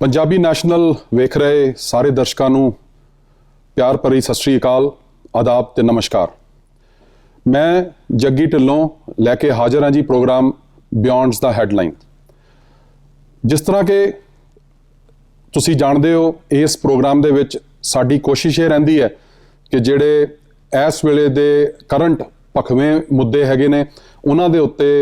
Punjabi national वेख रहे सारे दर्शकों ਨੂੰ प्यार भरी सत श्री अकाल, आदाब ते नमस्कार। मैं जग्गी ढिल्लों लैके हाजिर हाँ जी प्रोग्राम बियॉन्ड्स द हैडलाइन। जिस तरह के तुसी जानते हो, इस प्रोग्राम दे विच साडी कोशिश ये रहिंदी है कि जिहड़े इस वेले दे करंट भखवें मुद्दे हैगे ने उन्हां दे उत्ते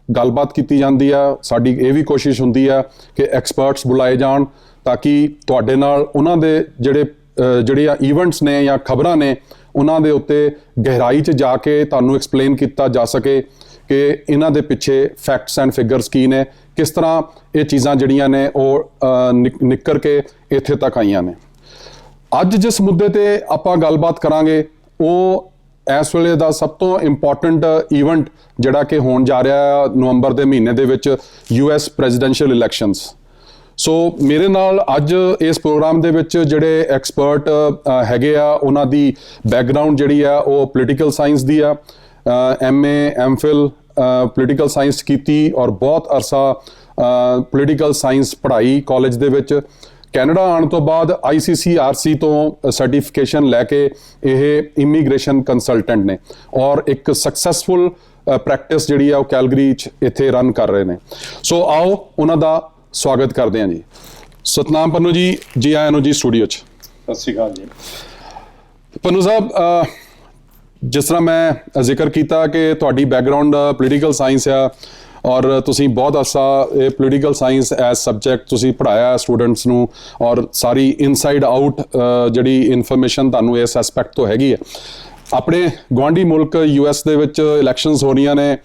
गलबात की जाती है। साडी ये भी कोशिश होंदी है कि एक्सपर्ट्स बुलाए जान ताकि तुहाडे नाल उन्हां दे जिहड़ियां ईवेंट्स ने या खबरां ने उन्हां दे उत्ते गहराई च जाके तुहानूं एक्सप्लेन किया जा सके कि इन्हां दे पिछे फैक्ट्स एंड फिगर्स की ने, किस तरह ये चीज़ां जिहड़ियां ने वो निकर के इत्थे तक आईयां ने। अज जिस मुद्दे ते आपां गलबात करांगे वो इस वेले दा सब तो इंपॉर्टेंट ईवेंट जिहड़ा कि होण जा रहा है नवंबर के महीने दे विच US प्रेजिडेंशियल इलैक्शनस। सो मेरे नाल अज इस प्रोग्राम दे विच जिहड़े एक्सपर्ट हैगे आ उन्हां दी बैकग्राउंड जिहड़ी आ वो पोलीटिकल साइंस दी आ। MA MPhil पोलीटिकल साइंस कीती और बहुत अरसा पोलीटिकल साइंस पढ़ाई कॉलेज दे विच। कैनेडा आने तो बाद ICCRC तो सर्टिफिकेशन लैके ये इमीग्रेशन कंसलटेंट ने और एक सक्सैसफुल प्रैक्टिस जिहड़ी है वो कैलगरी इत्थे रन कर रहे हैं। सो आओ उन्हां दा स्वागत करते हैं जी। सतनाम पन्नू जी आए नो जी स्टूडियो च। सत श्री अकाल जी। पन्नू साहब, जिस तरह मैं जिक्र किया कि तुहाडी बैकग्राउंड पोलीटिकल साइंस आ और तुसी बहुत अरसा ये पोलीटिकल साइंस एज सबजैक्ट तुसी पढ़ाया स्टूडेंट्स नू और सारी इनसाइड आउट जिहड़ी इनफॉर्मेशन तुहानूं इस एस्पैक्ट तो हैगी है। अपने गुआंढी मुल्क US दे विच इलैक्शनस हो रही ने,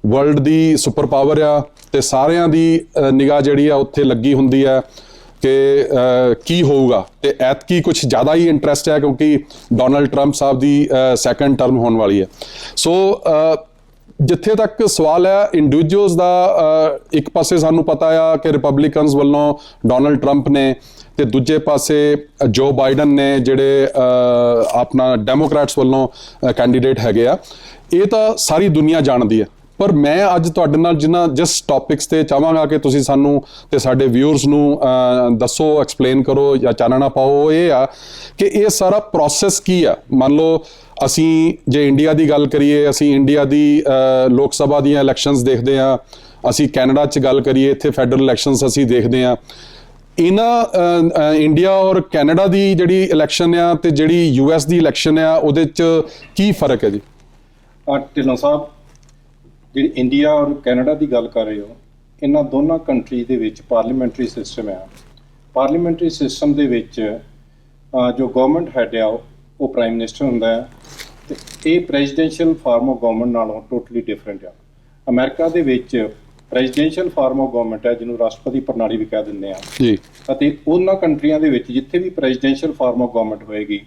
वर्ल्ड दी सुपर पावर आ ते सारियां दी निगाह जिहड़ी आ उत्थे लगी हुंदी है कि की होऊगा। ते ऐतकी कुछ ज़्यादा ही इंटरस्ट है क्योंकि डोनाल्ड ट्रंप साहब दी सैकेंड टर्म होने वाली है। सो जिथे तक सवाल है इंडिविजुअल्स का, एक पासे सानू पता है कि रिपब्लिकनस वालों डोनाल्ड ट्रंप ने ते दूजे पासे जो बाइडन ने जिहड़े अपना डेमोक्रेट्स वालों कैंडीडेट हैगे आ, ये तो सारी दुनिया जानती है। पर मैं अज तुहाडे नाल जिस टॉपिक्स ते चाहांगा कि तुसीं सानू ते साडे व्यूअर्स नू दसो, एक्सप्लेन करो या चानना पाओ, ये आ कि ये सारा प्रोसैस की आ। मान लो असी जे इंडिया की गल करिए, असी इंडिया की लोक सभा दी इलैक्शनस देखते हैं, असी कैनेडा च गल करिए इत्थे फैडरल इलैक्शनस असी देखते हैं। इन्हां इंडिया और कैनेडा की जिहड़ी इलैक्शन आ ते जिहड़ी US की इलैक्शन आ उहदे च की फर्क है जी? ढिल्लों साहब, जी इंडिया और कैनेडा की गल कर रहे हो, इन्हां दोनों कंट्री दे विच पार्लीमेंटरी सिस्टम है। पार्लीमेंटरी सिस्टम दे विच जो गवर्नमेंट हैड आ वो प्राइम मिनिस्टर हुंदा है ते ये प्रेजिडेंशियल फॉर्म ऑफ गवर्नमेंट नालों टोटली डिफरेंट आ। अमेरिका दे विच प्रेजिडेंशियल फॉर्म ऑफ गवर्नमेंट है जिन्होंने राष्ट्रपति प्रणाली भी कह दिंदे आ जी। अते उन्हां कंट्रियां दे विच जिथे भी प्रेजिडेंशियल फॉर्म ऑफ गवर्नमेंट होएगी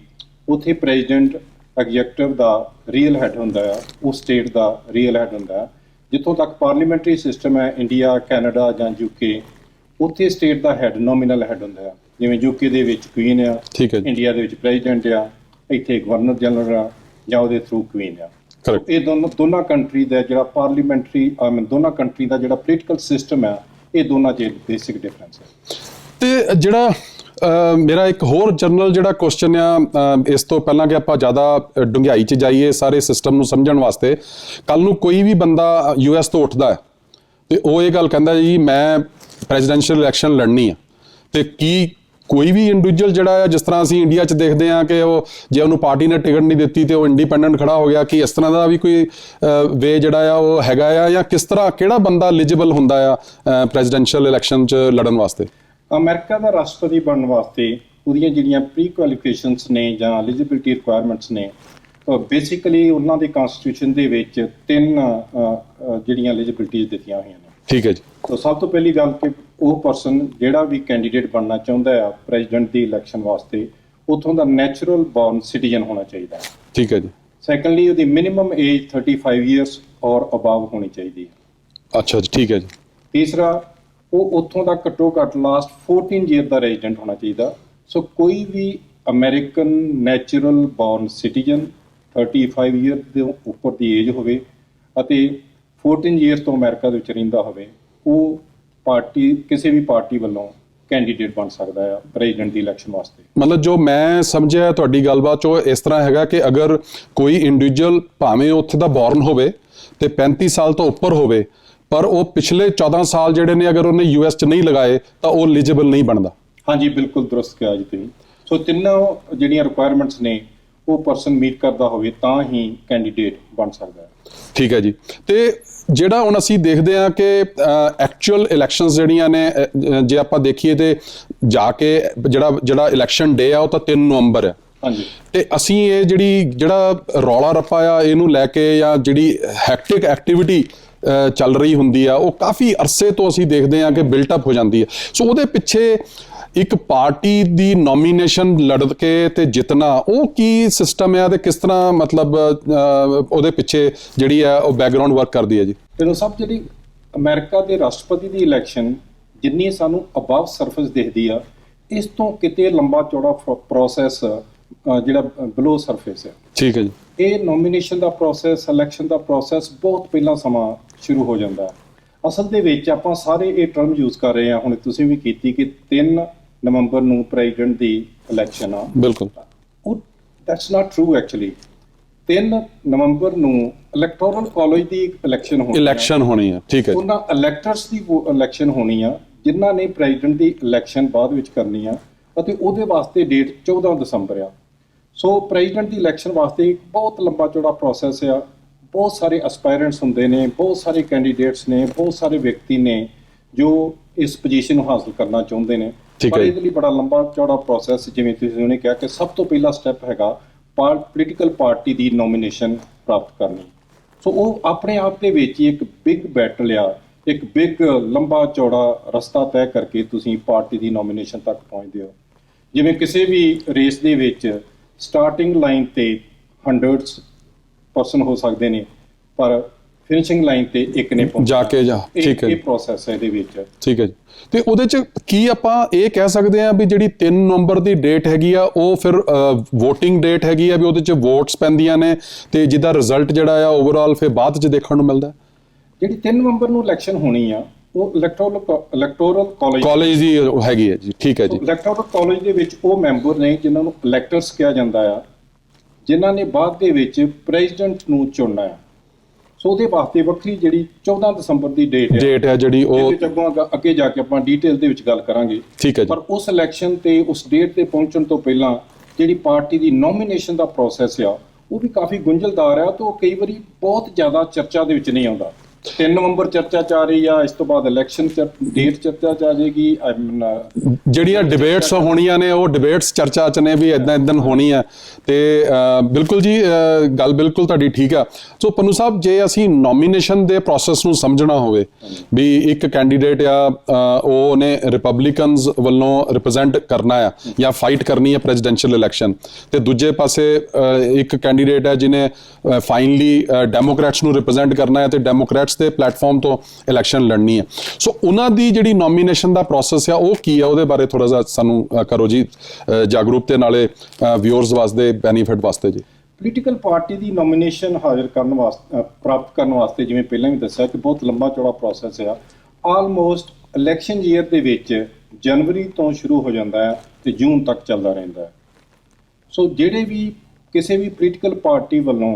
उत्थे प्रेजिडेंट एग्जैक्टिव दा रीयल हैड हुंदा है, उस स्टेट दा रीयल हैड हुंदा है। जिथों तक पार्लीमेंटरी सिस्टम है इंडिया कैनेडा जां UK, उत्थे स्टेट दा हैड नॉमिनल हैड हुंदा है। जिवें UK दे विच क्वीन आ, इंडिया दे विच प्रेजिडेंट आ, इत्थे गवर्नर जनरल आ जां उहदे थ्रू क्वीन आ। ये दोनों कंट्री का जिहड़ा पार्लीमेंटरी दोनों कंट्री का जिहड़ा पोलीटिकल सिस्टम है ये दोनों च बेसिक डिफरेंस है। ते जिहड़ा मेरा एक होर जनरल जिहड़ा क्वेश्चन आ इस तो पहला कि आपां ज़्यादा डुंघाई च जाइए सारे सिस्टम नूं समझण वास्ते, कल नूं कोई भी बंदा US तो उठदा है ते वो ये गल कहंदा जी मैं प्रेजिडेंशियल इलैक्शन लड़नी है, ते की कोई भी इंडिविजुअल जिहड़ा है जिस तरह असीं इंडिया च देखते हैं कि वो जे उन्होंने पार्टी ने टिकट नहीं दी तो इंडिपेंडेंट खड़ा हो गया, कि इस तरह का भी कोई वे जिहड़ा है वो हैगा आ, या किस तरह किहड़ा बंदा एलिजिबल हुंदा है प्रेजिडेंशियल इलैक्शन च लड़न वास्ते? अमेरिका का राष्ट्रपति बनने वास्ते उहदियां जिहड़ियां प्री क्वालिफिकेशनस ने जां एलिजिबिलिटी रिक्वायरमेंट्स ने, बेसिकली उन्हां दे कॉन्स्टिट्यूशन दे विच 3 जिहड़ियां एलिजिबिलिटीज दित्तियां होईयां ने। ठीक है जी। तो सब तो पहली गल कि वो पर्सन जिहड़ा भी कैंडीडेट बनना चाहुंदा है प्रेजिडेंट की इलैक्शन वास्ते उत्थों दा नैचुरल बॉर्न सिटीजन होना चाहिए। ठीक है जी। सैकेंडली उहदी मिनिमम एज 35 ईयर्स और अबव होनी चाहिए। अच्छा जी, ठीक है जी। तीसरा वो उत्थों दा घट्टो घट्ट लास्ट 14 ईयर का रेजिडेंट होना चाहिए। सो कोई भी American natural born citizen 35 year के उपर की एज होवे अते 14 ईयर तो अमेरिका दे विच रहिंदा होवे, वो पार्टी किसी भी पार्टी वालों ਕੈਂਡੀਡੇਟ ਬਣ ਸਕਦਾ ਆ ਪ੍ਰੈਜ਼ੀਡੈਂਟ ਦੀ ਇਲੈਕਸ਼ਨ ਵਾਸਤੇ। ਮਤਲਬ ਜੋ ਮੈਂ ਸਮਝਿਆ ਤੁਹਾਡੀ ਗੱਲਬਾਤ ਚੋਂ ਇਸ ਤਰ੍ਹਾਂ ਹੈਗਾ ਕਿ ਅਗਰ ਕੋਈ ਇੰਡੀਵਿਜੂਅਲ ਭਾਵੇਂ ਉੱਥੇ ਦਾ ਬੌਰਨ ਹੋਵੇ ਤੇ 35 ਸਾਲ ਤੋਂ ਉੱਪਰ ਹੋਵੇ, ਪਰ ਉਹ ਪਿਛਲੇ 14 ਸਾਲ ਜਿਹੜੇ ਨੇ ਅਗਰ ਉਹਨੇ US 'ਚ ਨਹੀਂ ਲਗਾਏ ਤਾਂ ਉਹ ਐਲੀਜੀਬਲ ਨਹੀਂ ਬਣਦਾ। ਹਾਂਜੀ, ਬਿਲਕੁਲ ਦਰੁਸਤ ਕਿਹਾ ਜੀ ਤੁਸੀਂ। ਸੋ ਤਿੰਨੋਂ ਜਿਹੜੀਆਂ ਰਿਕੁਆਇਰਮੈਂਟਸ ਨੇ ਉਹ ਪਰਸਨ ਮੀਟ ਕਰਦਾ ਹੋਵੇ ਤਾਂ ਹੀ ਕੈਂਡੀਡੇਟ ਬਣ ਸਕਦਾ ਹੈ। ਠੀਕ ਹੈ ਜੀ। ਤੇ ਜਿਹੜਾ ਹੁਣ ਅਸੀਂ ਦੇਖਦੇ ਹਾਂ ਕਿ ਐਕਚੁਅਲ ਇਲੈਕਸ਼ਨਸ ਜਿਹੜੀਆਂ ਨੇ, ਜੇ ਆਪਾਂ ਦੇਖੀਏ ਤੇ ਜਾ ਕੇ ਜਿਹੜਾ ਇਲੈਕਸ਼ਨ ਡੇ ਆ ਉਹ ਤਾਂ 3 ਨਵੰਬਰ ਹੈ। ਹਾਂਜੀ। ਤੇ ਅਸੀਂ ਇਹ ਜਿਹੜਾ ਰੌਲਾ ਰੱਪਾ ਆ ਇਹਨੂੰ ਲੈ ਕੇ ਜਾਂ ਜਿਹੜੀ ਹੈਕਟਿਕ ਐਕਟੀਵਿਟੀ ਚੱਲ ਰਹੀ ਹੁੰਦੀ ਆ ਉਹ ਕਾਫੀ ਅਰਸੇ ਤੋਂ ਅਸੀਂ ਦੇਖਦੇ ਹਾਂ ਕਿ ਬਿਲਟ ਅਪ ਹੋ ਜਾਂਦੀ ਹੈ। ਸੋ ਉਹਦੇ ਪਿੱਛੇ ਇੱਕ ਪਾਰਟੀ ਦੀ ਨੋਮੀਨੇਸ਼ਨ ਲੜ ਕੇ ਤੇ ਜਿੱਤਣਾ, ਉਹ ਕੀ ਸਿਸਟਮ ਹੈ ਤੇ ਕਿਸ ਤਰ੍ਹਾਂ ਮਤਲਬ ਉਹਦੇ ਪਿੱਛੇ ਜਿਹੜੀ ਹੈ ਉਹ ਬੈਕਗ੍ਰਾਉਂਡ ਵਰਕ ਕਰਦੀ ਹੈ ਜੀ? ਤੇ ਸਭ ਜਿਹੜੀ ਅਮਰੀਕਾ ਦੇ ਰਾਸ਼ਟਰਪਤੀ ਦੀ ਇਲੈਕਸ਼ਨ ਜਿੰਨੀ ਸਾਨੂੰ ਅਬਵ ਸਰਫੇਸ ਦਿਖਦੀ ਆ, ਇਸ ਤੋਂ ਕਿਤੇ ਲੰਬਾ ਚੌੜਾ ਪ੍ਰੋਸੈਸ ਜਿਹੜਾ ਬਿਲੋ ਸਰਫੇਸ ਹੈ। ਠੀਕ ਹੈ ਜੀ। ਇਹ ਨੋਮੀਨੇਸ਼ਨ ਦਾ ਪ੍ਰੋਸੈਸ, ਇਲੈਕਸ਼ਨ ਦਾ ਪ੍ਰੋਸੈਸ ਬਹੁਤ ਪਹਿਲਾਂ ਸਮਾਂ ਸ਼ੁਰੂ ਹੋ ਜਾਂਦਾ ਹੈ। ਅਸਲ ਦੇ ਵਿੱਚ ਆਪਾਂ ਸਾਰੇ ਇਹ ਟਰਮ ਯੂਜ਼ ਕਰ ਰਹੇ ਹਾਂ, ਹੁਣ ਤੁਸੀਂ ਵੀ ਕੀਤੀ ਕਿ 3 ਨਵੰਬਰ ਨੂੰ ਪ੍ਰੈਜ਼ੀਡੈਂਟ ਦੀ ਇਲੈਕਸ਼ਨ ਆ। ਬਿਲਕੁਲ। ਉਹ ਦੈਟਸ ਨਾਟ ਟਰੂ ਐਕਚੁਅਲੀ। 3 ਨਵੰਬਰ ਨੂੰ ਇਲੈਕਟੋਰਲ ਕਾਲਜ ਦੀ ਇਲੈਕਸ਼ਨ ਹੋਣੀ ਹੈ। ਠੀਕ ਹੈ। ਉਹਨਾਂ ਇਲੈਕਟਰਸ ਦੀ ਇਲੈਕਸ਼ਨ ਹੋਣੀ ਆ ਜਿਨ੍ਹਾਂ ਨੇ ਪ੍ਰੈਜ਼ੀਡੈਂਟ ਦੀ ਇਲੈਕਸ਼ਨ ਬਾਅਦ ਵਿੱਚ ਕਰਨੀ ਆ, ਅਤੇ ਉਹਦੇ ਵਾਸਤੇ ਡੇਟ 14 ਦਸੰਬਰ ਆ। ਸੋ ਪ੍ਰੈਜ਼ੀਡੈਂਟ ਦੀ ਇਲੈਕਸ਼ਨ ਵਾਸਤੇ ਇੱਕ ਬਹੁਤ ਲੰਬਾ ਚੌੜਾ ਪ੍ਰੋਸੈਸ ਆ। ਬਹੁਤ ਸਾਰੇ ਐਸਪਾਇਰੈਂਟਸ ਹੁੰਦੇ ਨੇ, ਬਹੁਤ ਸਾਰੇ ਕੈਂਡੀਡੇਟਸ ਨੇ, ਬਹੁਤ ਸਾਰੇ ਵਿਅਕਤੀ ਨੇ ਜੋ ਇਸ ਪੋਜੀਸ਼ਨ ਨੂੰ ਹਾਸਲ ਕਰਨਾ ਚਾਹੁੰਦੇ ਨੇ। ਪਰ ਇਹਦੇ ਲਈ ਬੜਾ ਲੰਬਾ ਚੌੜਾ ਪ੍ਰੋਸੈਸ, ਜਿਵੇਂ ਤੁਸੀਂ ਉਹਨੇ ਕਿਹਾ ਕਿ ਸਭ ਤੋਂ ਪਹਿਲਾ ਸਟੈਪ ਹੈਗਾ ਪੋਲੀਟੀਕਲ ਪਾਰਟੀ ਦੀ ਨੋਮੀਨੇਸ਼ਨ ਪ੍ਰਾਪਤ ਕਰਨੀ। ਸੋ ਉਹ ਆਪਣੇ ਆਪ ਦੇ ਵਿੱਚ ਹੀ ਇੱਕ ਬਿਗ ਬੈਟਲ ਆ, ਇੱਕ ਬਿਗ ਲੰਬਾ ਚੌੜਾ ਰਸਤਾ ਤੈਅ ਕਰਕੇ ਤੁਸੀਂ ਪਾਰਟੀ ਦੀ ਨੋਮੀਨੇਸ਼ਨ ਤੱਕ ਪਹੁੰਚਦੇ ਹੋ। ਜਿਵੇਂ ਕਿਸੇ ਵੀ ਰੇਸ ਦੇ ਵਿੱਚ ਸਟਾਰਟਿੰਗ ਲਾਈਨ ਤੇ ਹੰਡਰਡਸ ਪਰਸਨ ਹੋ ਸਕਦੇ ਨੇ, ਪਰ ਫਿਨਿਸ਼ਿੰਗ ਲਾਈਨ ਤੇ ਇੱਕ ਨੇ ਜਾ ਕੇ ਠੀਕ ਹੈ। ਇਹ ਪ੍ਰੋਸੈਸ ਹੈ ਇਹਦੇ ਵਿੱਚ। ਠੀਕ ਹੈ ਜੀ। ਤੇ ਉਹਦੇ ਚ ਕੀ ਆਪਾਂ ਇਹ ਕਹਿ ਸਕਦੇ ਹਾਂ ਵੀ ਜਿਹੜੀ 3 ਨਵੰਬਰ ਦੀ ਡੇਟ ਹੈਗੀ ਆ ਉਹ ਫਿਰ ਵੋਟਿੰਗ ਡੇਟ ਹੈਗੀ ਆ, ਵੀ ਉਹਦੇ ਚ ਵੋਟਸ ਪੈਂਦੀਆਂ ਨੇ ਤੇ ਜਿਹਦਾ ਰਿਜ਼ਲਟ ਜਿਹੜਾ ਆ ਓਵਰਆਲ ਫਿਰ ਬਾਅਦ ਚ ਦੇਖਣ ਨੂੰ ਮਿਲਦਾ? ਜਿਹੜੀ 3 ਨਵੰਬਰ ਨੂੰ ਇਲੈਕਸ਼ਨ ਹੋਣੀ ਆ ਉਹ ਇਲੈਕਟੋਰਲ ਕਾਲਜ ਦੀ ਹੈਗੀ ਹੈ ਜੀ। ਠੀਕ ਹੈ ਜੀ। ਇਲੈਕਟੋਰਲ ਕਾਲਜ ਦੇ ਵਿੱਚ ਉਹ ਮੈਂਬਰ ਨੇ ਜਿਨ੍ਹਾਂ ਨੂੰ ਇਲੈਕਟਰਸ ਕਿਹਾ ਜਾਂਦਾ ਆ, ਜਿਨ੍ਹਾਂ ਨੇ ਬਾਅਦ ਦੇ ਵਿੱਚ ਪ੍ਰੈਜ਼ੀਡੈਂਟ ਨੂੰ ਚੁਣਨਾ ਆ। ਸੋ ਉਹਦੇ ਵਾਸਤੇ ਵੱਖਰੀ ਜਿਹੜੀ 14 ਦਸੰਬਰ ਦੀ ਡੇਟ ਹੈ ਜਿਹੜੀ ਉਹ ਅੱਗੇ ਜਾ ਕੇ ਆਪਾਂ ਡੀਟੇਲ ਦੇ ਵਿੱਚ ਗੱਲ ਕਰਾਂਗੇ। ਠੀਕ ਹੈ ਜੀ। ਪਰ ਉਸ ਇਲੈਕਸ਼ਨ ਤੇ ਉਸ ਡੇਟ ਤੇ ਪਹੁੰਚਣ ਤੋਂ ਪਹਿਲਾਂ ਜਿਹੜੀ ਪਾਰਟੀ ਦੀ ਨੋਮੀਨੇਸ਼ਨ ਦਾ ਪ੍ਰੋਸੈਸ ਆ ਉਹ ਵੀ ਕਾਫੀ ਗੁੰਝਲਦਾਰ ਆ, ਤੇ ਉਹ ਕਈ ਵਾਰੀ ਬਹੁਤ ਜ਼ਿਆਦਾ ਚਰਚਾ ਦੇ ਵਿੱਚ ਨਹੀਂ ਆਉਂਦਾ। 3 ਨਵੰਬਰ ਚਰਚਾ ਚ ਆ ਰਹੀ ਆ, ਇਸ ਤੋਂ ਬਾਅਦ ਇਲੈਕਸ਼ਨ ਡੇਟ ਚਰਚਾ ਚ ਆ ਜਾਏਗੀ। ਜਿਹੜੀਆਂ ਡਿਬੇਟਸ ਹੋਣੀਆਂ ਨੇ ਉਹ ਡਿਬੇਟਸ ਚਰਚਾ ਚ ਨੇ ਵੀ ਇਦਾਂ ਹੋਣੀ ਆ। ਤੇ ਬਿਲਕੁਲ ਜੀ, ਗੱਲ ਬਿਲਕੁਲ ਤੁਹਾਡੀ ਠੀਕ ਆ। ਸੋ ਪੰਨੂ ਸਾਹਿਬ, ਜੇ ਅਸੀਂ ਨੋਮੀਨੇਸ਼ਨ ਦੇ ਪ੍ਰੋਸੈਸ ਨੂੰ ਸਮਝਣਾ ਹੋਵੇ ਵੀ ਇੱਕ ਕੈਂਡੀਡੇਟ ਆ ਉਹਨੇ ਰਿਪਬਲਿਕਨਸ ਵੱਲੋਂ ਰਿਪਰੈਜ਼ੈਂਟ ਕਰਨਾ ਆ ਜਾਂ ਫਾਈਟ ਕਰਨੀ ਹੈ ਪ੍ਰੈਜ਼ੀਡੈਂਸ਼ੀਅਲ ਇਲੈਕਸ਼ਨ, ਤੇ ਦੂਜੇ ਪਾਸੇ ਇੱਕ ਕੈਂਡੀਡੇਟ ਹੈ ਜਿਹਨੇ ਫਾਈਨਲੀ ਡੈਮੋਕ੍ਰੈਟਸ ਨੂੰ ਰਿਪਰੈਜ਼ੈਂਟ ਕਰਨਾ ਹੈ ਤੇ ਡੈਮੋਕ੍ਰੈਟਸ ਦੇ ਪਲੇਟਫਾਰਮ ਤੋਂ ਇਲੈਕਸ਼ਨ ਲੜਨੀ ਹੈ। ਸੋ ਉਹਨਾਂ ਦੀ ਜਿਹੜੀ ਨੋਮੀਨੇਸ਼ਨ ਦਾ ਪ੍ਰੋਸੈਸ ਆ ਉਹ ਕੀ ਆ, ਉਹਦੇ ਬਾਰੇ ਥੋੜਾ ਜਿਹਾ ਸਾਨੂੰ ਕਰੋ ਜੀ ਜਾਗਰੂਕ, ਤੇ ਨਾਲੇ ਵਿਊਅਰਸ ਵਾਸਤੇ ਬੈਨੀਫਿਟ ਵਾਸਤੇ ਜੀ। ਪੋਲੀਟੀਕਲ ਪਾਰਟੀ ਦੀ ਨੋਮੀਨੇਸ਼ਨ ਪ੍ਰਾਪਤ ਕਰਨ ਵਾਸਤੇ ਜਿਵੇਂ ਪਹਿਲਾਂ ਵੀ ਦੱਸਿਆ ਕਿ ਬਹੁਤ ਲੰਬਾ ਚੌੜਾ ਪ੍ਰੋਸੈਸ ਆ। ਆਲਮੋਸਟ ਇਲੈਕਸ਼ਨ ਈਅਰ ਦੇ ਵਿੱਚ ਜਨਵਰੀ ਤੋਂ ਸ਼ੁਰੂ ਹੋ ਜਾਂਦਾ ਹੈ ਤੇ ਜੂਨ ਤੱਕ ਚੱਲਦਾ ਰਹਿੰਦਾ ਹੈ। ਸੋ ਜਿਹੜੇ ਵੀ ਕਿਸੇ ਵੀ ਪੋਲੀਟੀਕਲ ਪਾਰਟੀ ਵੱਲੋਂ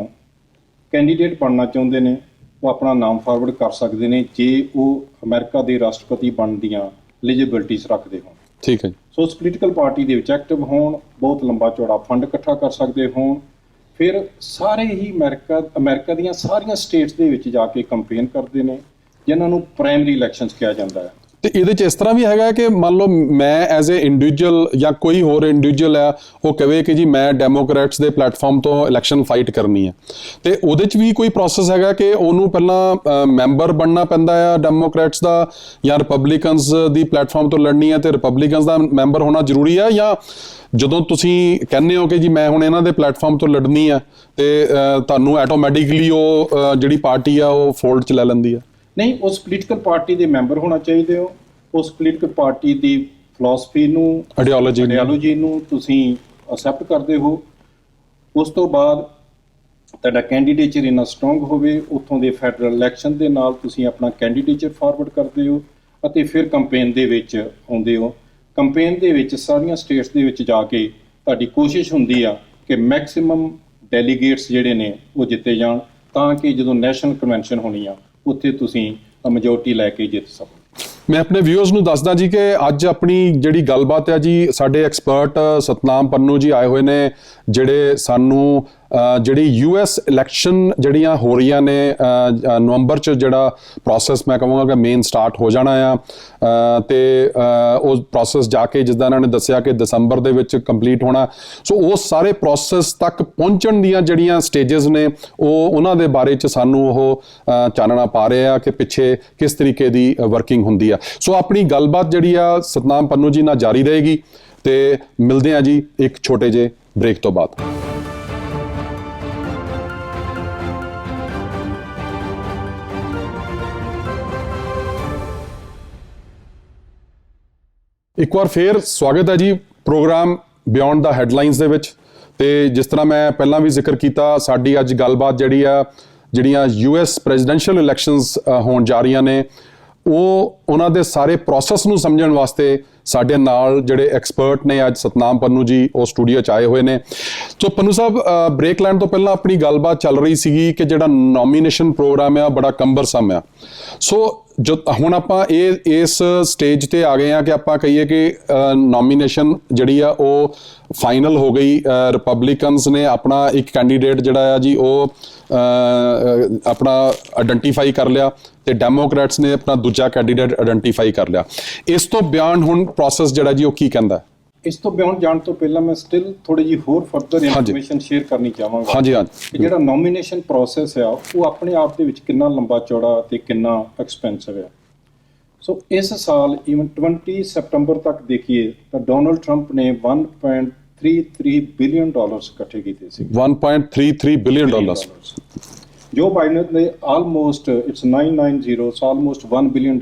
ਕੈਂਡੀਡੇਟ ਬਣਨਾ ਚਾਹੁੰਦੇ ਨੇ ਉਹ ਆਪਣਾ ਨਾਮ ਫਾਰਵਰਡ ਕਰ ਸਕਦੇ ਨੇ ਜੇ ਉਹ ਅਮਰੀਕਾ ਦੇ ਰਾਸ਼ਟਰਪਤੀ ਬਣਨ ਦੀਆਂ ਐਲੀਜੀਬਿਲਟੀਜ਼ ਰੱਖਦੇ ਹੋਣ। ਠੀਕ ਹੈ। ਸੋ ਉਸ ਪੋਲੀਟੀਕਲ ਪਾਰਟੀ ਦੇ ਵਿੱਚ ਐਕਟਿਵ ਹੋਣ, ਬਹੁਤ ਲੰਬਾ ਚੌੜਾ ਫੰਡ ਇਕੱਠਾ ਕਰ ਸਕਦੇ ਹੋਣ, ਫਿਰ ਸਾਰੇ ਹੀ ਅਮਰੀਕਾ ਦੀਆਂ ਸਾਰੀਆਂ ਸਟੇਟਸ ਦੇ ਵਿੱਚ ਜਾ ਕੇ ਕੰਪੇਨ ਕਰਦੇ ਨੇ, ਜਿਨ੍ਹਾਂ ਨੂੰ ਪ੍ਰਾਇਮਰੀ ਇਲੈਕਸ਼ਨਸ ਕਿਹਾ ਜਾਂਦਾ ਹੈ। ਤੇ ਇਹਦੇ ਚ ਇਸ ਤਰ੍ਹਾਂ ਵੀ ਹੈਗਾ ਕਿ ਮੰਨ ਲਓ ਮੈਂ ਐਜ਼ ਏ ਇੰਡੀਵਿਜੂਅਲ ਜਾਂ ਕੋਈ ਹੋਰ ਇੰਡੀਵਿਜੂਅਲ ਆ ਉਹ ਕਹੇ ਕਿ ਜੀ ਮੈਂ ਡੈਮੋਕ੍ਰੈਟਸ ਦੇ ਪਲੇਟਫਾਰਮ ਤੋਂ ਇਲੈਕਸ਼ਨ ਫਾਈਟ ਕਰਨੀ ਹੈ, ਤੇ ਉਹਦੇ ਚ ਵੀ ਕੋਈ ਪ੍ਰੋਸੈਸ ਹੈਗਾ ਕਿ ਉਹਨੂੰ ਪਹਿਲਾਂ ਮੈਂਬਰ ਬਣਨਾ ਪੈਂਦਾ ਆ ਡੈਮੋਕ੍ਰੈਟਸ ਦਾ, ਜਾਂ ਰਿਪਬਲਿਕਨਸ ਦੀ ਪਲੇਟਫਾਰਮ ਤੋਂ ਲੜਨੀ ਹੈ ਤੇ ਰਿਪਬਲਿਕਨਸ ਦਾ ਮੈਂਬਰ ਹੋਣਾ ਜ਼ਰੂਰੀ ਆ, ਜਾਂ ਜਦੋਂ ਤੁਸੀਂ ਕਹਿੰਦੇ ਹੋ ਕਿ ਜੀ ਮੈਂ ਹੁਣ ਇਹਨਾਂ ਦੇ ਪਲੇਟਫਾਰਮ ਤੋਂ ਲੜਨੀ ਆ ਤੇ ਤੁਹਾਨੂੰ ਆਟੋਮੈਟਿਕਲੀ ਉਹ ਜਿਹੜੀ ਪਾਰਟੀ ਆ ਉਹ ਫੋਲਡ ਚ ਲੈ ਲੈਂਦੀ ਆ? ਨਹੀਂ, ਉਸ ਪੋਲੀਟੀਕਲ ਪਾਰਟੀ ਦੇ ਮੈਂਬਰ ਹੋਣਾ ਚਾਹੀਦੇ ਹੋ। ਉਸ ਪੋਲੀਟੀਕਲ ਪਾਰਟੀ ਦੀ ਫਿਲਾਸਫੀ ਨੂੰ, ਆਈਡੀਓਲੋਜੀ ਨੂੰ ਤੁਸੀਂ ਅਸੈਪਟ ਕਰਦੇ ਹੋ। ਉਸ ਤੋਂ ਬਾਅਦ ਤੁਹਾਡਾ ਕੈਂਡੀਡੇਚਰ ਇੰਨਾ ਸਟਰੋਂਗ ਹੋਵੇ, ਉੱਥੋਂ ਦੇ ਫੈਡਰਲ ਇਲੈਕਸ਼ਨ ਦੇ ਨਾਲ ਤੁਸੀਂ ਆਪਣਾ ਕੈਂਡੀਡੇਚਰ ਫਾਰਵਰਡ ਕਰਦੇ ਹੋ ਅਤੇ ਫਿਰ ਕੰਪੇਨ ਦੇ ਵਿੱਚ ਆਉਂਦੇ ਹੋ। ਕੰਪੇਨ ਦੇ ਵਿੱਚ ਸਾਰੀਆਂ ਸਟੇਟਸ ਦੇ ਵਿੱਚ ਜਾ ਕੇ ਤੁਹਾਡੀ ਕੋਸ਼ਿਸ਼ ਹੁੰਦੀ ਆ ਕਿ ਮੈਕਸਿਮਮ ਡੈਲੀਗੇਟਸ ਜਿਹੜੇ ਨੇ ਉਹ ਜਿੱਤੇ ਜਾਣ, ਤਾਂ ਕਿ ਜਦੋਂ ਨੈਸ਼ਨਲ ਕਨਵੈਨਸ਼ਨ ਹੋਣੀ ਆ ਉੱਥੇ ਤੁਸੀਂ ਮੈਜੋਰਟੀ ਲੈ ਕੇ ਜਿੱਤ ਸਕੋ। ਮੈਂ ਆਪਣੇ ਵਿਊਅਰਸ ਨੂੰ ਦੱਸਦਾ ਜੀ ਕਿ ਅੱਜ ਆਪਣੀ ਜਿਹੜੀ ਗੱਲਬਾਤ ਹੈ ਜੀ, ਸਾਡੇ ਐਕਸਪਰਟ ਸਤਨਾਮ ਪੰਨੂ ਜੀ ਆਏ ਹੋਏ ਨੇ, ਜਿਹੜੇ ਸਾਨੂੰ ਜਿਹੜੀ US ਇਲੈਕਸ਼ਨ ਜਿਹੜੀਆਂ ਹੋ ਰਹੀਆਂ ਨੇ ਨਵੰਬਰ 'ਚ ਜਿਹੜਾ ਪ੍ਰੋਸੈਸ ਮੈਂ ਕਹਾਂਗਾ ਕਿ ਮੇਨ ਸਟਾਰਟ ਹੋ ਜਾਣਾ ਆ, ਤੇ ਉਹ ਪ੍ਰੋਸੈਸ ਜਾ ਕੇ ਜਿੱਦਾਂ ਇਹਨਾਂ ਨੇ ਦੱਸਿਆ ਕਿ ਦਸੰਬਰ ਦੇ ਵਿੱਚ ਕੰਪਲੀਟ ਹੋਣਾ। ਸੋ ਉਸ ਸਾਰੇ ਪ੍ਰੋਸੈਸ ਤੱਕ ਪਹੁੰਚਣ ਦੀਆਂ ਜਿਹੜੀਆਂ ਸਟੇਜਸ ਨੇ ਉਹਨਾਂ ਦੇ ਬਾਰੇ 'ਚ ਸਾਨੂੰ ਉਹ ਚਾਨਣਾ ਪਾ ਰਹੇ ਆ ਕਿ ਪਿੱਛੇ ਕਿਸ ਤਰੀਕੇ ਦੀ ਵਰਕਿੰਗ ਹੁੰਦੀ ਆ। ਸੋ ਆਪਣੀ ਗੱਲਬਾਤ ਜਿਹੜੀ ਆ ਸਤਨਾਮ ਪੰਨੂ ਜੀ ਨਾਲ ਜਾਰੀ ਰਹੇਗੀ ਤੇ ਮਿਲਦੇ ਆ ਜੀ ਇੱਕ ਛੋਟੇ ਜਿਹੇ ਬ੍ਰੇਕ ਤੋਂ ਬਾਅਦ। ਇੱਕ ਵਾਰ ਫੇਰ ਸਵਾਗਤ ਹੈ ਜੀ ਪ੍ਰੋਗਰਾਮ ਬਿਯੋਂਡ ਦਾ ਹੈਡਲਾਈਨਸ ਦੇ ਵਿੱਚ। ਤੇ ਜਿਸ ਤਰ੍ਹਾਂ ਮੈਂ ਪਹਿਲਾਂ ਵੀ ਜ਼ਿਕਰ ਕੀਤਾ, ਸਾਡੀ ਅੱਜ ਗੱਲਬਾਤ ਜਿਹੜੀਆਂ US ਪ੍ਰੈਜ਼ੀਡੈਂਸ਼ੀਅਲ ਇਲੈਕਸ਼ਨਸ ਹੋਣ ਜਾ ਰਹੀਆਂ ਨੇ, ਉਹਨਾਂ ਦੇ ਸਾਰੇ ਪ੍ਰੋਸੈਸ ਨੂੰ ਸਮਝਣ ਵਾਸਤੇ ਸਾਡੇ ਨਾਲ ਜਿਹੜੇ ਐਕਸਪਰਟ ਨੇ ਅੱਜ ਸਤਨਾਮ ਪੰਨੂ ਜੀ ਉਹ ਸਟੂਡੀਓ 'ਚ ਆਏ ਹੋਏ ਨੇ। ਸੋ ਪੰਨੂ ਸਾਹਿਬ, ਬ੍ਰੇਕ ਲੈਣ ਤੋਂ ਪਹਿਲਾਂ ਆਪਣੀ ਗੱਲਬਾਤ ਚੱਲ ਰਹੀ ਸੀਗੀ ਕਿ ਜਿਹੜਾ ਨੋਮੀਨੇਸ਼ਨ ਪ੍ਰੋਗਰਾਮ ਆ ਬੜਾ ਕੰਬਰਸਮ ਆ। ਸੋ ਹੁਣ ਆਪਾਂ ਇਸ ਸਟੇਜ ਤੇ ਆ ਗਏ ਆ ਕਿ ਆਪਾਂ ਕਹੀਏ ਕਿ ਨੋਮੀਨੇਸ਼ਨ ਜਿਹੜੀ ਆ ਉਹ ਫਾਈਨਲ ਹੋ ਗਈ। ਰਿਪਬਲਿਕਨਸ ਨੇ ਆਪਣਾ ਇੱਕ ਕੈਂਡੀਡੇਟ ਜਿਹੜਾ ਆ ਜੀ ਉਹ ਆਪਣਾ ਆਇਡੈਂਟੀਫਾਈ ਕਰ ਲਿਆ ਤੇ ਡੈਮੋਕ੍ਰੈਟਸ ਨੇ ਆਪਣਾ ਦੂਜਾ ਕੈਂਡੀਡੇਟ ਆਇਡੈਂਟੀਫਾਈ ਕਰ ਲਿਆ। ਇਸ ਤੋਂ ਬਿਆਨ ਹੁਣ ਪ੍ਰੋਸੈਸ ਜਿਹੜਾ ਜੀ ਉਹ ਕੀ ਕਹਿੰਦਾ? ਇਸ ਤੋਂ ਬਿਯੋਂਡ ਜਾਣ ਤੋਂ ਪਹਿਲਾਂ ਮੈਂ ਸਟਿਲ ਥੋੜੀ ਜਿਹੀ ਹੋਰ ਫਰਦਰ ਇਨਫੋਰਮੇਸ਼ਨ ਸ਼ੇਅਰ ਕਰਨੀ ਚਾਹਾਂਗਾ। ਹਾਂਜੀ ਕਿ ਜਿਹੜਾ ਨੋਮੀਨੇਸ਼ਨ ਪ੍ਰੋਸੈਸ ਆ ਉਹ ਆਪਣੇ ਆਪ ਦੇ ਵਿੱਚ ਕਿੰਨਾ ਲੰਬਾ ਚੌੜਾ ਤੇ ਕਿੰਨਾ ਐਕਸਪੈਂਸਿਵ ਆ। ਸੋ ਇਸ ਸਾਲ ਈਵਨ 20 ਸਤੰਬਰ ਤੱਕ ਦੇਖੀਏ ਤਾਂ ਡੋਨਲਡ ਟਰੰਪ ਨੇ $1.33 ਬਿਲੀਅਨ ਇਕੱਠੇ ਕੀਤੇ ਸੀ। $1.33 ਬਿਲੀਅਨ। ਜੋ ਬਾਈਡਨ ਨੇ almost it's 990 almost $1 billion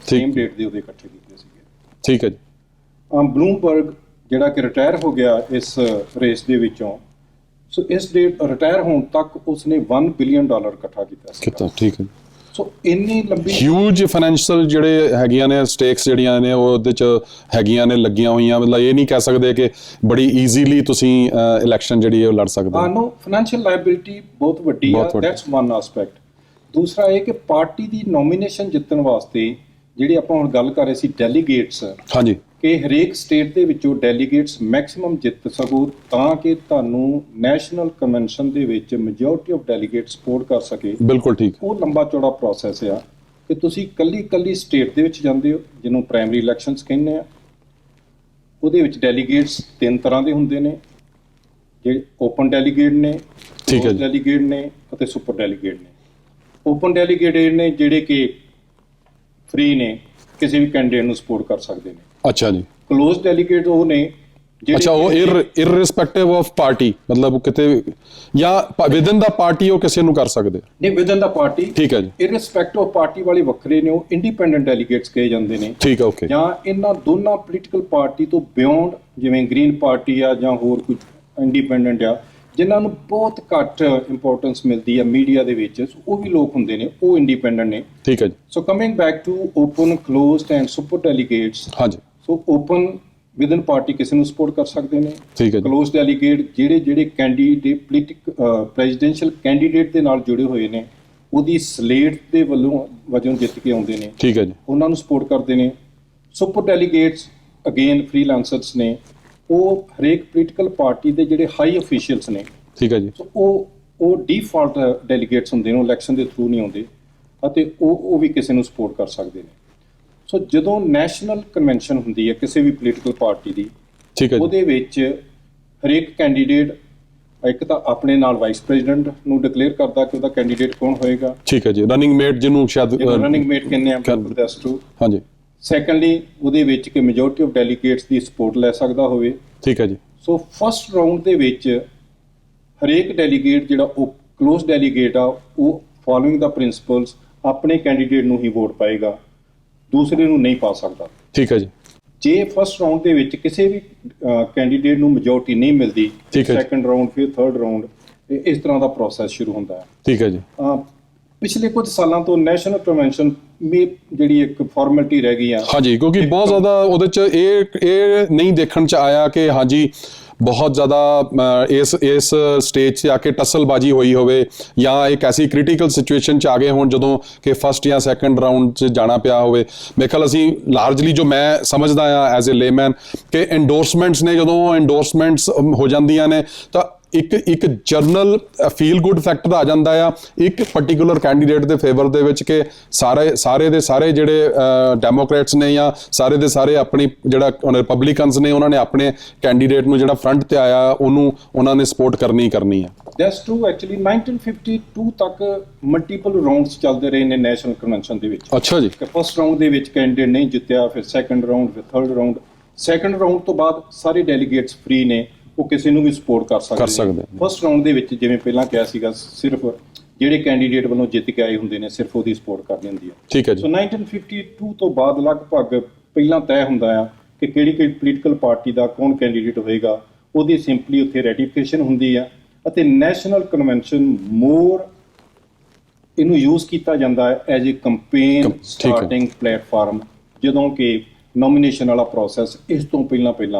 same date ਦੇ ਉਹਦੇ ਇਕੱਠੇ ਕੀਤੇ ਸੀਗੇ। ਠੀਕ ਹੈ ਜੀ। ਬਲੂਮਬਰਗ ਜਿਹੜਾ ਕਿ ਰਿਟਾਇਰ ਹੋ ਗਿਆ ਇਸ ਰੇਸ ਦੇ ਵਿੱਚੋਂ, ਸੋ ਇਸ ਡੇਟ ਰਿਟਾਇਰ ਹੋਣ ਤੱਕ ਉਸਨੇ $1 ਬਿਲੀਅਨ ਇਕੱਠਾ ਕੀਤਾ ਸੀ। ਠੀਕ ਹੈ। ਸੋ ਇੰਨੀ ਲੰਬੀ ਹਿਊਜ ਫਾਈਨੈਂਸ਼ੀਅਲ ਜਿਹੜੇ ਹੈਗੀਆਂ ਨੇ ਸਟੇਕਸ ਜਿਹੜੀਆਂ ਨੇ ਉਹ ਉਹਦੇ 'ਚ ਹੈਗੀਆਂ ਨੇ, ਲੱਗੀਆਂ ਹੋਈਆਂ। ਮਤਲਬ ਇਹ ਨਹੀਂ ਕਹਿ ਸਕਦੇ ਕਿ ਬੜੀ ਈਜ਼ੀਲੀ ਤੁਸੀਂ ਇਲੈਕਸ਼ਨ ਜਿਹੜੀ ਹੈ ਉਹ ਲੜ ਸਕਦੇ ਹੋ। ਨੋ, ਫਾਈਨੈਂਸ਼ੀਅਲ ਲਾਇਬਿਲਿਟੀ ਬਹੁਤ ਵੱਡੀ ਆ, ਦੈਟਸ ਵਨ ਐਸਪੈਕਟ। ਦੂਸਰਾ ਇਹ ਕਿ ਪਾਰਟੀ ਦੀ ਨੋਮੀਨੇਸ਼ਨ ਜਿੱਤਣ ਵਾਸਤੇ ਜਿਹੜੀ ਆਪਾਂ ਹੁਣ ਗੱਲ ਕਰ ਰਹੇ ਸੀ ਡੈਲੀਗੇਟਸ, ਹਾਂਜੀ, ਕਿ ਹਰੇਕ ਸਟੇਟ ਦੇ ਵਿੱਚੋਂ ਡੈਲੀਗੇਟਸ ਮੈਕਸਿਮਮ ਜਿੱਤ ਸਕੋ ਤਾਂ ਕਿ ਤੁਹਾਨੂੰ ਨੈਸ਼ਨਲ ਕਨਵੈਨਸ਼ਨ ਦੇ ਵਿੱਚ ਮੈਜੋਰਟੀ ਆਫ ਡੈਲੀਗੇਟ ਸਪੋਰਟ ਕਰ ਸਕੇ। ਬਿਲਕੁਲ ਠੀਕ। ਉਹ ਲੰਬਾ ਚੌੜਾ ਪ੍ਰੋਸੈਸ ਆ ਕਿ ਤੁਸੀਂ ਕੱਲੀ ਸਟੇਟ ਦੇ ਵਿੱਚ ਜਾਂਦੇ ਹੋ, ਜਿਹਨੂੰ ਪ੍ਰਾਇਮਰੀ ਇਲੈਕਸ਼ਨਸ ਕਹਿੰਦੇ ਆ। ਉਹਦੇ ਵਿੱਚ ਡੈਲੀਗੇਟਸ 3 ਤਰ੍ਹਾਂ ਦੇ ਹੁੰਦੇ ਨੇ, ਜਿਹੜੇ ਓਪਨ ਡੈਲੀਗੇਟ ਨੇ, ਕਲੋਜ਼ ਡੈਲੀਗੇਟ ਨੇ ਅਤੇ ਸੁਪਰ ਡੈਲੀਗੇਟ ਨੇ। ਓਪਨ ਡੈਲੀਗੇਟ ਨੇ ਜਿਹੜੇ ਕਿ ਫ੍ਰੀ ਨੇ, ਕਿਸੇ ਵੀ ਕੈਂਡੀਡੇਟ ਨੂੰ ਸਪੋਰਟ ਕਰ ਸਕਦੇ ਨੇ। ਅੱਛਾ ਜੀ। ਕਲੋਜ਼ ਡੈਲੀਗੇਟ ਉਹ ਨੇ ਅੱਛਾ, ਉਹ ਇਰਰਿਸਪੈਕਟਿਵ ਆਫ ਪਾਰਟੀ, ਮਤਲਬ ਕਿਤੇ ਜਾਂ ਵਿਦਨ ਦਾ ਪਾਰਟੀ ਉਹ ਕਿਸੇ ਨੂੰ ਕਰ ਸਕਦੇ ਨਹੀਂ, ਵਿਦਨ ਦਾ ਪਾਰਟੀ। ਠੀਕ ਹੈ ਜੀ। ਇਰਰਿਸਪੈਕਟਿਵ ਆਫ ਪਾਰਟੀ ਵਾਲੇ ਵੱਖਰੇ ਨੇ, ਉਹ ਇੰਡੀਪੈਂਡੈਂਟ ਡੈਲੀਗੇਟਸ ਕਹੇ ਜਾਂਦੇ ਨੇ। ਠੀਕ ਹੈ, ਓਕੇ। ਜਾਂ ਇਹਨਾਂ ਦੋਨਾਂ ਪੋਲੀਟੀਕਲ ਪਾਰਟੀ ਤੋਂ ਬਿਯੋਂਡ, ਜਿਵੇਂ ਗ੍ਰੀਨ ਪਾਰਟੀ ਆ ਜਾਂ ਹੋਰ ਕੋਈ ਇੰਡੀਪੈਂਡੈਂਟ ਆ, ਜਿਨ੍ਹਾਂ ਨੂੰ ਬਹੁਤ ਘੱਟ ਇੰਪੋਰਟੈਂਸ ਮਿਲਦੀ ਆ ਮੀਡੀਆ ਦੇ ਵਿੱਚ, ਉਹ ਵੀ ਲੋਕ ਹੁੰਦੇ ਨੇ, ਉਹ ਇੰਡੀਪੈਂਡੈਂਟ ਨੇ। ਠੀਕ ਹੈ ਜੀ। So coming back to open, closed and super delegates. ਹਾਂਜੀ। ਸੋ ਓਪਨ ਵਿਦਨ ਪਾਰਟੀ ਕਿਸੇ ਨੂੰ ਸਪੋਰਟ ਕਰ ਸਕਦੇ ਨੇ। ਠੀਕ ਹੈ। ਕਲੋਜ਼ ਡੈਲੀਗੇਟ ਜਿਹੜੇ ਕੈਂਡੀਡੇਟ ਪ੍ਰੈਜ਼ੀਡੈਂਸ਼ੀਅਲ ਕੈਂਡੀਡੇਟ ਦੇ ਨਾਲ ਜੁੜੇ ਹੋਏ ਨੇ, ਉਹਦੀ ਸਲੇਟ ਦੇ ਵਜੋਂ ਜਿੱਤ ਕੇ ਆਉਂਦੇ ਨੇ। ਠੀਕ ਹੈ ਜੀ। ਉਹਨਾਂ ਨੂੰ ਸਪੋਰਟ ਕਰਦੇ ਨੇ। ਸੁਪਰ ਡੈਲੀਗੇਟਸ ਅਗੇਨ ਫ੍ਰੀਲਾਂਸਰਸ ਨੇ, ਉਹ ਹਰੇਕ ਪੋਲੀਟੀਕਲ ਪਾਰਟੀ ਦੇ ਜਿਹੜੇ ਹਾਈ ਅਫੀਸ਼ੀਅਲਸ ਨੇ। ਠੀਕ ਹੈ ਜੀ। ਸੋ ਉਹ ਡਿਫਾਲਟ ਡੈਲੀਗੇਟਸ ਹੁੰਦੇ ਨੇ, ਉਹ ਇਲੈਕਸ਼ਨ ਦੇ ਥਰੂ ਨਹੀਂ ਆਉਂਦੇ ਅਤੇ ਉਹ ਵੀ ਕਿਸੇ ਨੂੰ ਸਪੋਰਟ ਕਰ ਸਕਦੇ ਨੇ। ਸੋ ਜਦੋਂ ਨੈਸ਼ਨਲ ਕਨਵੈਨਸ਼ਨ ਹੁੰਦੀ ਹੈ ਕਿਸੇ ਵੀ ਪੋਲੀਟੀਕਲ ਪਾਰਟੀ ਦੀ, ਠੀਕ ਹੈ, ਉਹਦੇ ਵਿੱਚ ਹਰੇਕ ਕੈਂਡੀਡੇਟ ਇੱਕ ਤਾਂ ਆਪਣੇ ਨਾਲ ਵਾਈਸ ਪ੍ਰੈਜ਼ੀਡੈਂਟ ਨੂੰ ਡਿਕਲੇਅਰ ਕਰਦਾ ਕਿ ਉਹਦਾ ਕੈਂਡੀਡੇਟ ਕੌਣ ਹੋਏਗਾ। ਠੀਕ ਹੈ ਜੀ। ਰਨਿੰਗ ਮੇਟ ਜਿਹਨੂੰ ਸ਼ਾਇਦ ਰਨਿੰਗ ਮੇਟ ਕਹਿੰਦੇ ਆ ਪ੍ਰੋਟੈਸਟ ਟੂ। ਹਾਂਜੀ। ਸੈਕੰਡਲੀ, ਉਹਦੇ ਵਿੱਚ ਕਿ majority of delegates the support ਲੈ ਸਕਦਾ ਹੋਵੇ। ਠੀਕ ਹੈ ਜੀ। ਸੋ ਫਸਟ ਰਾਊਂਡ ਦੇ ਵਿੱਚ ਹਰੇਕ ਡੈਲੀਗੇਟ ਜਿਹੜਾ ਉਹ ਕਲੋਜ਼ ਡੈਲੀਗੇਟ ਆ, ਉਹ ਫੋਲੋਇੰਗ ਦਾ ਪ੍ਰਿੰਸੀਪਲਸ ਆਪਣੇ ਕੈਂਡੀਡੇਟ ਨੂੰ ਹੀ ਵੋਟ ਪਾਏਗਾ, ਦੂਸਰੇ ਨੂੰ ਨਹੀਂ ਪਾ ਸਕਦਾ। ਠੀਕ ਹੈ ਜੀ। ਜੇ ਫਸਟ ਰਾਊਂਡ ਦੇ ਵਿੱਚ ਕਿਸੇ ਵੀ ਕੈਂਡੀਡੇਟ ਨੂੰ ਮੈਜੋਰਟੀ ਨਹੀਂ ਮਿਲਦੀ, ਸੈਕੰਡ ਰਾਊਂਡ, ਫਿਰ ਥਰਡ ਰਾਊਂਡ, ਇਸ ਤਰ੍ਹਾਂ ਦਾ ਪ੍ਰੋਸੈਸ ਸ਼ੁਰੂ ਹੁੰਦਾ ਹੈ। ਠੀਕ ਹੈ ਜੀ। ਪਿਛਲੇ ਕੁਝ ਸਾਲਾਂ ਤੋਂ ਨੈਸ਼ਨਲ ਕਨਵੈਨਸ਼ਨ ਜਿਹੜੀ ਇੱਕ ਫਾਰਮੈਲਿਟੀ ਰਹਿ ਗਈ ਆ। ਹਾਂਜੀ, ਕਿਉਂਕਿ ਬਹੁਤ ਜ਼ਿਆਦਾ ਉਹਦੇ 'ਚ ਇਹ ਨਹੀਂ ਦੇਖਣ 'ਚ ਆਇਆ ਕਿ ਹਾਂਜੀ ਬਹੁਤ ਜ਼ਿਆਦਾ ਇਸ ਸਟੇਜ 'ਤੇ ਆ ਕੇ ਟਸਲਬਾਜੀ ਹੋਈ ਹੋਵੇ ਜਾਂ ਇੱਕ ਐਸੀ ਕ੍ਰਿਟੀਕਲ ਸਿਚੁਏਸ਼ਨ 'ਚ ਆ ਗਏ ਹੋਣ ਜਦੋਂ ਕਿ ਫਸਟ ਜਾਂ ਸੈਕੰਡ ਰਾਊਂਡ 'ਚ ਜਾਣਾ ਪਿਆ ਹੋਵੇ। ਮੇਰੇ ਖਿਆਲ ਅਸੀਂ ਲਾਰਜਲੀ ਜੋ ਮੈਂ ਸਮਝਦਾ ਆ ਐਜ਼ ਏ ਲੇਮੈਨ ਕਿ ਐਂਡੋਰਸਮੈਂਟਸ ਨੇ, ਜਦੋਂ ਐਂਡੋਰਸਮੈਂਟਸ ਹੋ ਜਾਂਦੀਆਂ ਨੇ ਤਾਂ ਇੱਕ ਜਰਨਲ ਫੀਲ ਗੁੱਡ ਫੈਕਟਰ ਆ ਜਾਂਦਾ ਆ ਇੱਕ ਪਾਰਟਿਕੂਲਰ ਕੈਂਡੀਡੇਟ ਦੇ ਫੇਵਰ ਦੇ ਵਿੱਚ ਕਿ ਸਾਰੇ ਦੇ ਸਾਰੇ ਜਿਹੜੇ ਡੈਮੋਕ੍ਰੇਟਸ ਨੇ ਜਾਂ ਸਾਰੇ ਦੇ ਸਾਰੇ ਆਪਣੀ ਜਿਹੜਾ ਰਿਪਬਲਿਕਨਸ ਨੇ ਉਹਨਾਂ ਨੇ ਆਪਣੇ ਕੈਂਡੀਡੇਟ ਨੂੰ ਜਿਹੜਾ ਫਰੰਟ ਤੇ ਆਇਆ ਉਹਨਾਂ ਨੇ ਸਪੋਰਟ ਕਰਨੀ ਹੈ। That's true. ਐਕਚੁਅਲੀ 1952 ਤੱਕ ਮਲਟੀਪਲ ਰਾਉਂਡਸ ਚੱਲਦੇ ਰਹੇ ਨੇ ਨੈਸ਼ਨਲ ਕਨਵੈਨਸ਼ਨ ਦੇ ਵਿੱਚ। ਅੱਛਾ ਜੀ। ਫਸਟ ਰਾਉਂਡ ਦੇ ਵਿੱਚ ਕੈਂਡੀਡੇਟ ਨਹੀਂ ਜਿੱਤਿਆ, ਫਿਰ ਸੈਕੰਡ ਰਾਉਂਡ, ਫਿਰ ਥਰਡ ਰਾਉਂਡ। ਸੈਕੰਡ ਰਾਉਂਡ ਤੋਂ ਬਾਅਦ ਸਾਰੇ ਡੈਲੀਗੇਟਸ ਫ੍ਰੀ ਨੇ, ਉਹ ਕਿਸੇ ਨੂੰ ਵੀ ਸਪੋਰਟ ਕਰ ਸਕਦੇ। ਫਸਟ ਰਾਉਂਡ ਦੇ ਵਿੱਚ ਜਿਵੇਂ ਪਹਿਲਾਂ ਕਿਹਾ ਸੀਗਾ ਸਿਰਫ ਜਿਹੜੇ ਕੈਂਡੀਡੇਟ ਵੱਲੋਂ ਜਿੱਤ ਕੇ ਆਏ ਹੁੰਦੇ ਨੇ ਸਿਰਫ ਉਹਦੀ ਸਪੋਰਟ ਕਰਨੀ ਹੁੰਦੀ ਹੈ। ਠੀਕ ਹੈ ਜੀ। ਸੋ 1952 ਤੋਂ ਬਾਅਦ ਲਗਭਗ ਪਹਿਲਾਂ ਤੈਅ ਹੁੰਦਾ ਆ ਕਿ ਕਿਹੜੀ ਪੋਲੀਟੀਕਲ ਪਾਰਟੀ ਦਾ ਕੌਣ ਕੈਂਡੀਡੇਟ ਹੋਏਗਾ, ਉਹਦੀ ਸਿੰਪਲੀ ਉੱਥੇ ਰੈਟੀਫਿਕੇਸ਼ਨ ਹੁੰਦੀ ਆ ਅਤੇ ਨੈਸ਼ਨਲ ਕਨਵੈਨਸ਼ਨ ਇਹਨੂੰ ਯੂਜ਼ ਕੀਤਾ ਜਾਂਦਾ ਹੈ as a campaign starting platform, ਜਦੋਂ ਕਿ ਨੋਮੀਨੇਸ਼ਨ ਵਾਲਾ ਪ੍ਰੋਸੈਸ ਇਸ ਤੋਂ ਪਹਿਲਾਂ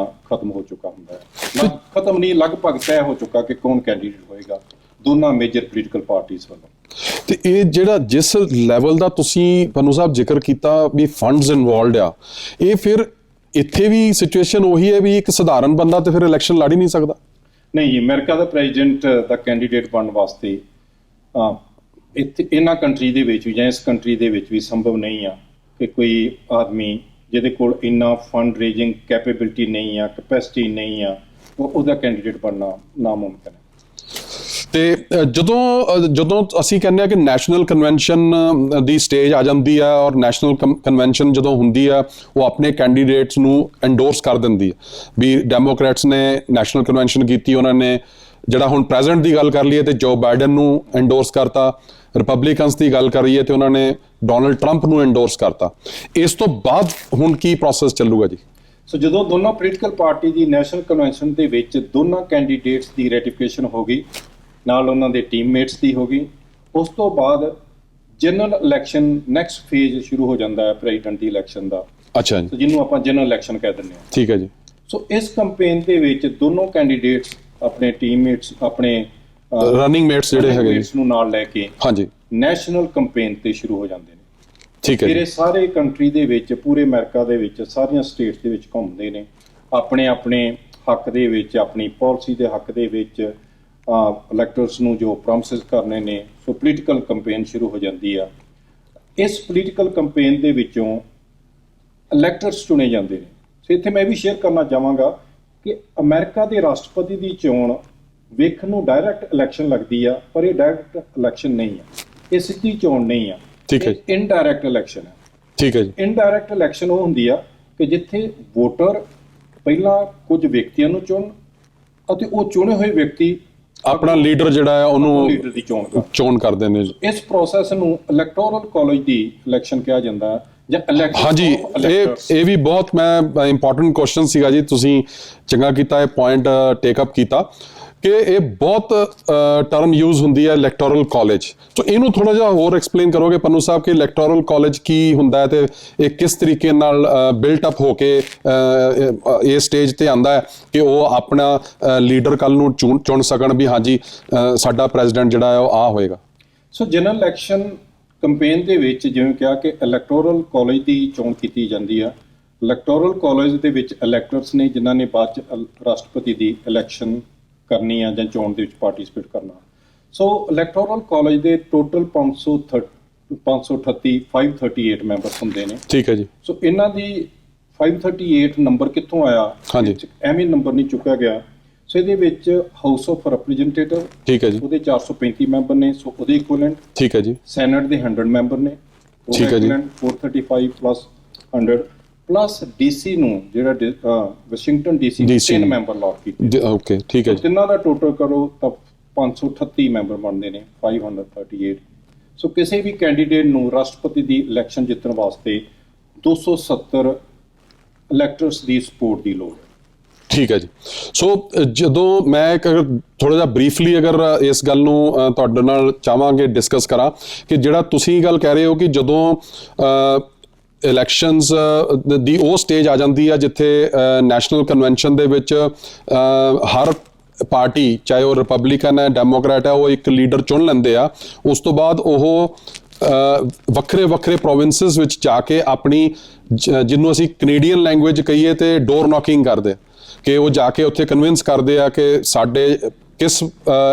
ਖਤਮ ਹੋ ਚੁੱਕਾ ਹੁੰਦਾ ਹੈ। ਖਤਮ ਨਹੀਂ, ਲਗਭਗ ਤੈਅ ਹੋ ਚੁੱਕਾ ਕਿ ਕੌਣ ਕੈਂਡੀਡੇਟ ਹੋਏਗਾ ਦੋਨਾਂ ਮੇਜਰ ਪੋਲੀਟੀਕਲ ਪਾਰਟੀਆਂ ਵੱਲੋਂ। ਤੇ ਇਹ ਜਿਹੜਾ ਜਿਸ ਲੈਵਲ ਦਾ ਤੁਸੀਂ ਪੰਨੂ ਸਾਹਿਬ ਜ਼ਿਕਰ ਕੀਤਾ ਵੀ ਫੰਡਸ ਇਨਵੋਲਵਡ ਆ, ਇਹ ਫਿਰ ਇੱਥੇ ਵੀ ਸਿਚੁਏਸ਼ਨ ਉਹੀ ਹੈ ਵੀ ਇੱਕ ਸਧਾਰਨ ਬੰਦਾ ਤੇ ਫਿਰ ਇਲੈਕਸ਼ਨ ਲੜ ਹੀ ਨਹੀਂ ਸਕਦਾ? ਨਹੀਂ ਜੀ, ਅਮਰੀਕਾ ਦਾ ਪ੍ਰੈਜ਼ੀਡੈਂਟ ਦਾ ਕੈਂਡੀਡੇਟ ਬਣਨ ਵਾਸਤੇ ਇਹਨਾਂ ਕੰਟਰੀ ਦੇ ਵਿੱਚ ਵੀ ਜਾਂ ਇਸ ਕੰਟਰੀ ਦੇ ਵਿੱਚ ਵੀ ਸੰਭਵ ਨਹੀਂ ਆ ਕਿ ਕੋਈ ਆਦਮੀ ਜਿਹਦੇ ਕੋਲ ਇੰਨਾ ਫੰਡ ਰੇਜ਼ਿੰਗ ਕੈਪੇਬਿਲਿਟੀ ਨਹੀਂ ਆ, ਕੈਪੈਸਿਟੀ ਨਹੀਂ ਆ, ਉਹਦਾ ਕੈਂਡੀਡੇਟ ਬਣਨਾ ਨਾਮੁਮਕਿਨ ਹੈ। ਤੇ ਜਦੋਂ ਅਸੀਂ ਕਹਿੰਦੇ ਆ ਕਿ ਨੈਸ਼ਨਲ ਕਨਵੈਨਸ਼ਨ ਦੀ ਸਟੇਜ ਆ ਜਾਂਦੀ ਆ ਔਰ ਨੈਸ਼ਨਲ ਕਨਵੈਨਸ਼ਨ ਜਦੋਂ ਹੁੰਦੀ ਆ ਉਹ ਆਪਣੇ ਕੈਂਡੀਡੇਟਸ ਨੂੰ ਐਂਡੋਰਸ ਕਰ ਦਿੰਦੀ ਹੈ ਵੀ ਡੈਮੋਕ੍ਰੇਟਸ ਨੇ ਨੈਸ਼ਨਲ ਕਨਵੈਨਸ਼ਨ ਕੀਤੀ, ਉਹਨਾਂ ਨੇ ਜਿਹੜਾ ਹੁਣ ਪ੍ਰੈਜ਼ੀਡੈਂਟ ਦੀ ਗੱਲ ਕਰ ਲਈਏ ਤੇ ਜੋ ਬਾਈਡਨ ਨੂੰ ਐਂਡੋਰਸ ਕਰਤਾ, ਰਿਪਬਲਿਕਨਸ ਦੀ ਗੱਲ ਕਰੀਏ ਤੇ ਉਹਨਾਂ ਨੇ ਡੋਨਲਡ ਟਰੰਪ ਨੂੰ ਐਂਡੋਰਸ ਕਰਤਾ। ਇਸ ਤੋਂ ਬਾਅਦ ਹੁਣ ਕੀ ਪ੍ਰੋਸੈਸ ਚੱਲੂਗਾ ਜੀ? ਸੋ ਜਦੋਂ ਦੋਨੋਂ ਪੋਲੀਟੀਕਲ ਪਾਰਟੀ ਦੀ ਨੈਸ਼ਨਲ ਕਨਵੈਨਸ਼ਨ ਦੇ ਵਿੱਚ ਦੋਨਾਂ ਕੈਂਡੀਡੇਟਸ ਦੀ ਰੈਟੀਫਿਕੇਸ਼ਨ ਹੋ ਗਈ, ਨਾਲ ਉਹਨਾਂ ਦੇ ਟੀਮਮੇਟਸ ਦੀ ਹੋ ਗਈ, ਉਸ ਤੋਂ ਬਾਅਦ ਜਨਰਲ ਇਲੈਕਸ਼ਨ ਨੈਕਸਟ ਫੇਜ਼ ਸ਼ੁਰੂ ਹੋ ਜਾਂਦਾ ਹੈ ਪ੍ਰੈਜ਼ੀਡੈਂਟ ਦੀ ਇਲੈਕਸ਼ਨ ਦਾ। ਅੱਛਾ ਜੀ। ਜਿਹਨੂੰ ਆਪਾਂ ਜਨਰਲ ਇਲੈਕਸ਼ਨ ਕਹਿ ਦਿੰਦੇ ਹਾਂ। ਠੀਕ ਹੈ ਜੀ। ਸੋ ਇਸ ਕੈਂਪੇਨ ਦੇ ਵਿੱਚ ਦੋਨੋਂ ਕੈਂਡੀਡੇਟਸ ਆਪਣੇ ਟੀਮਮੇਟਸ ਆਪਣੇ ਰਨਿੰਗ ਮੇਟਸ ਜਿਹੜੇ ਹੈਗੇ ਨੂੰ ਨਾਲ ਲੈ ਕੇ ਹਾਂਜੀ ਨੈਸ਼ਨਲ ਕੈਂਪੇਨ ਤੇ ਸ਼ੁਰੂ ਹੋ ਜਾਂਦੇ ਨੇ। ਠੀਕ ਹੈ। ਫਿਰ ਇਹ ਸਾਰੇ ਕੰਟਰੀ ਦੇ ਵਿੱਚ, ਪੂਰੇ ਅਮਰੀਕਾ ਦੇ ਵਿੱਚ ਸਾਰੀਆਂ ਸਟੇਟਸ ਦੇ ਵਿੱਚ ਘੁੰਮਦੇ ਨੇ, ਆਪਣੇ ਹੱਕ ਦੇ ਵਿੱਚ, ਆਪਣੀ ਪਾਲਿਸੀ ਦੇ ਹੱਕ ਦੇ ਵਿੱਚ ਇਲੈਕਟਰਸ ਨੂੰ ਜੋ ਪ੍ਰੋਮਿਸਿਸ ਕਰਨੇ ਨੇ। ਸੋ ਪੋਲੀਟੀਕਲ ਕੈਂਪੇਨ ਸ਼ੁਰੂ ਹੋ ਜਾਂਦੀ ਆ। ਇਸ ਪੋਲੀਟੀਕਲ ਕੈਂਪੇਨ ਦੇ ਵਿੱਚੋਂ ਇਲੈਕਟਰਸ ਚੁਣੇ ਜਾਂਦੇ ਨੇ। ਸੋ ਇੱਥੇ ਮੈਂ ਵੀ ਸ਼ੇਅਰ ਕਰਨਾ ਚਾਹਾਂਗਾ ਕਿ ਅਮਰੀਕਾ ਦੇ ਰਾਸ਼ਟਰਪਤੀ ਦੀ ਚੋਣ ਵੇਖਣ ਨੂੰ ਡਾਇਰੈਕਟ ਇਲੈਕਸ਼ਨ ਲੱਗਦੀ ਆ, ਪਰ ਇਹ ਡਾਇਰੈਕਟ ਇਲੈਕਸ਼ਨ ਨਹੀਂ ਆ, ਇਹ ਸਿੱਧੀ ਚੋਣ ਨਹੀਂ ਆ। ਠੀਕ ਹੈ। ਇਨਡਾਇਰੈਕਟ ਇਲੈਕਸ਼ਨ ਹੈ। ਠੀਕ ਹੈ ਜੀ। ਇਨਡਾਇਰੈਕਟ ਇਲੈਕਸ਼ਨ ਉਹ ਹੁੰਦੀ ਆ ਕਿ ਜਿੱਥੇ ਵੋਟਰ ਪਹਿਲਾਂ ਕੁਝ ਵਿਅਕਤੀਆਂ ਨੂੰ ਚੁਣ ਅਤੇ ਉਹ ਚੁਣੇ ਹੋਏ ਵਿਅਕਤੀ ਆਪਣਾ ਲੀਡਰ ਜਿਹੜਾ ਹੈ ਉਹਨੂੰ ਲੀਡਰ ਦੀ ਚੋਣ ਕਰਦੇ ਨੇ। ਇਸ ਪ੍ਰੋਸੈਸ ਨੂੰ ਇਲੈਕਟੋਰਲ ਕਾਲਜ ਦੀ ਇਲੈਕਸ਼ਨ ਕਿਹਾ ਜਾਂਦਾ ਹੈ ਜਾਂ ਇਲੈਕਸ਼ਨ। ਹਾਂਜੀ, ਇਹ ਵੀ ਬਹੁਤ ਮੈਂ ਇੰਪੋਰਟੈਂਟ ਕੁਐਸਚਨ ਸੀਗਾ ਜੀ, ਤੁਸੀਂ ਚੰਗਾ ਕੀਤਾ ਇਹ ਪੁਆਇੰਟ ਟੇਕ ਅਪ ਕੀਤਾ ਕਿ ਇਹ ਬਹੁਤ ਟਰਮ ਯੂਜ਼ ਹੁੰਦੀ ਹੈ ਇਲੈਕਟੋਰਲ ਕਾਲਜ। ਸੋ ਇਹਨੂੰ ਥੋੜਾ ਜਿਹਾ ਹੋਰ ਐਕਸਪਲੇਨ ਕਰੋਗੇ ਪੰਨੂ ਸਾਹਿਬ ਕਿ ਇਲੈਕਟੋਰਲ ਕਾਲਜ ਕੀ ਹੁੰਦਾ ਹੈ ਤੇ ਇਹ ਕਿਸ ਤਰੀਕੇ ਨਾਲ ਬਿਲਟ ਅਪ ਹੋ ਕੇ ਇਹ ਸਟੇਜ ਤੇ ਆਂਦਾ ਹੈ ਕਿ ਉਹ ਆਪਣਾ ਲੀਡਰ ਕੱਲ ਨੂੰ ਚੁਣ ਸਕਣ ਵੀ ਹਾਂਜੀ ਸਾਡਾ ਪ੍ਰੈਜ਼ੀਡੈਂਟ ਜਿਹੜਾ ਹੈ ਉਹ ਆ ਹੋਏਗਾ। ਸੋ ਜਨਰਲ ਇਲੈਕਸ਼ਨ ਕੈਂਪੇਨ ਦੇ ਵਿੱਚ ਜਿਵੇਂ ਕਿਹਾ ਕਿ ਇਲੈਕਟੋਰਲ ਕਾਲਜ ਦੀ ਚੋਣ ਕੀਤੀ ਜਾਂਦੀ ਆ। ਇਲੈਕਟੋਰਲ ਕਾਲਜ ਦੇ ਵਿੱਚ ਇਲੈਕਟਰਸ ਨੇ ਜਿਨ੍ਹਾਂ ਨੇ ਬਾਅਦ ਚ ਰਾਸ਼ਟਰਪਤੀ ਦੀ ਇਲੈਕਸ਼ਨ ਕਰਨੀ ਆ ਜਾਂ ਚੋਣ ਦੇ ਵਿੱਚ ਪਾਰਟਿਸਿਪੇਟ ਕਰਨਾ। ਸੋ ਇਲੈਕਟੋਰਲ ਕਾਲਜ ਦੇ ਟੋਟਲ 538 ਮੈਂਬਰਸ ਹੁੰਦੇ ਨੇ। ਠੀਕ ਹੈ ਜੀ। ਸੋ ਇਹਨਾਂ ਦੀ 538 ਨੰਬਰ ਕਿੱਥੋਂ ਆਇਆ? ਹਾਂਜੀ, ਐਵੇਂ ਨੰਬਰ ਨਹੀਂ ਚੁੱਕਿਆ ਗਿਆ। ਸੋ ਇਹਦੇ ਵਿੱਚ ਹਾਊਸ ਆਫ ਰਿਪਰੈਜ਼ੈਂਟੇਟਿਵ, ਠੀਕ ਹੈ ਜੀ, ਉਹਦੇ 435 ਮੈਂਬਰ ਨੇ, ਸੋ ਉਹਦੇ ਇਕੁਇਵਲੈਂਟ। ਠੀਕ ਹੈ ਜੀ। ਸੈਨੇਟ ਦੇ 100 ਮੈਂਬਰ ਨੇ, ਠੀਕ ਹੈ ਜੀ। 435 ਪਲੱਸ 100 ਪਲੱਸ ਡੀਸੀ ਨੂੰ ਜਿਹੜਾ ਵਾਸ਼ਿੰਗਟਨ ਡੀਸੀ 3 ਮੈਂਬਰ ਅਲਾਟ ਕੀਤੇ। ਓਕੇ, ਠੀਕ ਹੈ ਜੀ। ਤਿੰਨਾਂ ਦਾ ਟੋਟਲ ਕਰੋ ਤਾਂ 538 ਮੈਂਬਰ ਬਣਦੇ ਨੇ, 538। ਸੋ ਕਿਸੇ ਵੀ ਕੈਂਡੀਡੇਟ ਨੂੰ ਰਾਸ਼ਟਰਪਤੀ ਦੀ ਇਲੈਕਸ਼ਨ ਜਿੱਤਣ ਵਾਸਤੇ 270 ਇਲੈਕਟਰਸ ਦੀ ਸਪੋਰਟ ਦੀ ਲੋੜ ਹੈ। ਠੀਕ ਹੈ ਜੀ। ਸੋ ਜਦੋਂ ਮੈਂ ਇੱਕ ਅਗਰ ਥੋੜ੍ਹਾ ਜਿਹਾ ਬਰੀਫਲੀ ਅਗਰ ਇਸ ਗੱਲ ਨੂੰ ਤੁਹਾਡੇ ਨਾਲ ਚਾਹਾਂਗੇ ਡਿਸਕਸ ਕਰਾਂ ਕਿ ਜਿਹੜਾ ਤੁਸੀਂ ਗੱਲ ਕਹਿ ਰਹੇ ਹੋ ਕਿ ਜਦੋਂ ਇਲੈਕਸ਼ਨਸ ਦੀ ਉਹ ਸਟੇਜ ਆ ਜਾਂਦੀ ਆ ਜਿੱਥੇ ਨੈਸ਼ਨਲ ਕਨਵੈਨਸ਼ਨ ਦੇ ਵਿੱਚ ਹਰ ਪਾਰਟੀ, ਚਾਹੇ ਉਹ ਰਿਪਬਲਿਕਨ ਹੈ, ਡੈਮੋਕ੍ਰੈਟ ਹੈ, ਉਹ ਇੱਕ ਲੀਡਰ ਚੁਣ ਲੈਂਦੇ ਆ। ਉਸ ਤੋਂ ਬਾਅਦ ਉਹ ਵੱਖਰੇ ਵੱਖਰੇ ਪ੍ਰੋਵਿੰਸਿਸ ਵਿੱਚ ਜਾ ਕੇ ਆਪਣੀ ਜਿਹਨੂੰ ਅਸੀਂ ਕੈਨੇਡੀਅਨ ਲੈਂਗੁਏਜ ਕਹੀਏ ਤੇ ਡੋਰ ਨੌਕਿੰਗ ਕਰਦੇ ਕਿ ਉਹ ਜਾ ਕੇ ਉੱਥੇ ਕਨਵਿੰਸ ਕਰਦੇ ਆ ਕਿ ਸਾਡੇ ਕਿਸ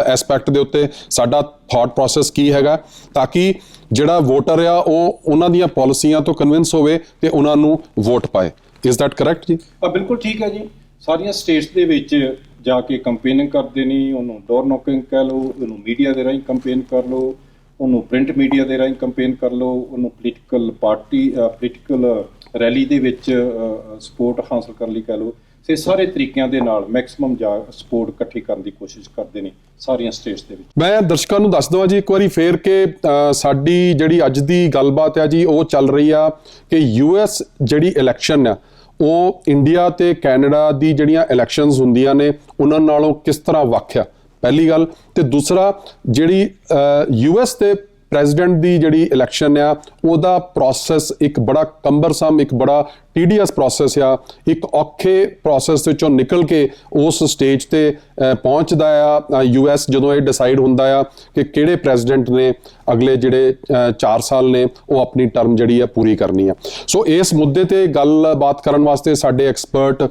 ਐਸਪੈਕਟ ਦੇ ਉੱਤੇ ਸਾਡਾ ਥਾਟ ਪ੍ਰੋਸੈਸ ਕੀ ਹੈਗਾ, ਤਾਂ ਕਿ ਜਿਹੜਾ ਵੋਟਰ ਆ ਉਹ ਉਹਨਾਂ ਦੀਆਂ ਪਾਲਿਸੀਆਂ ਤੋਂ ਕਨਵਿੰਸ ਹੋਵੇ ਤੇ ਉਹਨਾਂ ਨੂੰ ਵੋਟ ਪਾਏ। ਇਜ਼ ਦੈਟ ਕਰੈਕਟ ਜੀ? ਬਿਲਕੁਲ ਠੀਕ ਹੈ ਜੀ। ਸਾਰੀਆਂ ਸਟੇਟਸ ਦੇ ਵਿੱਚ ਜਾ ਕੇ ਕੰਪੇਨਿੰਗ ਕਰਦੇ ਨੇ, ਉਹਨੂੰ ਡੋਰ ਨੌਕਿੰਗ ਕਹਿ ਲਓ, ਉਹਨੂੰ ਮੀਡੀਆ ਦੇ ਰਾਹੀਂ ਕੰਪੇਨ ਕਰ ਲਓ, ਉਹਨੂੰ ਪ੍ਰਿੰਟ ਮੀਡੀਆ ਦੇ ਰਾਹੀਂ ਕੰਪੇਨ ਕਰ ਲਓ, ਉਹਨੂੰ ਪੋਲੀਟੀਕਲ ਰੈਲੀ ਦੇ ਵਿੱਚ ਸਪੋਰਟ ਹਾਸਲ ਕਰਨ ਲਈ ਕਹਿ ਲਓ। ਤੇ ਸਾਰੇ ਤਰੀਕਿਆਂ ਦੇ ਨਾਲ ਮੈਕਸਿਮਮ ਸਪੋਰਟ ਇਕੱਠੀ ਕਰਨ ਦੀ ਕੋਸ਼ਿਸ਼ ਕਰਦੇ ਨੇ ਸਾਰੀਆਂ ਸਟੇਟਸ ਦੇ ਵਿੱਚ। ਮੈਂ ਦਰਸ਼ਕਾਂ ਨੂੰ ਦੱਸ ਦਵਾਂ ਜੀ ਇੱਕ ਵਾਰੀ ਫੇਰ ਕਿ ਸਾਡੀ ਜਿਹੜੀ ਅੱਜ ਦੀ ਗੱਲਬਾਤ ਆ ਜੀ ਉਹ ਚੱਲ ਰਹੀ ਆ ਕਿ US ਜਿਹੜੀ ਇਲੈਕਸ਼ਨ ਆ ਉਹ ਇੰਡੀਆ ਤੇ ਕੈਨੇਡਾ ਦੀ ਜਿਹੜੀਆਂ ਇਲੈਕਸ਼ਨਸ ਹੁੰਦੀਆਂ ਨੇ ਉਹਨਾਂ ਨਾਲੋਂ ਕਿਸ ਤਰ੍ਹਾਂ ਵੱਖ ਆ, ਪਹਿਲੀ ਗੱਲ। ਤੇ ਦੂਸਰਾ, ਜਿਹੜੀ US ਤੇ ਪ੍ਰੈਜ਼ੀਡੈਂਟ ਦੀ ਜਿਹੜੀ ਇਲੈਕਸ਼ਨ ਆ ਉਹਦਾ ਪ੍ਰੋਸੈਸ ਇੱਕ ਬੜਾ ਕੰਬਰਸਮ, ਇੱਕ ਬੜਾ ਟੀਡੀਅਸ ਪ੍ਰੋਸੈਸ ਆ। ਇੱਕ ਔਖੇ ਪ੍ਰੋਸੈਸ ਵਿੱਚੋਂ ਨਿਕਲ ਕੇ ਉਸ ਸਟੇਜ ਤੇ ਪਹੁੰਚਦਾ ਆ US ਜਦੋਂ ਇਹ ਡਿਸਾਈਡ ਹੁੰਦਾ ਆ ਕਿ ਕਿਹੜੇ ਪ੍ਰੈਜ਼ੀਡੈਂਟ ਨੇ ਅਗਲੇ ਜਿਹੜੇ 4 ਸਾਲ ਨੇ ਉਹ ਆਪਣੀ ਟਰਮ ਜਿਹੜੀ ਆ ਪੂਰੀ ਕਰਨੀ ਆ। ਸੋ ਇਸ ਮੁੱਦੇ ਤੇ ਗੱਲਬਾਤ ਕਰਨ ਵਾਸਤੇ ਸਾਡੇ ਐਕਸਪਰਟ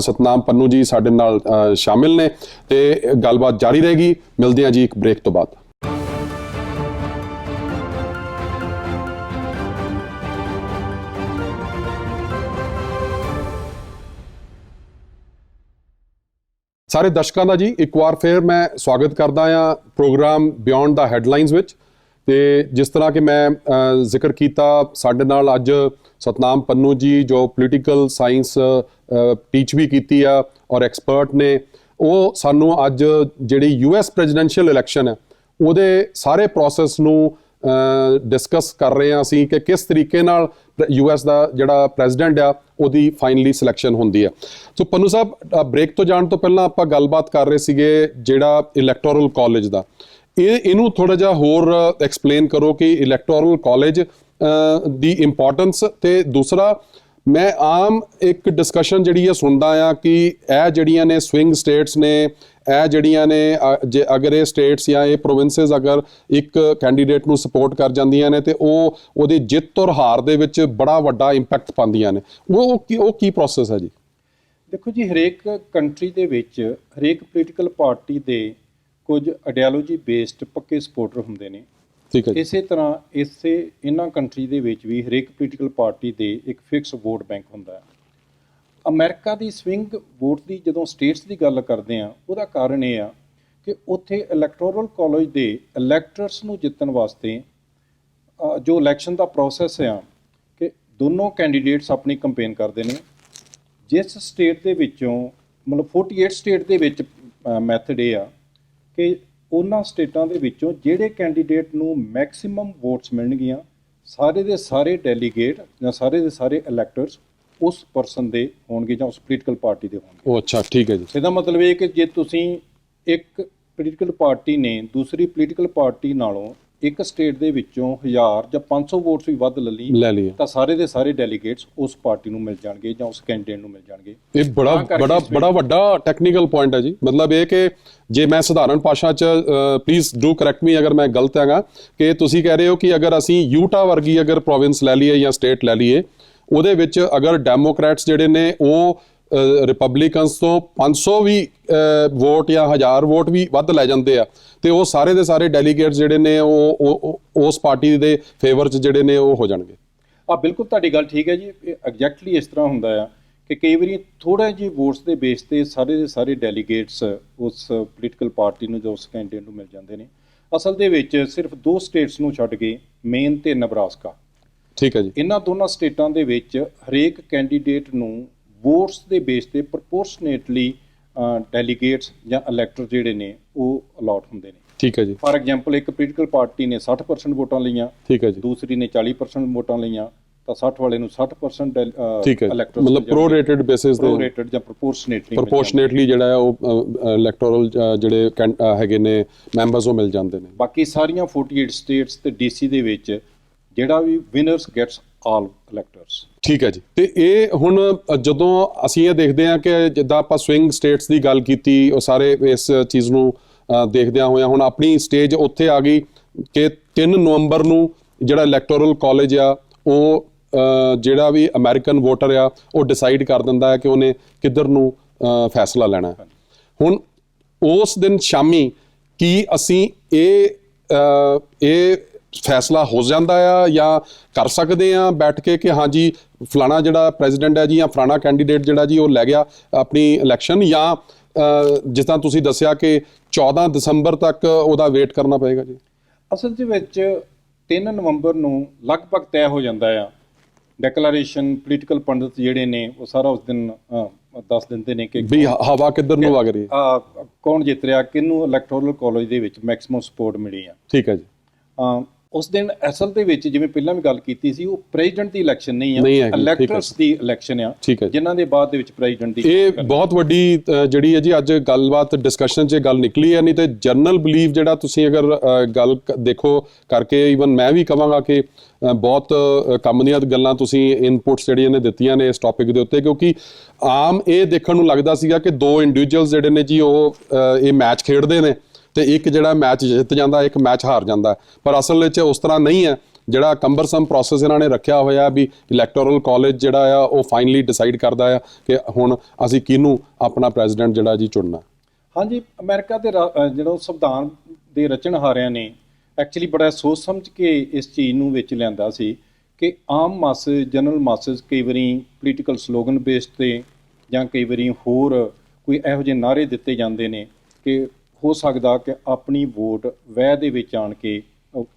ਸਤਨਾਮ ਪੰਨੂ ਜੀ ਸਾਡੇ ਨਾਲ ਸ਼ਾਮਿਲ ਨੇ ਤੇ ਗੱਲਬਾਤ ਜਾਰੀ ਰਹੇਗੀ। ਮਿਲਦੇ ਹਾਂ ਜੀ ਇੱਕ ਬ੍ਰੇਕ ਤੋਂ ਬਾਅਦ। ਸਾਰੇ ਦਰਸ਼ਕਾਂ ਦਾ ਜੀ ਇੱਕ ਵਾਰ ਫਿਰ ਮੈਂ ਸਵਾਗਤ ਕਰਦਾ ਹਾਂ ਪ੍ਰੋਗਰਾਮ ਬਿਯੋਂਡ ਦਾ ਹੈਡਲਾਈਨਸ ਵਿੱਚ। ਤੇ ਜਿਸ ਤਰ੍ਹਾਂ ਕਿ ਮੈਂ ਜ਼ਿਕਰ ਕੀਤਾ, ਸਾਡੇ ਨਾਲ ਅੱਜ ਸਤਨਾਮ ਪੰਨੂ ਜੀ ਜੋ ਪੋਲੀਟੀਕਲ ਸਾਇੰਸ ਟੀਚ ਵੀ ਕੀਤੀ ਆ ਔਰ ਐਕਸਪਰਟ ਨੇ, ਉਹ ਸਾਨੂੰ ਅੱਜ ਜਿਹੜੀ US ਪ੍ਰੈਜ਼ੀਡੈਂਸ਼ੀਅਲ ਇਲੈਕਸ਼ਨ ਹੈ ਉਹਦੇ ਸਾਰੇ ਪ੍ਰੋਸੈਸ ਨੂੰ ਡਿਸਕਸ ਕਰ ਰਹੇ ਹਾਂ ਅਸੀਂ ਕਿ ਕਿਸ ਤਰੀਕੇ ਨਾਲ US ਦਾ ਜਿਹੜਾ ਪ੍ਰੈਜ਼ੀਡੈਂਟ ਆ ਉਹਦੀ ਫਾਈਨਲੀ ਸਿਲੈਕਸ਼ਨ ਹੁੰਦੀ ਹੈ। ਸੋ ਪੰਨੂ ਸਾਹਿਬ, ਬ੍ਰੇਕ ਤੋਂ ਜਾਣ ਤੋਂ ਪਹਿਲਾਂ ਆਪਾਂ ਗੱਲਬਾਤ ਕਰ ਰਹੇ ਸੀਗੇ ਜਿਹੜਾ ਇਲੈਕਟੋਰਲ ਕਾਲਜ ਦਾ, ਇਹਨੂੰ ਥੋੜਾ ਜਿਹਾ ਹੋਰ ਐਕਸਪਲੇਨ ਕਰੋ ਕਿ ਇਲੈਕਟੋਰਲ ਕਾਲਜ ਦੀ ਇੰਪੋਰਟੈਂਸ। ਤੇ ਦੂਸਰਾ, ਮੈਂ ਆਮ ਇੱਕ ਡਿਸਕਸ਼ਨ ਜਿਹੜੀ ਹੈ ਸੁਣਦਾ ਆ ਕਿ ਇਹ ਜਿਹੜੀਆਂ ਨੇ ਸਵਿੰਗ ਸਟੇਟਸ ਨੇ, ਇਹ ਜਿਹੜੀਆਂ ਨੇ ਜੇ ਅਗਰ ਇਹ ਸਟੇਟਸ ਜਾਂ ਇਹ ਪ੍ਰੋਵਿੰਸਿਸ ਅਗਰ ਇੱਕ ਕੈਂਡੀਡੇਟ ਨੂੰ ਸਪੋਰਟ ਕਰ ਜਾਂਦੀਆਂ ਨੇ ਤੇ ਉਹਦੀ ਜਿੱਤ ਔਰ ਹਾਰ ਦੇ ਵਿੱਚ ਬੜਾ ਵੱਡਾ ਇੰਪੈਕਟ ਪਾਉਂਦੀਆਂ ਨੇ। ਉਹ ਕੀ ਪ੍ਰੋਸੈਸ ਹੈ ਜੀ? ਦੇਖੋ ਜੀ, ਹਰੇਕ ਕੰਟਰੀ ਦੇ ਵਿੱਚ ਹਰੇਕ ਪੋਲੀਟੀਕਲ ਪਾਰਟੀ ਦੇ ਕੁਝ ਆਈਡੀਓਲੋਜੀ ਬੇਸਡ ਪੱਕੇ ਸਪੋਰਟਰ ਹੁੰਦੇ ਨੇ। ਠੀਕ ਹੈ ਜੀ। ਇਸੇ ਤਰ੍ਹਾਂ ਇਹਨਾਂ ਕੰਟਰੀ ਦੇ ਵਿੱਚ ਵੀ ਹਰੇਕ ਪੋਲੀਟੀਕਲ ਪਾਰਟੀ ਦੇ ਇੱਕ ਫਿਕਸ ਵੋਟ ਬੈਂਕ ਹੁੰਦਾ ਹੈ। ਅਮਰੀਕਾ ਦੀ ਸਵਿੰਗ ਵੋਟ ਦੀ ਜਦੋਂ ਸਟੇਟਸ ਦੀ ਗੱਲ ਕਰਦੇ ਆ, ਉਹਦਾ ਕਾਰਨ ਇਹ ਆ ਕਿ ਉੱਥੇ ਇਲੈਕਟੋਰਲ ਕਾਲਜ ਦੇ ਇਲੈਕਟਰਸ ਨੂੰ ਜਿੱਤਣ ਵਾਸਤੇ ਜੋ ਇਲੈਕਸ਼ਨ ਦਾ ਪ੍ਰੋਸੈਸ ਆ ਕਿ ਦੋਨੋਂ ਕੈਂਡੀਡੇਟਸ ਆਪਣੀ ਕੰਪੇਨ ਕਰਦੇ ਨੇ। ਜਿਸ ਸਟੇਟ ਦੇ ਵਿੱਚੋਂ ਮਤਲਬ 48 ਸਟੇਟ ਦੇ ਵਿੱਚ ਮੈਥਡ ਇਹ ਆ ਕਿ ਉਹਨਾਂ ਸਟੇਟਾਂ ਦੇ ਵਿੱਚੋਂ ਜਿਹੜੇ ਕੈਂਡੀਡੇਟ ਨੂੰ ਮੈਕਸਿਮਮ ਵੋਟਸ ਮਿਲਣਗੀਆਂ, ਸਾਰੇ ਦੇ ਸਾਰੇ ਡੈਲੀਗੇਟ ਜਾਂ ਸਾਰੇ ਦੇ ਸਾਰੇ ਇਲੈਕਟਰਸ ਉਸ ਪਰਸਨ ਦੇ ਹੋਣਗੇ ਜਾਂ ਉਸ ਪੋਲੀਟੀਕਲ ਪਾਰਟੀ ਦੇ ਹੋਣਗੇ। ਉਹ ਅੱਛਾ, ਠੀਕ ਹੈ ਜੀ। ਇਹਦਾ ਮਤਲਬ ਇਹ ਕਿ ਜੇ ਤੁਸੀਂ ਇੱਕ ਪੋਲੀਟੀਕਲ ਪਾਰਟੀ ਨੇ ਦੂਸਰੀ ਪੋਲੀਟੀਕਲ ਪਾਰਟੀ ਨਾਲੋਂ ਇੱਕ ਸਟੇਟ ਦੇ ਵਿੱਚੋਂ 1000 ਜਾਂ 500 ਵੋਟਸ ਵੀ ਵੱਧ ਲੈ ਲਈ ਤਾਂ ਸਾਰੇ ਦੇ ਸਾਰੇ ਡੈਲੀਗੇਟਸ ਉਸ ਪਾਰਟੀ ਨੂੰ ਮਿਲ ਜਾਣਗੇ ਜਾਂ ਉਸ ਕੈਂਡੀਡੇਟ ਨੂੰ ਮਿਲ ਜਾਣਗੇ। ਇਹ ਬੜਾ ਵੱਡਾ ਟੈਕਨੀਕਲ ਪੁਆਇੰਟ ਹੈ ਜੀ। ਮਤਲਬ ਇਹ ਕਿ ਜੇ ਮੈਂ ਸਧਾਰਨ ਭਾਸ਼ਾ 'ਚ, ਪਲੀਜ਼ ਡੂ ਕਰੈਕਟ ਮੀ ਅਗਰ ਮੈਂ ਗਲਤ ਹੈਗਾ, ਕਿ ਤੁਸੀਂ ਕਹਿ ਰਹੇ ਹੋ ਕਿ ਅਗਰ ਅਸੀਂ ਯੂਟਾ ਵਰਗੀ ਅਗਰ ਪ੍ਰੋਵਿੰਸ ਲੈ ਲਈਏ ਜਾਂ ਸਟੇਟ ਲੈ ਲਈਏ, ਉਹਦੇ ਵਿੱਚ ਅਗਰ ਡੈਮੋਕ੍ਰੈਟਸ ਜਿਹੜੇ ਨੇ ਉਹ ਰਿਪਬਲਿਕਨਸ ਤੋਂ 500 ਵੀ ਵੋਟ ਜਾਂ 1000 ਵੋਟ ਵੀ ਵੱਧ ਲੈ ਜਾਂਦੇ ਆ ਤੇ ਉਹ ਸਾਰੇ ਦੇ ਸਾਰੇ ਡੈਲੀਗੇਟਸ ਜਿਹੜੇ ਨੇ ਉਹ ਉਸ ਪਾਰਟੀ ਦੇ ਫੇਵਰ 'ਚ ਜਿਹੜੇ ਨੇ ਉਹ ਹੋ ਜਾਣਗੇ। ਬਿਲਕੁਲ ਤੁਹਾਡੀ ਗੱਲ ਠੀਕ ਹੈ ਜੀ। ਐਗਜ਼ੈਕਟਲੀ ਇਸ ਤਰ੍ਹਾਂ ਹੁੰਦਾ ਆ ਕਿ ਕਈ ਵਾਰੀ ਥੋੜਾ ਜਿਹੀ ਵੋਟਸ ਦੇ ਬੇਸ ਤੇ ਸਾਰੇ ਦੇ ਸਾਰੇ ਡੈਲੀਗੇਟਸ ਉਸ ਪੋਲੀਟੀਕਲ ਪਾਰਟੀ ਨੂੰ ਜਾਂ ਉਸ ਕੈਂਡੀਡੇਟ ਨੂੰ ਮਿਲ ਜਾਂਦੇ ਨੇ। ਅਸਲ ਦੇ ਵਿੱਚ ਸਿਰਫ 2 ਸਟੇਟਸ ਨੂੰ ਛੱਡ ਕੇ ਮੇਨ ਤੇ ਨਬਰਾਸਕਾ, ਠੀਕ ਹੈ ਜੀ, ਇਹਨਾਂ ਦੋਨਾਂ ਸਟੇਟਾਂ ਦੇ ਵਿੱਚ ਹਰੇਕ ਕੈਂਡੀਡੇਟ ਨੂੰ ਵੋਟਸ ਦੇ ਬੇਸ ਤੇ ਪ੍ਰਪੋਰਸ਼ਨੇਟਲੀ ਡੈਲੀਗੇਟਸ ਜਾਂ ਇਲੈਕਟਰ ਜਿਹੜੇ ਨੇ ਉਹ ਅਲਾਟ ਹੁੰਦੇ ਨੇ। ਠੀਕ ਹੈ ਜੀ। ਫਾਰ ਐਗਜ਼ਾਮਪਲ ਇੱਕ ਪੋਲੀਟੀਕਲ ਪਾਰਟੀ ਨੇ 60% ਵੋਟਾਂ ਲਈਆਂ, ਠੀਕ ਹੈ ਜੀ, ਦੂਸਰੀ ਨੇ 40% ਵੋਟਾਂ ਲਈਆਂ, ਤਾਂ 60 ਵਾਲੇ ਨੂੰ 60% ਠੀਕ ਹੈ, electors ਮਤਲਬ ਪ੍ਰੋਰੇਟਡ ਬੇਸਿਸ ਤੇ ਪ੍ਰੋਰੇਟਡ ਜਾਂ ਪ੍ਰੋਪੋਰਸ਼ਨੇਟਲੀ ਜਿਹੜਾ ਹੈ ਉਹ ਇਲੈਕਟੋਰਲ ਜਿਹੜੇ ਹੈਗੇ ਨੇ ਮੈਂਬਰਸ ਉਹ ਮਿਲ ਜਾਂਦੇ ਨੇ। ਬਾਕੀ ਸਾਰੀਆਂ 48 ਸਟੇਟਸ ਤੇ ਡੀਸੀ ਦੇ ਵਿੱਚ ਜਿਹੜਾ ਵੀ ਵਿਨਰਸ ਗੈਟਸ ਆਲ ਇਲੈਕਟਰਸ। ਠੀਕ ਹੈ ਜੀ। ਤੇ ਇਹ ਹੁਣ ਜਦੋਂ ਅਸੀਂ ਇਹ ਦੇਖਦੇ ਹਾਂ ਕਿ ਜਿੱਦਾਂ ਆਪਾਂ ਸਵਿੰਗ ਸਟੇਟਸ ਦੀ ਗੱਲ ਕੀਤੀ, ਉਹ ਸਾਰੇ ਇਸ ਚੀਜ਼ ਨੂੰ ਦੇਖਦਿਆਂ ਹੋਇਆਂ ਹੁਣ ਆਪਣੀ ਸਟੇਜ ਉੱਥੇ ਆ ਗਈ ਕਿ 3 ਨਵੰਬਰ ਨੂੰ ਜਿਹੜਾ ਇਲੈਕਟੋਰਲ ਕਾਲਜ ਆ ਉਹ ਜਿਹੜਾ ਵੀ ਅਮਰੀਕਨ ਵੋਟਰ ਆ ਉਹ ਡਿਸਾਈਡ ਕਰ ਦਿੰਦਾ ਹੈ ਕਿ ਉਹਨੇ ਕਿੱਧਰ ਨੂੰ ਫੈਸਲਾ ਲੈਣਾ ਹੈ। ਹੁਣ ਉਸ ਦਿਨ ਸ਼ਾਮੀ ਕੀ ਅਸੀਂ ਇਹ ਫੈਸਲਾ ਹੋ ਜਾਂਦਾ ਆ ਜਾਂ ਕਰ ਸਕਦੇ ਆ ਬੈਠ ਕੇ ਕਿ ਹਾਂਜੀ ਫਲਾਣਾ ਜਿਹੜਾ ਪ੍ਰੈਜ਼ੀਡੈਂਟ ਹੈ ਜੀ ਜਾਂ ਫਲਾਣਾ ਕੈਂਡੀਡੇਟ ਜਿਹੜਾ ਜੀ ਉਹ ਲੈ ਗਿਆ ਆਪਣੀ ਇਲੈਕਸ਼ਨ, ਜਾਂ ਜਿਸ ਤਰ੍ਹਾਂ ਤੁਸੀਂ ਦੱਸਿਆ ਕਿ 14 ਦਸੰਬਰ ਤੱਕ ਉਹਦਾ ਵੇਟ ਕਰਨਾ ਪਏਗਾ ਜੀ? ਅਸਲ ਦੇ ਵਿੱਚ 3 ਨਵੰਬਰ ਨੂੰ ਲਗਭਗ ਤੈਅ ਹੋ ਜਾਂਦਾ ਆ। ਡੈਕਲੇਰੇਸ਼ਨ ਪੋਲੀਟੀਕਲ ਪੰਡਿਤ ਜਿਹੜੇ ਨੇ ਉਹ ਸਾਰਾ ਉਸ ਦਿਨ ਦੱਸ ਦਿੰਦੇ ਨੇ ਕਿ ਵੀ ਹਵਾ ਕਿੱਧਰ ਨੂੰ ਵਗ ਰਹੀ ਹੈ, ਕੌਣ ਜਿੱਤ ਰਿਹਾ, ਕਿਹਨੂੰ ਇਲੈਕਟੋਰਲ ਕਾਲਜ ਦੇ ਵਿੱਚ ਮੈਕਸਿਮਮ ਸਪੋਰਟ ਮਿਲੀ ਆ। ਠੀਕ ਹੈ ਜੀ। ਉਸ ਦਿਨ ਅਸਲ ਦੇ ਵਿੱਚ ਜਿਵੇਂ ਪਹਿਲਾਂ ਵੀ ਗੱਲ ਕੀਤੀ ਸੀ, ਉਹ ਪ੍ਰੈਜ਼ੀਡੈਂਟ ਦੀ ਇਲੈਕਸ਼ਨ ਨਹੀਂ ਆ, ਇਲੈਕਟਰਸ ਦੀ ਇਲੈਕਸ਼ਨ ਆ, ਜਿਨ੍ਹਾਂ ਦੇ ਬਾਅਦ ਦੇ ਵਿੱਚ ਪ੍ਰੈਜ਼ੀਡੈਂਟ ਦੀ। ਇਹ ਬਹੁਤ ਵੱਡੀ ਜਿਹੜੀ ਹੈ ਜੀ ਅੱਜ ਗੱਲਬਾਤ ਡਿਸਕਸ਼ਨ 'ਚ ਗੱਲ ਨਿਕਲੀ ਹੈ। ਨਹੀਂ ਤੇ ਜਨਰਲ ਬਿਲੀਵ ਜਿਹੜਾ ਤੁਸੀਂ ਅਗਰ ਗੱਲ ਦੇਖੋ ਕਰਕੇ, ਈਵਨ ਮੈਂ ਵੀ ਕਹਾਂਗਾ ਕਿ ਬਹੁਤ ਕੰਮ ਦੀਆਂ ਗੱਲਾਂ ਤੁਸੀਂ ਇਨਪੁਟਸ ਜਿਹੜੀਆਂ ਨੇ ਦਿੱਤੀਆਂ ਨੇ ਇਸ ਟੌਪਿਕ ਦੇ ਉੱਤੇ, ਕਿਉਂਕਿ ਆਮ ਇਹ ਦੇਖਣ ਨੂੰ ਲੱਗਦਾ ਸੀਗਾ ਕਿ 2 ਇੰਡੀਵਿਜੂਅਲਸ ਜਿਹੜੇ ਨੇ ਜੀ ਉਹ ਇਹ ਮੈਚ ਖੇਡਦੇ ਨੇ ਤੇ ਇੱਕ ਜਿਹੜਾ ਮੈਚ ਜਿੱਤ ਜਾਂਦਾ, ਇੱਕ ਮੈਚ ਹਾਰ ਜਾਂਦਾ, ਪਰ ਅਸਲ ਵਿੱਚ ਉਸ ਤਰ੍ਹਾਂ ਨਹੀਂ ਹੈ। ਜਿਹੜਾ ਕੰਬਰਸਮ ਪ੍ਰੋਸੈਸ ਇਹਨਾਂ ਨੇ ਰੱਖਿਆ ਹੋਇਆ ਵੀ ਇਲੈਕਟੋਰਲ ਕਾਲਜ ਜਿਹੜਾ ਆ ਉਹ ਫਾਈਨਲੀ ਡਿਸਾਈਡ ਕਰਦਾ ਆ ਕਿ ਹੁਣ ਅਸੀਂ ਕਿਹਨੂੰ ਆਪਣਾ ਪ੍ਰੈਜ਼ੀਡੈਂਟ ਜਿਹੜਾ ਜੀ ਚੁਣਨਾ। ਹਾਂਜੀ, ਅਮਰੀਕਾ ਦੇ ਜਿਹੜਾ ਸੰਵਿਧਾਨ ਦੇ ਰਚਣਹਾਰਿਆਂ ਨੇ ਐਕਚੁਅਲੀ ਬੜਾ ਸੋਚ ਸਮਝ ਕੇ ਇਸ ਚੀਜ਼ ਨੂੰ ਵਿੱਚ ਲਿਆਂਦਾ ਸੀ ਕਿ ਆਮ ਮਾਸਸ, ਜਨਰਲ ਮਾਸਸ ਕਈ ਵਾਰੀ ਪੋਲੀਟੀਕਲ ਸਲੋਗਨ ਬੇਸ ਤੇ ਜਾਂ ਕਈ ਵਾਰੀ ਹੋਰ ਕੋਈ ਇਹੋ ਜਿਹੇ ਨਾਅਰੇ ਦਿੱਤੇ ਜਾਂਦੇ ਨੇ ਕਿ ਹੋ ਸਕਦਾ ਕਿ ਆਪਣੀ ਵੋਟ ਵਹਿ ਦੇ ਵਿੱਚ ਆਣ ਕੇ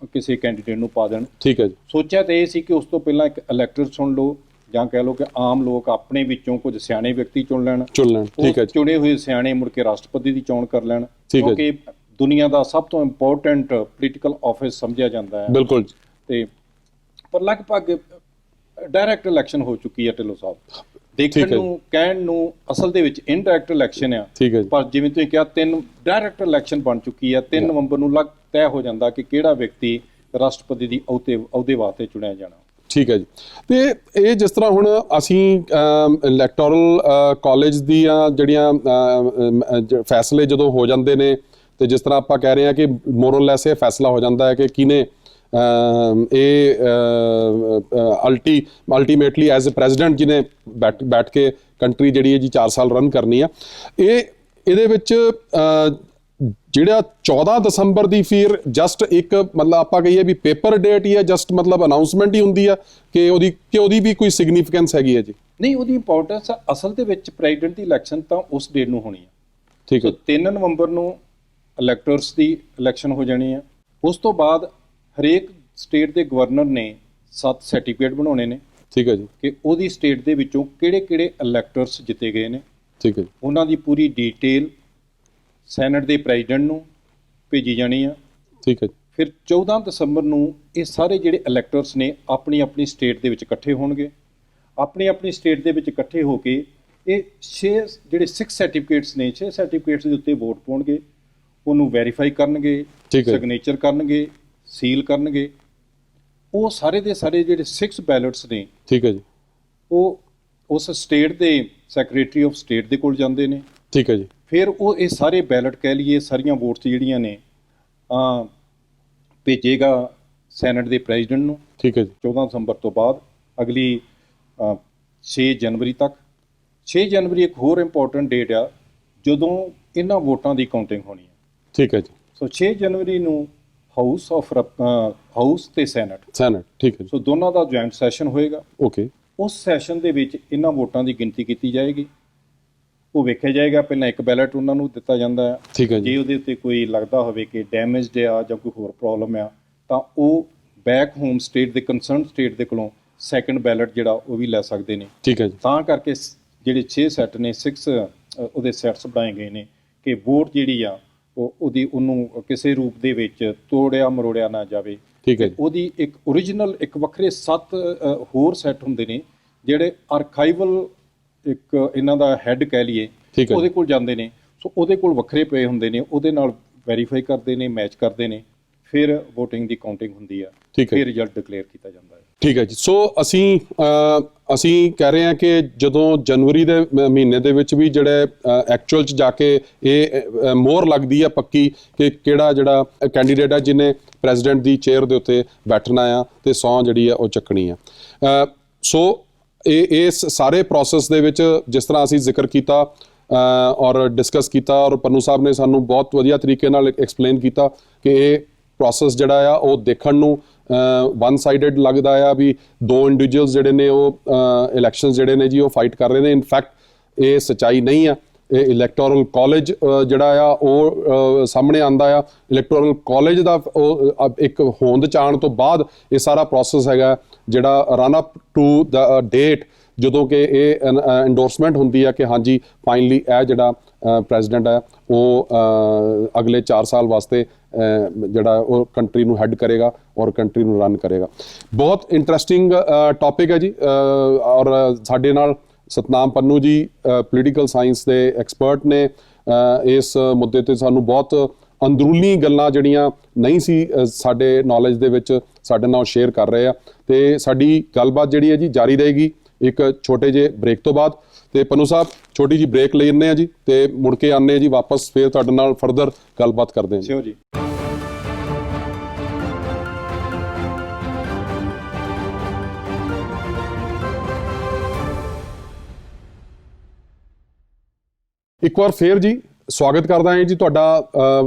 ਕਿਸੇ ਕੈਂਡੀਡੇਟ ਨੂੰ ਪਾ ਦੇਣ। ਠੀਕ ਹੈ ਜੀ। ਸੋਚਿਆ ਤਾਂ ਇਹ ਸੀ ਕਿ ਉਸ ਤੋਂ ਪਹਿਲਾਂ ਇੱਕ ਇਲੈਕਟਰ ਚੁਣ ਲਓ, ਜਾਂ ਕਹਿ ਲਓ ਕਿ ਆਮ ਲੋਕ ਆਪਣੇ ਵਿੱਚੋਂ ਕੁਝ ਸਿਆਣੇ ਵਿਅਕਤੀ ਚੁਣ ਲੈਣ। ਠੀਕ ਹੈ ਜੀ। ਚੁਣੇ ਹੋਏ ਸਿਆਣੇ ਮੁੜ ਕੇ ਰਾਸ਼ਟਰਪਤੀ ਦੀ ਚੋਣ ਕਰ ਲੈਣ, ਕਿਉਂਕਿ ਦੁਨੀਆ ਦਾ ਸਭ ਤੋਂ ਇੰਪੋਰਟੈਂਟ ਪੋਲੀਟੀਕਲ ਆਫਿਸ ਸਮਝਿਆ ਜਾਂਦਾ ਹੈ। ਬਿਲਕੁਲ। ਤੇ ਪਰ ਲਗਭਗ ਡਾਇਰੈਕਟ ਇਲੈਕਸ਼ਨ ਹੋ ਚੁੱਕੀ ਹੈ ਢਿੱਲੋਂ ਸਾਹਿਬ। ਦੇਖਣ ਨੂੰ ਕਹਿਣ ਨੂੰ ਅਸਲ ਦੇ ਵਿੱਚ ਇਨਡਾਇਰੈਕਟ ਇਲੈਕਸ਼ਨ ਆ, ਪਰ ਜਿਵੇਂ ਤੁਸੀਂ ਕਿਹਾ 3 ਡਾਇਰੈਕਟ ਇਲੈਕਸ਼ਨ ਬਣ ਚੁੱਕੀ ਆ। 3 ਨਵੰਬਰ ਨੂੰ ਤੈਅ ਹੋ ਜਾਂਦਾ ਕਿ ਕਿਹੜਾ ਵਿਅਕਤੀ ਰਾਸ਼ਟਰਪਤੀ ਦੀ ਅਹੁਦੇ ਵਾਸਤੇ ਚੁਣਿਆ ਜਾਣਾ। ਠੀਕ ਹੈ ਜੀ। ਤੇ ਇਹ ਜਿਸ ਤਰ੍ਹਾਂ ਹੁਣ ਅਸੀਂ ਇਲੈਕਟੋਰਲ ਕਾਲਜ ਦੀਆਂ ਜਿਹੜੀਆਂ ਫੈਸਲੇ ਜਦੋਂ ਹੋ ਜਾਂਦੇ ਨੇ, ਤੇ ਜਿਸ ਤਰ੍ਹਾਂ ਆਪਾਂ ਕਹਿ ਰਹੇ ਹਾਂ ਕਿ ਮੋਰਲੈਸ ਇਹ ਫੈਸਲਾ ਹੋ ਜਾਂਦਾ ਹੈ ਕਿ ਕਿਹਨੇ ਇਹ ਅਲਟੀਮੇਟਲੀ ਐਜ਼ ਅ ਪ੍ਰੈਜ਼ੀਡੈਂਟ ਜਿਹਨੇ ਬੈਠ ਕੇ ਕੰਟਰੀ ਜਿਹੜੀ ਹੈ ਜੀ 4 ਸਾਲ ਰਨ ਕਰਨੀ ਆ। ਇਹਦੇ ਵਿੱਚ ਜਿਹੜਾ 14 ਦਸੰਬਰ ਦੀ ਫਿਰ ਜਸਟ ਇੱਕ ਮਤਲਬ ਆਪਾਂ ਕਹੀਏ ਵੀ ਪੇਪਰ ਡੇਟ ਹੀ ਹੈ, ਜਸਟ ਮਤਲਬ ਅਨਾਉਂਸਮੈਂਟ ਹੀ ਹੁੰਦੀ ਆ ਕਿ ਉਹਦੀ ਵੀ ਕੋਈ ਸਿਗਨੀਫੀਕੈਂਸ ਹੈਗੀ ਹੈ ਜੀ? ਨਹੀਂ, ਉਹਦੀ ਇੰਪੋਰਟੈਂਸ ਅਸਲ ਦੇ ਵਿੱਚ ਪ੍ਰੈਜ਼ੀਡੈਂਟ ਦੀ ਇਲੈਕਸ਼ਨ ਤਾਂ ਉਸ ਡੇਟ ਨੂੰ ਹੋਣੀ ਆ। ਠੀਕ ਹੈ। 3 ਨਵੰਬਰ ਨੂੰ ਇਲੈਕਟਰਸ ਦੀ ਇਲੈਕਸ਼ਨ ਹੋ ਜਾਣੀ ਆ। ਉਸ ਤੋਂ ਬਾਅਦ ਹਰੇਕ ਸਟੇਟ ਦੇ ਗਵਰਨਰ ਨੇ 7 ਸਰਟੀਫਿਕੇਟ ਬਣਾਉਣੇ ਨੇ। ਠੀਕ ਹੈ ਜੀ। ਕਿ ਉਹਦੀ ਸਟੇਟ ਦੇ ਵਿੱਚੋਂ ਕਿਹੜੇ ਇਲੈਕਟਰਸ ਜਿੱਤੇ ਗਏ ਨੇ। ਠੀਕ ਹੈ। ਉਹਨਾਂ ਦੀ ਪੂਰੀ ਡੀਟੇਲ ਸੈਨੇਟ ਦੇ ਪ੍ਰੈਜ਼ੀਡੈਂਟ ਨੂੰ ਭੇਜੀ ਜਾਣੀ ਆ। ਠੀਕ ਹੈ। ਫਿਰ 14 ਦਸੰਬਰ ਨੂੰ ਇਹ ਸਾਰੇ ਜਿਹੜੇ ਇਲੈਕਟਰਸ ਨੇ ਆਪਣੀ ਸਟੇਟ ਦੇ ਵਿੱਚ ਇਕੱਠੇ ਹੋਣਗੇ। ਆਪਣੀ ਸਟੇਟ ਦੇ ਵਿੱਚ ਇਕੱਠੇ ਹੋ ਕੇ ਇਹ 6 ਸਰਟੀਫਿਕੇਟਸ ਨੇ, 6 ਸਰਟੀਫਿਕੇਟਸ ਦੇ ਉੱਤੇ ਵੋਟ ਪਾਉਣਗੇ, ਉਹਨੂੰ ਵੈਰੀਫਾਈ ਕਰਨਗੇ, ਸਿਗਨੇਚਰ ਕਰਨਗੇ, ਸੀਲ ਕਰਨਗੇ। ਉਹ ਸਾਰੇ ਦੇ ਸਾਰੇ ਜਿਹੜੇ 6 ਬੈਲਟਸ ਨੇ, ਠੀਕ ਹੈ ਜੀ, ਉਹ ਉਸ ਸਟੇਟ ਦੇ ਸੈਕਟਰੀ ਆਫ ਸਟੇਟ ਦੇ ਕੋਲ ਜਾਂਦੇ ਨੇ। ਠੀਕ ਹੈ ਜੀ। ਫਿਰ ਉਹ ਇਹ ਸਾਰੇ ਬੈਲਟ ਕਹਿ ਲਈਏ, ਸਾਰੀਆਂ ਵੋਟਸ ਜਿਹੜੀਆਂ ਨੇ ਭੇਜੇਗਾ ਸੈਨੇਟ ਦੇ ਪ੍ਰੈਜ਼ੀਡੈਂਟ ਨੂੰ। ਠੀਕ ਹੈ ਜੀ। 14 ਦਸੰਬਰ ਤੋਂ ਬਾਅਦ ਅਗਲੀ 6 ਜਨਵਰੀ ਤੱਕ। 6 ਜਨਵਰੀ ਇੱਕ ਹੋਰ ਇੰਪੋਰਟੈਂਟ ਡੇਟ ਆ ਜਦੋਂ ਇਹਨਾਂ ਵੋਟਾਂ ਦੀ ਕਾਊਂਟਿੰਗ ਹੋਣੀ ਹੈ। ਠੀਕ ਹੈ ਜੀ। ਸੋ 6 ਜਨਵਰੀ ਨੂੰ ਹਾਊਸ ਤੇ ਸੈਨੇਟ। ਠੀਕ ਹੈ। ਸੋ ਦੋਨਾਂ ਦਾ ਜੁਆਇੰਟ ਸੈਸ਼ਨ ਹੋਏਗਾ। ਓਕੇ। ਉਸ ਸੈਸ਼ਨ ਦੇ ਵਿੱਚ ਇਹਨਾਂ ਵੋਟਾਂ ਦੀ ਗਿਣਤੀ ਕੀਤੀ ਜਾਏਗੀ। ਉਹ ਵੇਖਿਆ ਜਾਏਗਾ। ਪਹਿਲਾਂ ਇੱਕ ਬੈਲਟ ਉਹਨਾਂ ਨੂੰ ਦਿੱਤਾ ਜਾਂਦਾ ਹੈ। ਠੀਕ ਹੈ। ਜੇ ਉਹਦੇ ਉੱਤੇ ਕੋਈ ਲੱਗਦਾ ਹੋਵੇ ਕਿ ਡੈਮੇਜਡ ਆ ਜਾਂ ਕੋਈ ਹੋਰ ਪ੍ਰੋਬਲਮ ਆ ਤਾਂ ਉਹ ਬੈਕ ਹੋਮ ਸਟੇਟ ਦੇ ਕੰਸਰਨ ਸਟੇਟ ਦੇ ਕੋਲੋਂ ਸੈਕੰਡ ਬੈਲਟ ਜਿਹੜਾ ਉਹ ਵੀ ਲੈ ਸਕਦੇ ਨੇ। ਠੀਕ ਹੈ ਜੀ। ਤਾਂ ਕਰਕੇ ਜਿਹੜੇ 6 ਸੈੱਟ ਨੇ, 6 ਉਹਦੇ ਸੈੱਟਸ ਬਣਾਏ ਗਏ ਨੇ ਕਿ ਵੋਟ ਜਿਹੜੀ ਆ ਉਹਨੂੰ ਕਿਸੇ ਰੂਪ ਦੇ ਵਿੱਚ ਤੋੜਿਆ ਮਰੋੜਿਆ ਨਾ ਜਾਵੇ। ਠੀਕ ਹੈ ਜੀ। ਉਹਦੀ ਇੱਕ ਓਰੀਜਨਲ ਇੱਕ ਵੱਖਰੇ 7 ਹੋਰ ਸੈੱਟ ਹੁੰਦੇ ਨੇ ਜਿਹੜੇ ਆਰਕਾਈਵਲ ਇੱਕ ਇਹਨਾਂ ਦਾ ਹੈੱਡ ਕਹਿ ਲਈਏ, ਠੀਕ ਹੈ। ਉਹਦੇ ਕੋਲ ਜਾਂਦੇ ਨੇ। ਸੋ ਉਹਦੇ ਕੋਲ ਵੱਖਰੇ ਪਏ ਹੁੰਦੇ ਨੇ, ਉਹਦੇ ਨਾਲ ਵੈਰੀਫਾਈ ਕਰਦੇ ਨੇ, ਮੈਚ ਕਰਦੇ ਨੇ, ਫਿਰ VOTING ਦੀ ਕਾਊਂਟਿੰਗ ਹੁੰਦੀ ਆ, ਠੀਕ ਹੈ। ਫਿਰ ਰਿਜ਼ਲਟ ਡਿਕਲੇਅਰ ਕੀਤਾ ਜਾਂਦਾ ਹੈ। ਠੀਕ ਹੈ ਜੀ। ਸੋ ਅਸੀਂ ਕਹਿ ਰਹੇ ਹਾਂ ਕਿ ਜਦੋਂ ਜਨਵਰੀ ਦੇ ਮਹੀਨੇ ਦੇ ਵਿੱਚ ਵੀ ਜਿਹੜੇ ਐਕਚੁਅਲ 'ਚ ਜਾ ਕੇ ਇਹ ਮੋਹਰ ਲੱਗਦੀ ਆ ਪੱਕੀ ਕਿ ਕਿਹੜਾ ਜਿਹੜਾ ਕੈਂਡੀਡੇਟ ਆ ਜਿਹਨੇ ਪ੍ਰੈਜ਼ੀਡੈਂਟ ਦੀ ਚੇਅਰ ਦੇ ਉੱਤੇ ਬੈਠਣਾ ਆ ਤੇ ਸਹੁੰ ਜਿਹੜੀ ਆ ਉਹ ਚੱਕਣੀ ਆ। ਸੋ ਇਸ ਸਾਰੇ ਪ੍ਰੋਸੈਸ ਦੇ ਵਿੱਚ ਜਿਸ ਤਰ੍ਹਾਂ ਅਸੀਂ ਜ਼ਿਕਰ ਕੀਤਾ ਔਰ ਡਿਸਕਸ ਕੀਤਾ, ਔਰ ਪੰਨੂ ਸਾਹਿਬ ਨੇ ਸਾਨੂੰ ਬਹੁਤ ਵਧੀਆ ਤਰੀਕੇ ਨਾਲ ਐਕਸਪਲੇਨ ਕੀਤਾ ਕਿ ਇਹ ਪ੍ਰੋਸੈਸ ਜਿਹੜਾ ਆ ਉਹ ਦੇਖਣ ਨੂੰ ਵਨ ਸਾਈਡਡ ਲੱਗਦਾ ਆ ਵੀ ਦੋ ਇੰਡੀਵਿਜੂਅਲਸ ਜਿਹੜੇ ਨੇ ਉਹ ਇਲੈਕਸ਼ਨਸ ਜਿਹੜੇ ਨੇ ਜੀ ਉਹ ਫਾਈਟ ਕਰ ਰਹੇ ਨੇ। ਇਨਫੈਕਟ ਇਹ ਸੱਚਾਈ ਨਹੀਂ ਆ। ਇਹ ਇਲੈਕਟੋਰਲ ਕਾਲਜ ਜਿਹੜਾ ਆ ਉਹ ਸਾਹਮਣੇ ਆਂਦਾ ਆ। ਇਲੈਕਟੋਰਲ ਕਾਲਜ ਦਾ ਇੱਕ ਹੋਂਦ ਚਾਣ ਤੋਂ ਬਾਅਦ ਇਹ ਸਾਰਾ ਪ੍ਰੋਸੈਸ ਹੈਗਾ ਜਿਹੜਾ run up to the date ਜਦੋਂ ਕਿ ਇਹ ਐਂਡੋਰਸਮੈਂਟ ਹੁੰਦੀ ਆ ਕਿ ਹਾਂਜੀ ਫਾਈਨਲੀ ਇਹ ਜਿਹੜਾ ਪ੍ਰੈਜ਼ੀਡੈਂਟ ਹੈ ਉਹ ਅਗਲੇ 4 ਸਾਲ ਵਾਸਤੇ ਜਿਹੜਾ ਉਹ ਕੰਟਰੀ ਨੂੰ ਹੈੱਡ ਕਰੇਗਾ ਔਰ ਕੰਟਰੀ ਨੂੰ ਰਨ ਕਰੇਗਾ। ਬਹੁਤ ਇੰਟਰਸਟਿੰਗ ਟੌਪਿਕ ਹੈ ਜੀ। ਔਰ ਸਾਡੇ ਨਾਲ ਸਤਨਾਮ ਪੰਨੂ ਜੀ ਪੋਲੀਟੀਕਲ ਸਾਇੰਸ ਦੇ ਐਕਸਪਰਟ ਨੇ। ਇਸ ਮੁੱਦੇ ਤੇ ਸਾਨੂੰ ਬਹੁਤ ਅੰਦਰੂਨੀ ਗੱਲਾਂ ਜਿਹੜੀਆਂ ਨਹੀਂ ਸੀ ਸਾਡੇ ਨੌਲੇਜ ਦੇ ਵਿੱਚ ਸਾਡੇ ਨਾਲ ਸ਼ੇਅਰ ਕਰ ਰਹੇ ਆ। ਤੇ ਸਾਡੀ ਗੱਲਬਾਤ ਜਿਹੜੀ ਹੈ ਜੀ ਜਾਰੀ ਰਹੇਗੀ ਇੱਕ ਛੋਟੇ ਜਿਹੇ ਬ੍ਰੇਕ ਤੋਂ ਬਾਅਦ। ਤੇ ਪੰਨੂ ਸਾਹਿਬ ਛੋਟੀ ਜੀ ਬ੍ਰੇਕ ਲੈਂਦੇ ਆ ਜੀ ਤੇ ਮੁੜ ਕੇ ਆਉਂਦੇ ਆ ਜੀ ਵਾਪਸ, ਫਿਰ ਤੁਹਾਡੇ ਨਾਲ ਫਰਦਰ ਗੱਲਬਾਤ ਕਰਦੇ ਹਾਂ ਜੀ। ਇੱਕ ਵਾਰ ਫੇਰ ਜੀ ਸਵਾਗਤ ਕਰਦਾ ਹਾਂ ਜੀ ਤੁਹਾਡਾ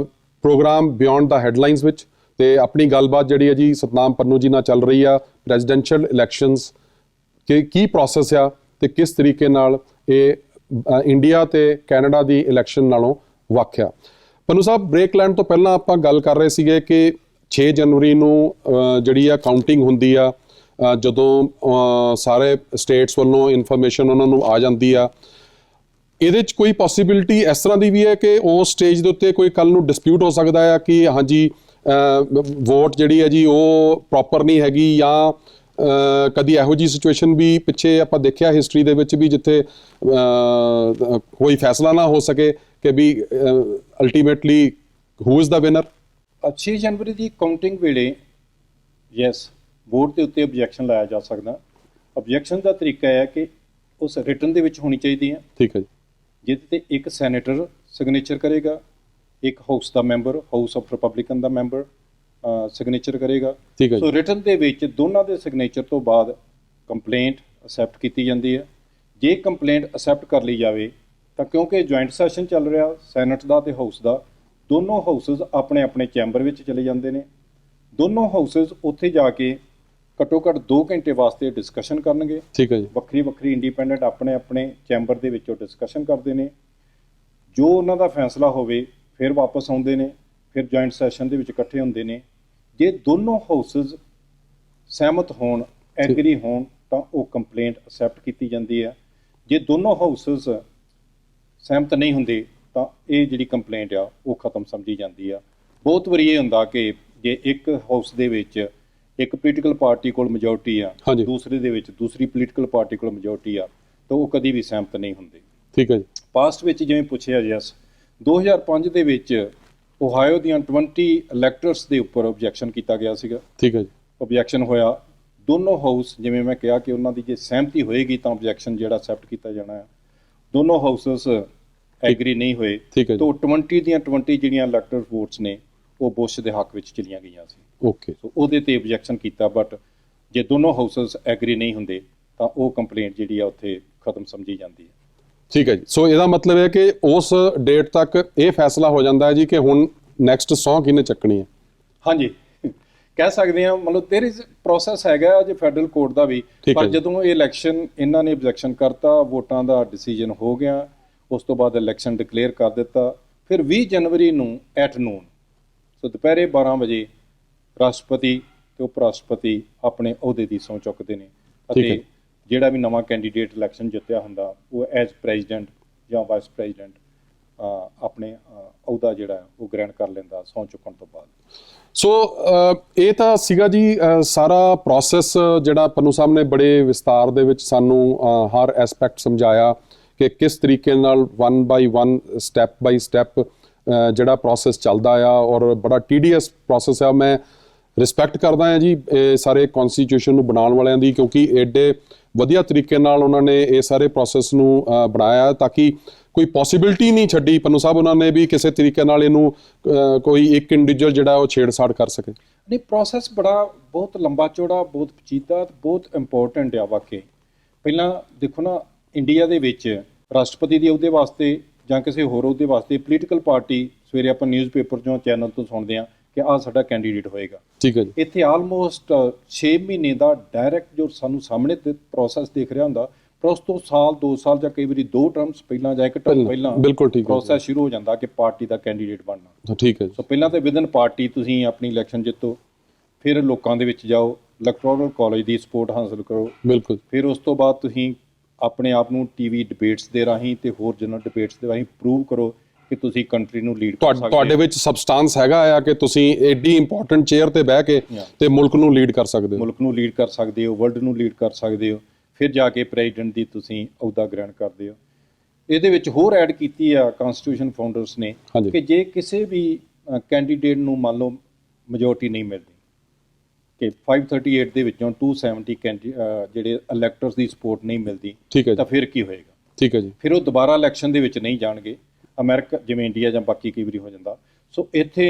ਪ੍ਰੋਗਰਾਮ ਬਿਯੋਂਡ ਦਾ ਹੈਡਲਾਈਨਸ ਵਿੱਚ। ਤੇ ਆਪਣੀ ਗੱਲਬਾਤ ਜਿਹੜੀ ਹੈ ਜੀ ਸਤਨਾਮ ਪੰਨੂ ਜੀ ਨਾਲ ਚੱਲ ਰਹੀ ਆ ਪ੍ਰੈਜ਼ੀਡੈਂਸ਼ੀਅਲ ਇਲੈਕਸ਼ਨਸ ਕਿ ਕੀ ਪ੍ਰੋਸੈਸ ਆ ਤੇ ਕਿਸ ਤਰੀਕੇ ਨਾਲ ਇਹ ਇੰਡੀਆ ਤੇ ਕੈਨੇਡਾ ਦੀ ਇਲੈਕਸ਼ਨ ਨਾਲੋਂ ਵੱਖ ਆ। ਪੰਨੂ ਸਾਹਿਬ ਬ੍ਰੇਕ ਲੈਣ ਤੋਂ ਪਹਿਲਾਂ ਆਪਾਂ ਗੱਲ ਕਰ ਰਹੇ ਸੀਗੇ ਕਿ 6 ਜਨਵਰੀ ਨੂੰ ਜਿਹੜੀ ਆ ਕਾਊਂਟਿੰਗ ਹੁੰਦੀ ਆ, ਜਦੋਂ ਸਾਰੇ ਸਟੇਟਸ ਵੱਲੋਂ ਇਨਫੋਰਮੇਸ਼ਨ ਉਹਨਾਂ ਨੂੰ ਆ ਜਾਂਦੀ ਆ। ਇਹਦੇ 'ਚ ਕੋਈ ਪੋਸੀਬਿਲਿਟੀ ਇਸ ਤਰ੍ਹਾਂ ਦੀ ਵੀ ਹੈ ਕਿ ਉਸ ਸਟੇਜ ਦੇ ਉੱਤੇ ਕੋਈ ਕੱਲ ਨੂੰ ਡਿਸਪਿਊਟ ਹੋ ਸਕਦਾ ਆ ਕਿ ਹਾਂਜੀ ਵੋਟ ਜਿਹੜੀ ਹੈ ਜੀ ਉਹ ਪ੍ਰੋਪਰ ਨਹੀਂ ਹੈਗੀ, ਜਾਂ ਕਦੀ ਇਹੋ ਜਿਹੀ ਸਿਚੁਏਸ਼ਨ ਵੀ ਪਿੱਛੇ ਆਪਾਂ ਦੇਖਿਆ ਹਿਸਟਰੀ ਦੇ ਵਿੱਚ ਵੀ ਜਿੱਥੇ ਕੋਈ ਫੈਸਲਾ ਨਾ ਹੋ ਸਕੇ ਕਿ ਵੀ ultimately who is the winner. 6 ਜਨਵਰੀ ਦੀ ਕਾਊਂਟਿੰਗ ਵੇਲੇ ਯੈਸ ਵੋਟ ਦੇ ਉੱਤੇ ਆਬਜੈਕਸ਼ਨ ਲਾਇਆ ਜਾ ਸਕਦਾ। ਆਬਜੈਕਸ਼ਨ ਦਾ ਤਰੀਕਾ ਹੈ ਕਿ ਉਸ ਰਿਟਨ ਦੇ ਵਿੱਚ ਹੋਣੀ ਚਾਹੀਦੀ ਹੈ। ਠੀਕ ਹੈ ਜੀ। ਜਿਹਦੇ ਤੇ ਇੱਕ ਸੈਨੇਟਰ ਸਿਗਨੇਚਰ ਕਰੇਗਾ, ਇੱਕ house the member, house of Republican the member signature ਕਰੇਗਾ। ਠੀਕ ਹੈ। ਸੋ ਰਿਟਨ ਦੇ ਵਿੱਚ ਦੋਨਾਂ ਦੇ ਸਿਗਨੇਚਰ ਤੋਂ ਬਾਅਦ ਕੰਪਲੇਂਟ ਅਸੈਪਟ ਕੀਤੀ ਜਾਂਦੀ ਹੈ। ਜੇ ਕੰਪਲੇਂਟ ਅਸੈਪਟ ਕਰ ਲਈ ਜਾਵੇ ਤਾਂ ਕਿਉਂਕਿ ਜੁਆਇੰਟ ਸੈਸ਼ਨ ਚੱਲ ਰਿਹਾ ਸੈਨੇਟ ਦਾ ਤੇ ਹਾਊਸ ਦਾ, ਦੋਨੋਂ ਹਾਊਸਸ ਆਪਣੇ ਆਪਣੇ ਚੈਂਬਰ ਵਿੱਚ ਚਲੇ ਜਾਂਦੇ ਨੇ। ਦੋਨੋਂ ਹਾਊਸਸ ਉੱਥੇ ਜਾ ਕੇ ਘੱਟੋ ਘੱਟ 2 ਘੰਟੇ ਵਾਸਤੇ ਡਿਸਕਸ਼ਨ ਕਰਨਗੇ। ਠੀਕ ਹੈ ਜੀ। ਵੱਖਰੀ ਵੱਖਰੀ ਇੰਡੀਪੈਂਡੈਂਟ ਆਪਣੇ ਆਪਣੇ ਚੈਂਬਰ ਦੇ ਵਿੱਚੋਂ ਡਿਸਕਸ਼ਨ ਕਰਦੇ ਨੇ। ਜੋ ਉਹਨਾਂ ਦਾ ਫੈਸਲਾ ਹੋਵੇ ਫਿਰ ਵਾਪਸ ਆਉਂਦੇ ਨੇ, ਫਿਰ ਜੁਆਇੰਟ ਸੈਸ਼ਨ ਦੇ ਵਿੱਚ ਇਕੱਠੇ ਹੁੰਦੇ ਨੇ। ਜੇ ਦੋਨੋਂ ਹਾਊਸਸ ਸਹਿਮਤ ਹੋਣ, ਐਗਰੀ ਹੋਣ ਤਾਂ ਉਹ ਕੰਪਲੇਂਟ ਅਸੈਪਟ ਕੀਤੀ ਜਾਂਦੀ ਹੈ। ਜੇ ਦੋਨੋਂ ਹਾਊਸਸ ਸਹਿਮਤ ਨਹੀਂ ਹੁੰਦੇ ਤਾਂ ਇਹ ਜਿਹੜੀ ਕੰਪਲੇਂਟ ਆ ਉਹ ਖਤਮ ਸਮਝੀ ਜਾਂਦੀ ਆ। ਬਹੁਤ ਵਾਰੀ ਇਹ ਹੁੰਦਾ ਕਿ ਜੇ ਇੱਕ ਹਾਊਸ ਦੇ ਵਿੱਚ ਇੱਕ ਪੋਲੀਟੀਕਲ ਪਾਰਟੀ ਕੋਲ ਮੈਜੋਰਟੀ ਆ, ਦੂਸਰੇ ਦੇ ਵਿੱਚ ਦੂਸਰੀ ਪੋਲੀਟੀਕਲ ਪਾਰਟੀ ਕੋਲ ਮੈਜੋਰਟੀ ਆ, ਤਾਂ ਉਹ ਕਦੀ ਵੀ ਸਹਿਮਤ ਨਹੀਂ ਹੁੰਦੇ। ਠੀਕ ਹੈ ਜੀ। ਪਾਸਟ ਵਿੱਚ ਜਿਵੇਂ ਪੁੱਛਿਆ ਜੈਸ 2005 ਦੇ ਵਿੱਚ ਓਹਾਇਓ ਦੀਆਂ 20 ਇਲੈਕਟਰਸ ਦੇ ਉੱਪਰ ਆਬਜੈਕਸ਼ਨ ਕੀਤਾ ਗਿਆ ਸੀਗਾ। ਠੀਕ ਹੈ ਜੀ। ਆਬਜੈਕਸ਼ਨ ਹੋਇਆ ਦੋਨੋਂ ਹਾਊਸ, ਜਿਵੇਂ ਮੈਂ ਕਿਹਾ ਕਿ ਉਹਨਾਂ ਦੀ ਜੇ ਸਹਿਮਤੀ ਹੋਏਗੀ ਤਾਂ ਆਬਜੈਕਸ਼ਨ ਜਿਹੜਾ ਅਸੈਪਟ ਕੀਤਾ ਜਾਣਾ ਹੈ। ਦੋਨੋਂ ਹਾਊਸਸ ਐਗਰੀ ਨਹੀਂ ਹੋਏ ਤਾਂ 20 ਦੀਆਂ 20 ਜਿਹੜੀਆਂ ਇਲੈਕਟਰ ਵੋਟਸ ਨੇ ਉਹ ਬੁਸ਼ ਦੇ ਹੱਕ ਵਿੱਚ ਚਲੀਆਂ ਗਈਆਂ ਸੀ। ਓਕੇ। ਸੋ ਉਹਦੇ ਤੇ ਆਬਜੈਕਸ਼ਨ ਕੀਤਾ, ਬਟ ਜੇ ਦੋਨੋਂ ਹਾਊਸਸ ਐਗਰੀ ਨਹੀਂ ਹੁੰਦੇ ਤਾਂ ਉਹ ਕੰਪਲੇਂਟ ਜਿਹੜੀ ਆ ਉੱਥੇ ਖਤਮ ਸਮਝੀ ਜਾਂਦੀ ਹੈ। ਠੀਕ ਹੈ ਜੀ। ਸੋ ਇਹਦਾ ਮਤਲਬ ਹੈ ਕਿ ਉਸ ਡੇਟ ਤੱਕ ਇਹ ਫੈਸਲਾ ਹੋ ਜਾਂਦਾ ਹੈ ਜੀ ਕਿ ਹੁਣ ਨੈਕਸਟ ਸਹੁੰ ਕਿਹਨੇ ਚੱਕਣੀ ਹੈ। ਹਾਂਜੀ, ਕਹਿ ਸਕਦੇ ਹਾਂ। ਮਤਲਬ ਦੇਰ ਇਜ਼ ਪ੍ਰੋਸੈਸ ਹੈਗਾ ਜੇ ਫੈਡਰਲ ਕੋਰਟ ਦਾ ਵੀ, ਪਰ ਜਦੋਂ ਇਹ ਇਲੈਕਸ਼ਨ ਇਹਨਾਂ ਨੇ ਆਬਜੈਕਸ਼ਨ ਕਰਤਾ, ਵੋਟਾਂ ਦਾ ਡਿਸੀਜਨ ਹੋ ਗਿਆ, ਉਸ ਤੋਂ ਬਾਅਦ ਇਲੈਕਸ਼ਨ ਡਿਕਲੇਅਰ ਕਰ ਦਿੱਤਾ। ਫਿਰ 20 ਜਨਵਰੀ ਨੂੰ ਐਟ ਨੂਨ, ਸੋ ਦੁਪਹਿਰੇ 12 ਵਜੇ ਰਾਸ਼ਟਰਪਤੀ ਤੇ ਉਪ ਰਾਸ਼ਟਰਪਤੀ ਆਪਣੇ ਅਹੁਦੇ ਦੀ ਸਹੁੰ ਚੁੱਕਦੇ ਨੇ ਅਤੇ ਜਿਹੜਾ ਵੀ ਨਵਾਂ ਕੈਂਡੀਡੇਟ ਇਲੈਕਸ਼ਨ ਜਿੱਤਿਆ ਹੁੰਦਾ ਉਹ ਐਜ਼ ਪ੍ਰੈਜ਼ੀਡੈਂਟ ਜਾਂ ਵਾਈਸ ਪ੍ਰੈਜ਼ੀਡੈਂਟ ਆਪਣੇ ਅਹੁਦਾ ਜਿਹੜਾ ਉਹ ਗ੍ਰਹਿਣ ਕਰ ਲੈਂਦਾ ਸਹੁੰ ਚੁੱਕਣ ਤੋਂ ਬਾਅਦ। ਸੋ ਇਹ ਤਾਂ ਸੀਗਾ ਜੀ ਸਾਰਾ ਪ੍ਰੋਸੈਸ ਜਿਹੜਾ ਪੰਨੂ ਸਾਹਿਬ ਨੇ ਬੜੇ ਵਿਸਤਾਰ ਦੇ ਵਿੱਚ ਸਾਨੂੰ ਹਰ ਐਸਪੈਕਟ ਸਮਝਾਇਆ ਕਿ ਕਿਸ ਤਰੀਕੇ ਨਾਲ 1 ਬਾਈ 1 ਸਟੈਪ ਬਾਈ ਸਟੈਪ ਜਿਹੜਾ ਪ੍ਰੋਸੈਸ ਚੱਲਦਾ ਆ ਔਰ ਬੜਾ ਟੀਡੀਐਸ ਪ੍ਰੋਸੈਸ ਆ। ਮੈਂ ਰਿਸਪੈਕਟ ਕਰਦਾ ਹਾਂ ਜੀ ਇਹ ਸਾਰੇ ਕਨਸਟੀਟਿਊਸ਼ਨ ਨੂੰ ਬਣਾਉਣ ਵਾਲਿਆਂ ਦੀ, ਕਿਉਂਕਿ ਐਡੇ ਵਧੀਆ ਤਰੀਕੇ ਨਾਲ ਉਹਨਾਂ ਨੇ ਇਹ ਸਾਰੇ ਪ੍ਰੋਸੈਸ ਨੂੰ ਬਣਾਇਆ ਤਾਂ ਕਿ ਕੋਈ ਪੋਸੀਬਿਲਿਟੀ ਨਹੀਂ ਛੱਡੀ ਪੰਨੂ ਸਾਹਿਬ ਉਹਨਾਂ ਨੇ ਵੀ ਕਿਸੇ ਤਰੀਕੇ ਨਾਲ ਇਹਨੂੰ ਕੋਈ ਇੱਕ ਇੰਡੀਵਿਜੂਅਲ ਜਿਹੜਾ ਉਹ ਛੇੜਛਾੜ ਕਰ ਸਕੇ। ਨਹੀਂ, ਪ੍ਰੋਸੈਸ ਬਹੁਤ ਲੰਬਾ ਚੌੜਾ, ਬਹੁਤ ਪੇਚੀਦਾ, ਬਹੁਤ ਇੰਪੋਰਟੈਂਟ ਆ ਵਾਕਈ। ਪਹਿਲਾਂ ਦੇਖੋ ਨਾ, ਇੰਡੀਆ ਦੇ ਵਿੱਚ ਰਾਸ਼ਟਰਪਤੀ ਦੇ ਅਹੁਦੇ ਵਾਸਤੇ ਜਾਂ ਕਿਸੇ ਹੋਰ ਅਹੁਦੇ ਵਾਸਤੇ ਪੋਲੀਟੀਕਲ ਪਾਰਟੀ, ਸਵੇਰੇ ਆਪਾਂ ਨਿਊਜ਼ਪੇਪਰ ਤੋਂ ਚੈਨਲ ਤੋਂ ਸੁਣਦੇ ਹਾਂ ਕਿ ਆਹ ਸਾਡਾ ਕੈਂਡੀਡੇਟ ਹੋਏਗਾ। ਠੀਕ ਹੈ ਜੀ। ਇੱਥੇ ਆਲਮੋਸਟ 6 ਮਹੀਨੇ ਦਾ ਡਾਇਰੈਕਟ ਜੋ ਸਾਨੂੰ ਸਾਹਮਣੇ ਪ੍ਰੋਸੈਸ ਦੇਖ ਰਿਹਾ ਹੁੰਦਾ, ਪਰ ਉਸ ਤੋਂ ਸਾਲ 2 ਸਾਲ ਜਾਂ ਕਈ ਵਾਰੀ 2 ਟਰਮਸ ਪਹਿਲਾਂ ਜਾਂ 1 ਟਰਮ ਪਹਿਲਾਂ ਬਿਲਕੁਲ ਠੀਕ ਪ੍ਰੋਸੈਸ ਸ਼ੁਰੂ ਹੋ ਜਾਂਦਾ ਕਿ ਪਾਰਟੀ ਦਾ ਕੈਂਡੀਡੇਟ ਬਣਨਾ। ਠੀਕ ਹੈ ਜੀ। ਸੋ ਪਹਿਲਾਂ ਤਾਂ ਵਿਦਨ ਪਾਰਟੀ ਤੁਸੀਂ ਆਪਣੀ ਇਲੈਕਸ਼ਨ ਜਿੱਤੋ, ਫਿਰ ਲੋਕਾਂ ਦੇ ਵਿੱਚ ਜਾਓ, ਇਲੈਕਟੋਰਲ ਕਾਲਜ ਦੀ ਸਪੋਰਟ ਹਾਸਲ ਕਰੋ, ਬਿਲਕੁਲ। ਫਿਰ ਉਸ ਤੋਂ ਬਾਅਦ ਤੁਸੀਂ ਆਪਣੇ ਆਪ ਨੂੰ ਟੀਵੀ ਡਿਬੇਟਸ ਦੇ ਰਾਹੀਂ ਤੇ ਹੋਰ ਜਨਰਲ ਡਿਬੇਟਸ ਦੇ ਰਾਹੀਂ ਪ੍ਰੂਵ ਕਰੋ ਕਿ ਤੁਸੀਂ ਕੰਟਰੀ ਨੂੰ ਲੀਡ ਕਰ ਸਕਦੇ ਹੋ। ਤੁਹਾਡੇ ਵਿੱਚ ਸਬਸਟੈਂਸ ਹੈਗਾ ਆ ਕਿ ਤੁਸੀਂ ਏਡੀ ਇੰਪੋਰਟੈਂਟ ਚੇਅਰ ਤੇ ਬਹਿ ਕੇ ਤੇ ਮੁਲਕ ਨੂੰ ਲੀਡ ਕਰ ਸਕਦੇ ਹੋ, ਮੁਲਕ ਨੂੰ ਲੀਡ ਕਰ ਸਕਦੇ ਹੋ, ਵਰਲਡ ਨੂੰ ਲੀਡ ਕਰ ਸਕਦੇ ਹੋ, ਫਿਰ ਜਾ ਕੇ ਪ੍ਰੈਜ਼ੀਡੈਂਟ ਦੀ ਤੁਸੀਂ ਅਹੁਦਾ ਗ੍ਰਹਿਣ ਕਰਦੇ ਹੋ। ਇਹਦੇ ਵਿੱਚ ਹੋਰ ਐਡ ਕੀਤੀ ਆ ਕਨਸਟੀਟਿਊਸ਼ਨ ਫਾਊਂਡਰਸ ਨੇ ਕਿ ਜੇ ਕਿਸੇ ਵੀ ਕੈਂਡੀਡੇਟ ਨੂੰ ਮੰਨ ਲਓ ਮੈਜੋਰਟੀ ਨਹੀਂ ਮਿਲਦੀ, ਕਿ 538 ਦੇ ਵਿੱਚੋਂ 270 ਜਿਹੜੇ ਇਲੈਕਟਰਸ ਦੀ ਸਪੋਰਟ ਨਹੀਂ ਮਿਲਦੀ, ਤਾਂ ਫਿਰ ਕੀ ਹੋਏਗਾ? ਠੀਕ ਹੈ ਜੀ। ਫਿਰ ਉਹ ਦੁਬਾਰਾ ਇਲੈਕਸ਼ਨ ਦੇ ਵਿੱਚ ਨਹੀਂ ਜਾਣਗੇ। ਅਮਰੀਕਾ ਜਿਵੇਂ ਇੰਡੀਆ ਜਾਂ ਬਾਕੀ ਕਈ ਵਾਰੀ ਹੋ ਜਾਂਦਾ। ਸੋ ਇੱਥੇ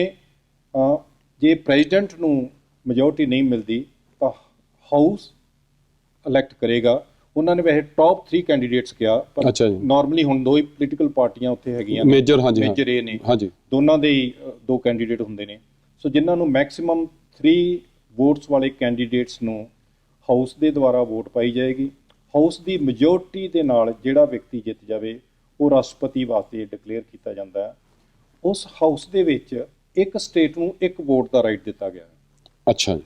ਜੇ ਪ੍ਰੈਜ਼ੀਡੈਂਟ ਨੂੰ ਮੈਜੋਰਟੀ ਨਹੀਂ ਮਿਲਦੀ ਤਾਂ ਹਾਊਸ ਇਲੈਕਟ ਕਰੇਗਾ। ਉਹਨਾਂ ਨੇ ਵੈਸੇ ਟੌਪ 3 ਕੈਂਡੀਡੇਟਸ ਕਿਹਾ, ਪਰ ਨਾਰਮਲੀ ਹੁਣ 2 ਹੀ ਪੋਲੀਟੀਕਲ ਪਾਰਟੀਆਂ ਉੱਥੇ ਹੈਗੀਆਂ ਮੇਜਰ। ਹਾਂਜੀ, ਮੇਜਰ ਇਹ ਨੇ, ਦੋਨਾਂ ਦੇ ਹੀ 2 ਕੈਂਡੀਡੇਟ ਹੁੰਦੇ ਨੇ। ਸੋ ਜਿਨ੍ਹਾਂ ਨੂੰ ਮੈਕਸਿਮਮ 3 ਵੋਟਸ ਵਾਲੇ ਕੈਂਡੀਡੇਟਸ ਨੂੰ ਹਾਊਸ ਦੇ ਦੁਆਰਾ ਵੋਟ ਪਾਈ ਜਾਏਗੀ। ਹਾਊਸ ਦੀ ਮੈਜੋਰਟੀ ਦੇ ਨਾਲ ਜਿਹੜਾ ਵਿਅਕਤੀ ਜਿੱਤ ਜਾਵੇ ਉਹ ਰਾਸ਼ਟਰਪਤੀ ਵਾਸਤੇ ਡਿਕਲੇਅਰ ਕੀਤਾ ਜਾਂਦਾ ਹੈ। ਉਸ ਹਾਊਸ ਦੇ ਵਿੱਚ ਇੱਕ ਸਟੇਟ ਨੂੰ ਇੱਕ ਵੋਟ ਦਾ ਰਾਈਟ ਦਿੱਤਾ ਗਿਆ। ਅੱਛਾ ਜੀ।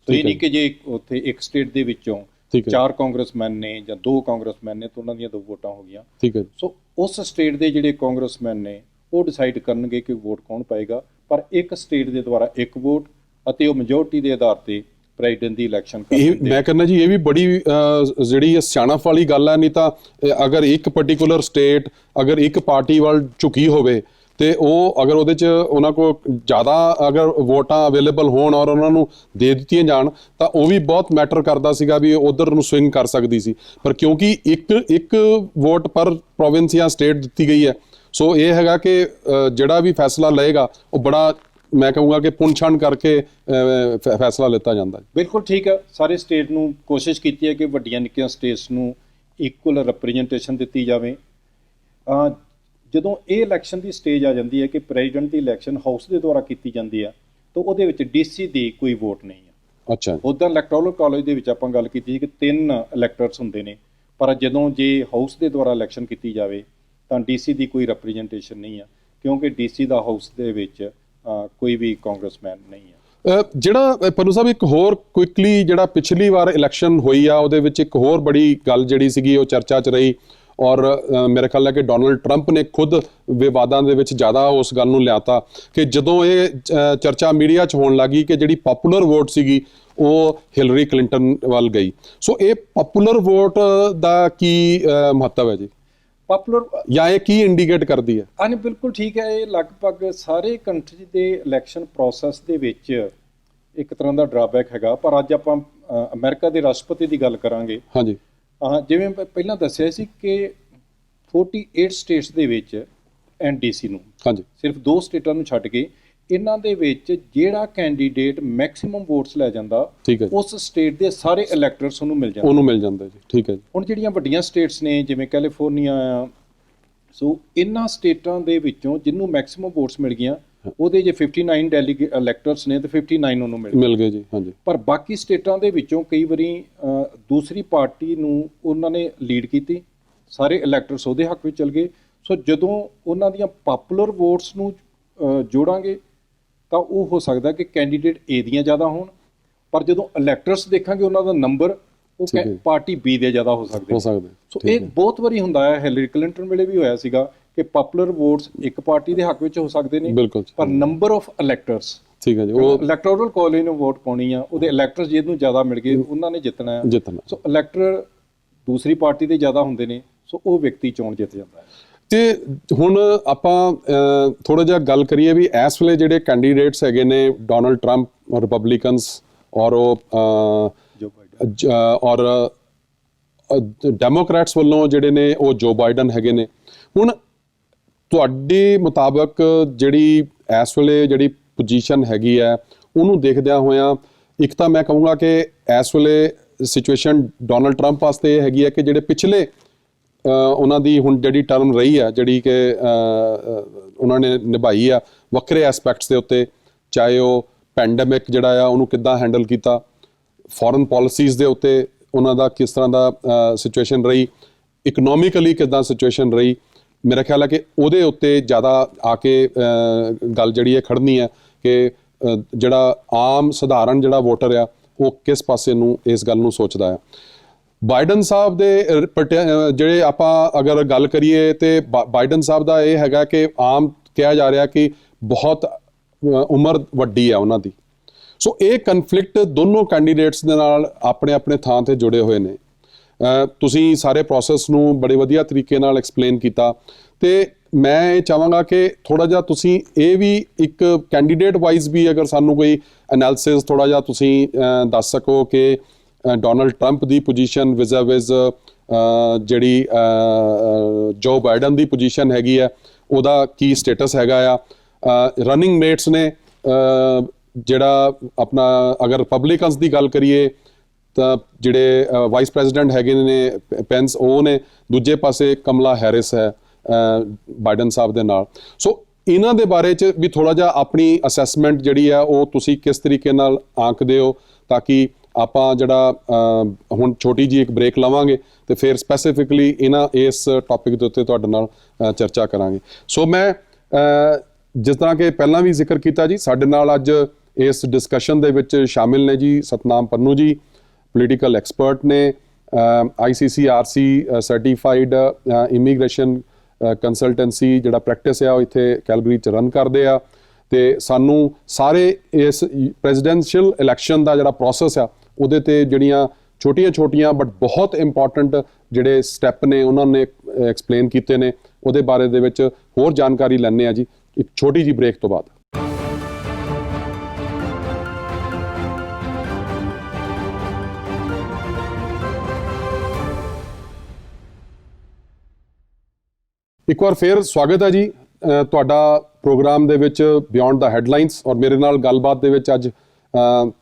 ਸੋ ਇਹ ਨਹੀਂ ਕਿ ਜੇ ਉੱਥੇ ਇੱਕ ਸਟੇਟ ਦੇ ਵਿੱਚੋਂ 4 ਕਾਂਗਰਸਮੈਨ ਨੇ ਜਾਂ 2 ਕਾਂਗਰਸਮੈਨ ਨੇ ਤਾਂ ਉਹਨਾਂ ਦੀਆਂ 2 ਵੋਟਾਂ ਹੋ ਗਈਆਂ। ਠੀਕ ਹੈ। ਸੋ ਉਸ ਸਟੇਟ ਦੇ ਜਿਹੜੇ ਕਾਂਗਰਸਮੈਨ ਨੇ ਉਹ ਡਿਸਾਈਡ ਕਰਨਗੇ ਕਿ ਵੋਟ ਕੌਣ ਪਾਏਗਾ, ਪਰ ਇੱਕ ਸਟੇਟ ਦੇ ਦੁਆਰਾ ਇੱਕ ਵੋਟ ਅਤੇ ਉਹ ਮੈਜੋਰਟੀ ਦੇ ਆਧਾਰ ਤੇ ਪ੍ਰੈਜ਼ੀਡੈਂਟ ਦੀ ਇਲੈਕਸ਼ਨ ਕਰਦੇ। ਮੈਂ ਕਹਿੰਦਾ ਜੀ ਇਹ ਵੀ ਬੜੀ ਜਿਹੜੀ ਸਿਆਣਪ ਵਾਲੀ ਗੱਲ ਹੈ। ਨਹੀਂ ਤਾਂ ਅਗਰ ਇੱਕ ਪਾਰਟਿਕੂਲਰ ਸਟੇਟ ਅਗਰ ਇੱਕ ਪਾਰਟੀ ਵੱਲ ਝੁਕੀ ਹੋਵੇ ਤੇ ਉਹ ਅਗਰ ਉਹਦੇ 'ਚ ਉਹਨਾਂ ਕੋਲ ਜ਼ਿਆਦਾ ਅਗਰ ਵੋਟਾਂ ਅਵੇਲੇਬਲ ਹੋਣ ਔਰ ਉਹਨਾਂ ਨੂੰ ਦੇ ਦਿੱਤੀਆਂ ਜਾਣ ਤਾਂ ਉਹ ਵੀ ਬਹੁਤ ਮੈਟਰ ਕਰਦਾ ਸੀਗਾ ਵੀ ਉਧਰ ਨੂੰ ਸਵਿੰਗ ਕਰ ਸਕਦੀ ਸੀ। ਪਰ ਕਿਉਂਕਿ ਇੱਕ ਵੋਟ ਪਰ ਪ੍ਰੋਵਿੰਸ ਜਾਂ ਸਟੇਟ ਦਿੱਤੀ ਗਈ ਹੈ, ਸੋ ਇਹ ਹੈਗਾ ਕਿ ਜਿਹੜਾ ਵੀ ਫੈਸਲਾ ਲਏਗਾ ਉਹ ਬੜਾ, ਮੈਂ ਕਹੂੰਗਾ ਕਿ ਪੁੰਛਾਣ ਕਰਕੇ ਫੈਸਲਾ ਲਿੱਤਾ ਜਾਂਦਾ ਹੈ। ਬਿਲਕੁਲ ਠੀਕ ਹੈ। ਸਾਰੇ ਸਟੇਟ ਨੂੰ ਕੋਸ਼ਿਸ਼ ਕੀਤੀ ਹੈ ਕਿ ਵੱਡੀਆਂ ਨਿੱਕੀਆਂ ਸਟੇਟਸ ਨੂੰ ਇਕੁਅਲ ਰਿਪਰੈਜ਼ੈਂਟੇਸ਼ਨ ਦਿੱਤੀ ਜਾਵੇ। ਜਦੋਂ ਇਹ ਇਲੈਕਸ਼ਨ ਦੀ ਸਟੇਜ ਆ ਜਾਂਦੀ ਹੈ ਕਿ ਪ੍ਰੈਜ਼ੀਡੈਂਟ ਦੀ ਇਲੈਕਸ਼ਨ ਹਾਊਸ ਦੇ ਦੁਆਰਾ ਕੀਤੀ ਜਾਂਦੀ ਹੈ ਤਾਂ ਉਹਦੇ ਵਿੱਚ ਡੀਸੀ ਦੀ ਕੋਈ ਵੋਟ ਨਹੀਂ ਹੈ। ਅੱਛਾ। ਉੱਦਾਂ ਇਲੈਕਟੋਰਲ ਕਾਲਜ ਦੇ ਵਿੱਚ ਆਪਾਂ ਗੱਲ ਕੀਤੀ ਸੀ ਕਿ 3 ਇਲੈਕਟਰਸ ਹੁੰਦੇ ਨੇ, ਪਰ ਜਦੋਂ ਜੇ ਹਾਊਸ ਦੇ ਦੁਆਰਾ ਇਲੈਕਸ਼ਨ ਕੀਤੀ ਜਾਵੇ ਤਾਂ ਡੀਸੀ ਦੀ ਕੋਈ ਰਿਪਰੈਜ਼ੈਂਟੇਸ਼ਨ ਨਹੀਂ ਹੈ, ਕਿਉਂਕਿ ਡੀਸੀ ਦਾ ਹਾਊਸ ਦੇ ਵਿੱਚ ਕੋਈ ਵੀ ਕਾਂਗਰਸਮੈਨ ਨਹੀਂ ਹੈ। ਜਿਹੜਾ ਪੰਨੂ ਸਾਹਿਬ ਇੱਕ ਹੋਰ ਕੁਇਕਲੀ ਜਿਹੜਾ ਪਿਛਲੀ ਵਾਰ ਇਲੈਕਸ਼ਨ ਹੋਈ ਆ ਉਹਦੇ ਵਿੱਚ ਇੱਕ ਹੋਰ ਬੜੀ ਗੱਲ ਜਿਹੜੀ ਸੀਗੀ ਉਹ ਚਰਚਾ 'ਚ ਰਹੀ ਔਰ ਮੇਰੇ ਖਿਆਲ ਹੈ ਕਿ ਡੋਨਲਡ ਟਰੰਪ ਨੇ ਖੁਦ ਵਿਵਾਦਾਂ ਦੇ ਵਿੱਚ ਜ਼ਿਆਦਾ ਉਸ ਗੱਲ ਨੂੰ ਲਿਆਤਾ ਕਿ ਜਦੋਂ ਇਹ ਚਰਚਾ ਮੀਡੀਆ 'ਚ ਹੋਣ ਲੱਗੀ ਕਿ ਜਿਹੜੀ ਪਪੂਲਰ ਵੋਟ ਸੀਗੀ ਉਹ ਹਿਲਰੀ ਕਲਿੰਟਨ ਵੱਲ ਗਈ। ਸੋ ਇਹ ਪਪੂਲਰ ਵੋਟ ਦਾ ਕੀ ਮਹੱਤਵ ਹੈ ਜੀ? ਪਪੂਲਰ ਜਾਂ ਇਹ ਕੀ ਇੰਡੀਕੇਟ ਕਰਦੀ ਹੈ? ਹਾਂਜੀ, ਬਿਲਕੁਲ ਠੀਕ ਹੈ। ਇਹ ਲਗਭਗ ਸਾਰੇ ਕੰਟਰੀ ਦੇ ਇਲੈਕਸ਼ਨ ਪ੍ਰੋਸੈਸ ਦੇ ਵਿੱਚ ਇੱਕ ਤਰ੍ਹਾਂ ਦਾ ਡਰਾਬੈਕ ਹੈਗਾ। ਪਰ ਅੱਜ ਆਪਾਂ ਅਮਰੀਕਾ ਦੇ ਰਾਸ਼ਟਰਪਤੀ ਦੀ ਗੱਲ ਕਰਾਂਗੇ। ਹਾਂਜੀ। ਜਿਵੇਂ ਪਹਿਲਾਂ ਦੱਸਿਆ ਸੀ ਕਿ 48 ਸਟੇਟਸ ਦੇ ਵਿੱਚ ਐਨਡੀਸੀ ਨੂੰ, ਹਾਂਜੀ, ਸਿਰਫ 2 ਸਟੇਟਾਂ ਨੂੰ ਛੱਡ ਕੇ ਇਹਨਾਂ ਦੇ ਵਿੱਚ ਜਿਹੜਾ ਕੈਂਡੀਡੇਟ ਮੈਕਸਿਮਮ ਵੋਟਸ ਲੈ ਜਾਂਦਾ ਉਸ ਸਟੇਟ ਦੇ ਸਾਰੇ ਇਲੈਕਟਰਸ ਉਹਨੂੰ ਮਿਲ ਜਾਂਦੇ ਜੀ। ਠੀਕ ਹੈ ਜੀ। ਹੁਣ ਜਿਹੜੀਆਂ ਵੱਡੀਆਂ ਸਟੇਟਸ ਨੇ ਜਿਵੇਂ ਕੈਲੀਫੋਰਨੀਆ ਆ, ਸੋ ਇਹਨਾਂ ਸਟੇਟਾਂ ਦੇ ਵਿੱਚੋਂ ਜਿਹਨੂੰ ਮੈਕਸਿਮਮ ਵੋਟਸ ਮਿਲ ਗਈਆਂ ਉਹਦੇ ਜੇ 59 ਡੈਲੀਗੇਟ ਇਲੈਕਟਰਸ ਨੇ ਤੇ 59 ਉਹਨੂੰ ਮਿਲ ਗਏ ਜੀ। ਹਾਂਜੀ। ਪਰ ਬਾਕੀ ਸਟੇਟਾਂ ਦੇ ਵਿੱਚੋਂ ਕਈ ਵਾਰੀ ਦੂਸਰੀ ਪਾਰਟੀ ਨੂੰ ਉਹਨਾਂ ਨੇ ਲੀਡ ਕੀਤੀ, ਸਾਰੇ ਇਲੈਕਟਰਸ ਉਹਦੇ ਹੱਕ ਵਿੱਚ ਚਲ ਗਏ। ਸੋ ਜਦੋਂ ਉਹਨਾਂ ਦੀਆਂ ਪਪੂਲਰ ਵੋਟਸ ਨੂੰ ਜੋੜਾਂਗੇ ਤਾਂ ਉਹ ਹੋ ਸਕਦਾ ਕਿ ਕੈਂਡੀਡੇਟ ਏ ਦੀਆਂ ਜ਼ਿਆਦਾ ਹੋਣ, ਪਰ ਜਦੋਂ ਇਲੈਕਟਰਸ ਦੇਖਾਂਗੇ ਉਹਨਾਂ ਦਾ ਨੰਬਰ ਉਹ ਪਾਰਟੀ ਬੀ ਦੇ ਜ਼ਿਆਦਾ ਹੋ ਸਕਦੇ। ਸੋ ਇਹ ਬਹੁਤ ਵਾਰੀ ਹੁੰਦਾ ਹੈ। ਹਿਲਰੀ ਕਲਿੰਟਨ ਵੇਲੇ ਵੀ ਹੋਇਆ ਸੀਗਾ ਕਿ ਪਪੂਲਰ ਵੋਟਸ ਇੱਕ ਪਾਰਟੀ ਦੇ ਹੱਕ ਵਿੱਚ ਹੋ ਸਕਦੇ ਨੇ, ਬਿਲਕੁਲ ਪਰ ਨੰਬਰ ਆਫ ਇਲੈਕਟਰਸ, ਠੀਕ ਹੈ ਜੀ, ਉਹ ਇਲੈਕਟੋਰਲ ਕਾਲਜ ਨੂੰ ਵੋਟ ਪਾਉਣੀ ਆ, ਉਹਦੇ ਇਲੈਕਟਰਸ ਜਿਹਨੂੰ ਜ਼ਿਆਦਾ ਮਿਲ ਗਏ ਉਹਨਾਂ ਨੇ ਜਿੱਤਣਾ ਹੈ। ਸੋ ਇਲੈਕਟਰ ਦੂਸਰੀ ਪਾਰਟੀ ਦੇ ਜ਼ਿਆਦਾ ਹੁੰਦੇ ਨੇ, ਸੋ ਉਹ ਵਿਅਕਤੀ ਚੋਣ ਜਿੱਤ ਜਾਂਦਾ ਹੈ। ਤੇ ਹੁਣ ਆਪਾਂ ਥੋੜਾ ਜਿਹਾ ਗੱਲ ਕਰੀਏ ਵੀ ਇਸ ਵੇਲੇ ਜਿਹੜੇ ਕੈਂਡੀਡੇਟਸ ਹੈਗੇ ਨੇ ਡੋਨਲਡ ਟਰੰਪ ਰਿਪਬਲਿਕਨਸ ਔਰ ਔਰ ਡੈਮੋਕ੍ਰੈਟਸ ਵੱਲੋਂ ਜਿਹੜੇ ਨੇ ਉਹ ਜੋ ਬਾਈਡਨ ਹੈਗੇ ਨੇ। ਹੁਣ ਤੁਹਾਡੇ ਮੁਤਾਬਕ ਜਿਹੜੀ ਇਸ ਵੇਲੇ ਜਿਹੜੀ ਪੋਜੀਸ਼ਨ ਹੈਗੀ ਹੈ ਉਹਨੂੰ ਦੇਖਦਿਆਂ ਹੋਇਆਂ, ਇੱਕ ਤਾਂ ਮੈਂ ਕਹੂੰਗਾ ਕਿ ਇਸ ਵੇਲੇ ਸਿਚੁਏਸ਼ਨ ਡੋਨਲਡ ਟਰੰਪ ਵਾਸਤੇ ਇਹ ਹੈਗੀ ਹੈ ਕਿ ਜਿਹੜੇ ਪਿਛਲੇ ਉਹਨਾਂ ਦੀ ਹੁਣ ਜਿਹੜੀ ਟਰਮ ਰਹੀ ਆ, ਜਿਹੜੀ ਕਿ ਉਹਨਾਂ ਨੇ ਨਿਭਾਈ ਆ ਵੱਖਰੇ ਐਸਪੈਕਟਸ ਦੇ ਉੱਤੇ, ਚਾਹੇ ਉਹ ਪੈਂਡੇਮਿਕ ਜਿਹੜਾ ਆ ਉਹਨੂੰ ਕਿੱਦਾਂ ਹੈਂਡਲ ਕੀਤਾ, ਫੋਰਨ ਪਾਲਿਸੀਜ਼ ਦੇ ਉੱਤੇ ਉਹਨਾਂ ਦਾ ਕਿਸ ਤਰ੍ਹਾਂ ਦਾ ਸਿਚੁਏਸ਼ਨ ਰਹੀ, ਇਕਨੋਮਿਕਲੀ ਕਿੱਦਾਂ ਸਿਚੁਏਸ਼ਨ ਰਹੀ। ਮੇਰਾ ਖਿਆਲ ਹੈ ਕਿ ਉਹਦੇ ਉੱਤੇ ਜ਼ਿਆਦਾ ਆ ਕੇ ਗੱਲ ਜਿਹੜੀ ਹੈ ਖੜਨੀ ਹੈ ਕਿ ਜਿਹੜਾ ਆਮ ਸਧਾਰਨ ਜਿਹੜਾ ਵੋਟਰ ਆ ਉਹ ਕਿਸ ਪਾਸੇ ਨੂੰ ਇਸ ਗੱਲ ਨੂੰ ਸੋਚਦਾ ਆ। ਬਾਈਡਨ ਸਾਹਿਬ ਦੇ ਜਿਹੜੇ ਆਪਾਂ ਅਗਰ ਗੱਲ ਕਰੀਏ ਤੇ ਬਾਈਡਨ ਸਾਹਿਬ ਦਾ ਇਹ ਹੈਗਾ ਕਿ ਆਮ ਕਿਹਾ ਜਾ ਰਿਹਾ ਕਿ ਬਹੁਤ ਉਮਰ ਵੱਡੀ ਆ ਉਹਨਾਂ ਦੀ। ਸੋ ਇਹ ਕਨਫਲਿਕਟ ਦੋਨੋਂ ਕੈਂਡੀਡੇਟਸ ਦੇ ਨਾਲ ਆਪਣੇ ਆਪਣੇ ਥਾਂ ਤੇ ਜੁੜੇ ਹੋਏ ਨੇ। ਤੁਸੀਂ ਸਾਰੇ ਪ੍ਰੋਸੈਸ ਨੂੰ ਬੜੇ ਵਧੀਆ ਤਰੀਕੇ ਨਾਲ ਐਕਸਪਲੇਨ ਕੀਤਾ ਤੇ ਮੈਂ ਇਹ ਚਾਹਾਂਗਾ ਕਿ ਥੋੜਾ ਜਿਹਾ ਤੁਸੀਂ ਇਹ ਵੀ ਇੱਕ ਕੈਂਡੀਡੇਟ ਵਾਈਜ਼ ਵੀ ਅਗਰ ਸਾਨੂੰ ਕੋਈ ਐਨਾਲਿਸਿਸ ਥੋੜਾ ਜਿਹਾ ਤੁਸੀਂ ਦੱਸ ਸਕੋ ਕਿ ਡੋਨਲਡ ਟਰੰਪ ਦੀ ਪੋਜੀਸ਼ਨ ਵਿਜ਼ ਜਿਹੜੀ ਜੋ ਬਾਈਡਨ ਦੀ ਪੋਜੀਸ਼ਨ ਹੈਗੀ ਹੈ ਉਹਦਾ ਕੀ ਸਟੇਟਸ ਹੈਗਾ ਆ। ਰਨਿੰਗ ਮੇਟਸ ਨੇ ਜਿਹੜਾ ਆਪਣਾ ਅਗਰ ਰਿਪਬਲਿਕਨਸ ਦੀ ਗੱਲ ਕਰੀਏ ਤਾਂ ਜਿਹੜੇ ਵਾਈਸ ਪ੍ਰੈਜ਼ੀਡੈਂਟ ਹੈਗੇ ਨੇ ਪੈਂਸ ਉਹ ਨੇ, ਦੂਜੇ ਪਾਸੇ ਕਮਲਾ ਹੈਰਿਸ ਹੈ ਬਾਈਡਨ ਸਾਹਿਬ ਦੇ ਨਾਲ। ਸੋ ਇਹਨਾਂ ਦੇ ਬਾਰੇ 'ਚ ਵੀ ਥੋੜਾ ਜਿਹਾ ਆਪਣੀ ਅਸੈਸਮੈਂਟ ਜਿਹੜੀ ਆ ਉਹ ਤੁਸੀਂ ਕਿਸ ਤਰੀਕੇ ਨਾਲ ਆਂਕਦੇ ਹੋ, ਤਾਂ ਕਿ ਆਪਾਂ ਜਿਹੜਾ ਹੁਣ ਛੋਟੀ ਜਿਹੀ ਇੱਕ ਬ੍ਰੇਕ ਲਵਾਂਗੇ ਤੇ ਫਿਰ ਸਪੈਸੀਫਿਕਲੀ ਇਸ ਟੌਪਿਕ ਦੇ ਉੱਤੇ ਤੁਹਾਡੇ ਨਾਲ ਚਰਚਾ ਕਰਾਂਗੇ। ਸੋ ਮੈਂ ਜਿਸ ਤਰ੍ਹਾਂ ਕਿ ਪਹਿਲਾਂ ਵੀ ਜ਼ਿਕਰ ਕੀਤਾ ਜੀ, ਸਾਡੇ ਨਾਲ ਅੱਜ ਇਸ ਡਿਸਕਸ਼ਨ ਦੇ ਵਿੱਚ ਸ਼ਾਮਿਲ ਨੇ ਜੀ ਸਤਨਾਮ ਪੰਨੂ ਜੀ, ਪੋਲੀਟੀਕਲ ਐਕਸਪਰਟ ਨੇ, ICCRC ਸਰਟੀਫਾਈਡ ਇਮੀਗ੍ਰੇਸ਼ਨ ਕੰਸਲਟੈਂਸੀ ਜਿਹੜਾ ਪ੍ਰੈਕਟਿਸ ਆ ਉਹ ਇੱਥੇ ਕੈਲਗਰੀ 'ਚ ਰਨ ਕਰਦੇ ਆ ਤੇ ਸਾਨੂੰ ਸਾਰੇ ਇਸ ਪ੍ਰੈਜ਼ੀਡੈਂਸ਼ੀਅਲ ਇਲੈਕਸ਼ਨ ਦਾ ਜਿਹੜਾ ਪ੍ਰੋਸੈਸ ਆ ਉਹਦੇ ਤੇ ਜਿਹੜੀਆਂ ਛੋਟੀਆਂ ਬਟ ਬਹੁਤ ਇੰਪੋਰਟੈਂਟ ਜਿਹੜੇ ਸਟੈਪ ਨੇ ਉਹਨਾਂ ਨੇ ਐਕਸਪਲੇਨ ਕੀਤੇ ਨੇ, ਉਹਦੇ ਬਾਰੇ ਦੇ ਵਿੱਚ ਹੋਰ ਜਾਣਕਾਰੀ ਲੈਣੇ ਆ ਜੀ ਇੱਕ ਛੋਟੀ ਜਿਹੀ ਬ੍ਰੇਕ ਤੋਂ ਬਾਅਦ। ਇੱਕ ਵਾਰ ਫੇਰ ਸਵਾਗਤ ਹੈ ਜੀ ਤੁਹਾਡਾ ਪ੍ਰੋਗਰਾਮ ਦੇ ਵਿੱਚ ਬਿਯੋਂਡ ਦਾ ਹੈਡਲਾਈਨਸ, ਔਰ ਮੇਰੇ ਨਾਲ ਗੱਲਬਾਤ ਦੇ ਵਿੱਚ ਅੱਜ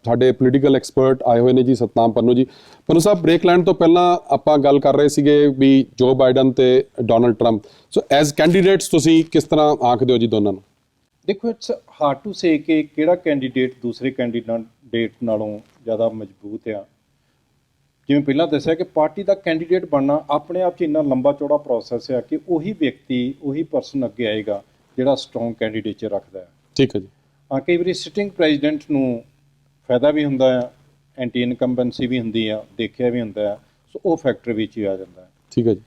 ਸਾਡੇ ਪੋਲੀਟੀਕਲ ਐਕਸਪਰਟ ਆਏ ਹੋਏ ਨੇ ਜੀ ਸਤਨਾਮ ਪੰਨੂ ਜੀ। ਪੰਨੂ ਸਾਹਿਬ, ਬ੍ਰੇਕ ਲੈਣ ਤੋਂ ਪਹਿਲਾਂ ਆਪਾਂ ਗੱਲ ਕਰ ਰਹੇ ਸੀਗੇ ਵੀ ਜੋ ਬਾਈਡਨ ਤੇ Donald Trump, so as candidates ਤੁਸੀਂ ਕਿਸ ਤਰ੍ਹਾਂ ਆਂਕਦੇ ਹੋ ਜੀ ਦੋਨਾਂ ਨੂੰ? ਦੇਖੋ, ਇਟਸ ਹਾਰਡ ਟੂ ਸੇ ਕਿ ਕਿਹੜਾ ਕੈਂਡੀਡੇਟ ਦੂਸਰੇ ਕੈਂਡੀਡੇਟ ਨਾਲੋਂ ਜ਼ਿਆਦਾ ਮਜ਼ਬੂਤ ਆ। ਜਿਵੇਂ ਪਹਿਲਾਂ ਦੱਸਿਆ ਕਿ ਪਾਰਟੀ ਦਾ ਕੈਂਡੀਡੇਟ ਬਣਨਾ ਆਪਣੇ ਆਪ 'ਚ ਇੰਨਾ ਲੰਬਾ ਚੌੜਾ ਪ੍ਰੋਸੈਸ ਆ ਕਿ ਉਹੀ ਵਿਅਕਤੀ, ਉਹੀ ਪਰਸਨ ਅੱਗੇ ਆਏਗਾ ਜਿਹੜਾ ਸਟਰੋਂਗ ਕੈਂਡੀਡੇਚਰ ਰੱਖਦਾ ਹੈ। ਠੀਕ ਹੈ ਜੀ। ਕਈ ਵਾਰੀ ਸਿਟਿੰਗ ਪ੍ਰੈਜ਼ੀਡੈਂਟ ਨੂੰ ਫਾਇਦਾ ਵੀ ਹੁੰਦਾ ਆ, ਐਂਟੀ ਇਨਕੰਬੈਂਸੀ ਵੀ ਹੁੰਦੀ ਆ, ਦੇਖਿਆ ਵੀ ਹੁੰਦਾ ਆ, ਸੋ ਉਹ ਫੈਕਟਰ ਵਿੱਚ ਹੀ ਆ ਜਾਂਦਾ ਹੈ। ਠੀਕ ਹੈ ਜੀ।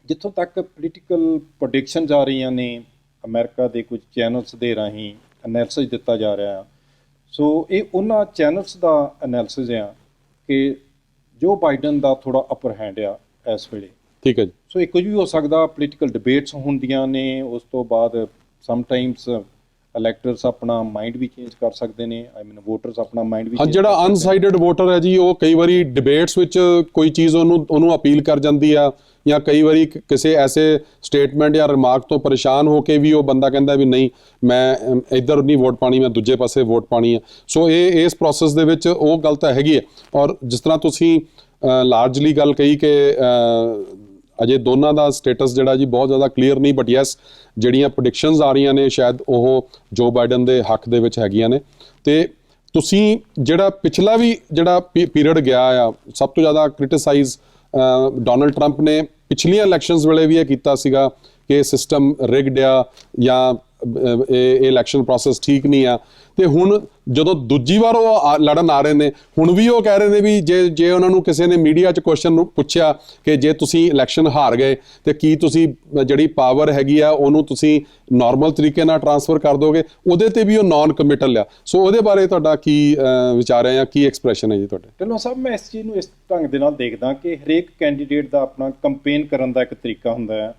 ਜਿੱਥੋਂ ਤੱਕ ਪੋਲੀਟੀਕਲ ਪ੍ਰੈਡਿਕਸ਼ਨਸ ਆ ਰਹੀਆਂ ਨੇ, ਅਮਰੀਕਾ ਦੇ ਕੁਝ ਚੈਨਲਸ ਦੇ ਰਾਹੀਂ ਐਨਾਲਿਸਿਸ ਦਿੱਤਾ ਜਾ ਰਿਹਾ ਆ। ਸੋ ਇਹ ਉਹਨਾਂ ਚੈਨਲਸ ਦਾ ਐਨਾਲਿਸਿਸ ਆ ਕਿ ਜੋ ਬਾਈਡਨ ਦਾ ਥੋੜਾ ਅਪਰ ਹੈਂਡ ਆ ਇਸ ਵੇਲੇ। ਠੀਕ ਹੈ ਜੀ। ਸੋ ਇਹ ਕੁਝ ਵੀ ਹੋ ਸਕਦਾ, ਪੋਲੀਟੀਕਲ ਡਿਬੇਟਸ ਹੁੰਦੀਆਂ ਨੇ, ਉਸ ਤੋਂ ਬਾਅਦ ਸਮਟਾਈਮਸ ਇਲੈਕਟਰਸ ਆਪਣਾ ਮਾਈਂਡ ਵੀ ਚੇਂਜ ਕਰ ਸਕਦੇ ਨੇ, ਵੋਟਰਸ ਆਪਣਾ ਮਾਈਂਡ ਵੀ। ਹਾਂ, ਜਿਹੜਾ ਅਨਸਾਈਡਡ ਵੋਟਰ ਹੈ ਜੀ ਉਹ ਕਈ ਵਾਰੀ ਡਿਬੇਟਸ ਵਿੱਚ ਕੋਈ ਚੀਜ਼ ਉਹਨੂੰ ਅਪੀਲ ਕਰ ਜਾਂਦੀ ਆ, ਜਾਂ ਕਈ ਵਾਰੀ ਕਿਸੇ ਐਸੇ ਸਟੇਟਮੈਂਟ ਜਾਂ ਰਿਮਾਰਕ ਤੋਂ ਪਰੇਸ਼ਾਨ ਹੋ ਕੇ ਵੀ ਉਹ ਬੰਦਾ ਕਹਿੰਦਾ ਵੀ ਨਹੀਂ ਮੈਂ ਇੱਧਰ ਨਹੀਂ ਵੋਟ ਪਾਣੀ, ਮੈਂ ਦੂਜੇ ਪਾਸੇ ਵੋਟ ਪਾਣੀ ਹੈ। ਸੋ ਇਸ ਪ੍ਰੋਸੈਸ ਦੇ ਵਿੱਚ ਉਹ ਗੱਲ ਤਾਂ ਹੈਗੀ ਹੈ। ਔਰ ਜਿਸ ਤਰ੍ਹਾਂ ਤੁਸੀਂ ਲਾਰਜਲੀ ਗੱਲ ਕਹੀ ਕਿ ਅਜੇ ਦੋਨਾਂ ਦਾ ਸਟੇਟਸ ਜਿਹੜਾ ਜੀ ਬਹੁਤ ਜ਼ਿਆਦਾ ਕਲੀਅਰ ਨਹੀਂ, ਬਟ ਯੈਸ ਜਿਹੜੀਆਂ ਪ੍ਰੈਡਿਕਸ਼ਨਸ ਆ ਰਹੀਆਂ ਨੇ ਸ਼ਾਇਦ ਉਹ ਜੋ ਬਾਈਡਨ ਦੇ ਹੱਕ ਦੇ ਵਿੱਚ ਹੈਗੀਆਂ ਨੇ। ਤੇ ਤੁਸੀਂ ਜਿਹੜਾ ਪਿਛਲਾ ਵੀ ਜਿਹੜਾ ਪੀਰੀਅਡ ਗਿਆ ਆ, ਸਭ ਤੋਂ ਜ਼ਿਆਦਾ ਕ੍ਰਿਟਿਸਾਈਜ਼ ਡੋਨਲਡ ਟਰੰਪ ਨੇ ਪਿਛਲੀਆਂ ਇਲੈਕਸ਼ਨਸ ਵੇਲੇ ਵੀ ਇਹ ਕੀਤਾ ਸੀਗਾ ਕਿ ਸਿਸਟਮ ਰਿਗਡ ਆ ਜਾਂ ਇਹ ਇਲੈਕਸ਼ਨ ਪ੍ਰੋਸੈਸ ਠੀਕ ਨਹੀਂ ਆ। ਤੇ ਹੁਣ ਜਦੋਂ ਦੂਜੀ ਵਾਰ ਉਹ ਲੜਨ ਆ ਰਹੇ ਨੇ, ਹੁਣ ਵੀ ਉਹ ਕਹਿ ਰਹੇ ਨੇ ਵੀ ਜੇ ਉਹਨਾਂ ਨੂੰ ਕਿਸੇ ਨੇ ਮੀਡੀਆ 'ਚ ਕੁਐਸਚਨ ਨੂੰ ਪੁੱਛਿਆ ਕਿ ਜੇ ਤੁਸੀਂ ਇਲੈਕਸ਼ਨ ਹਾਰ ਗਏ ਤੇ ਕੀ ਤੁਸੀਂ ਜਿਹੜੀ ਪਾਵਰ ਹੈਗੀ ਆ ਉਹਨੂੰ ਤੁਸੀਂ ਨਾਰਮਲ ਤਰੀਕੇ ਨਾਲ ਟਰਾਂਸਫਰ ਕਰ ਦੋਗੇ, ਉਹਦੇ ਤੇ ਵੀ ਉਹ ਨਾਨ ਕਮਿਟਲ ਆ। ਸੋ ਉਹਦੇ ਬਾਰੇ ਤੁਹਾਡਾ ਕੀ ਵਿਚਾਰ ਹੈ ਜਾਂ ਕੀ ਐਕਸਪ੍ਰੈਸ਼ਨ ਹੈ ਜੀ ਤੁਹਾਡੇ? ਢਿੱਲੋਂ ਸਾਹਿਬ, ਮੈਂ ਇਸ ਚੀਜ਼ ਨੂੰ ਇਸ ਢੰਗ ਦੇ ਨਾਲ ਦੇਖਦਾ ਕਿ ਹਰੇਕ ਕੈਂਡੀਡੇਟ ਦਾ ਆਪਣਾ ਕੰਪੇਨ ਕਰਨ ਦਾ ਇੱਕ ਤਰੀਕਾ ਹੁੰਦਾ ਹੈ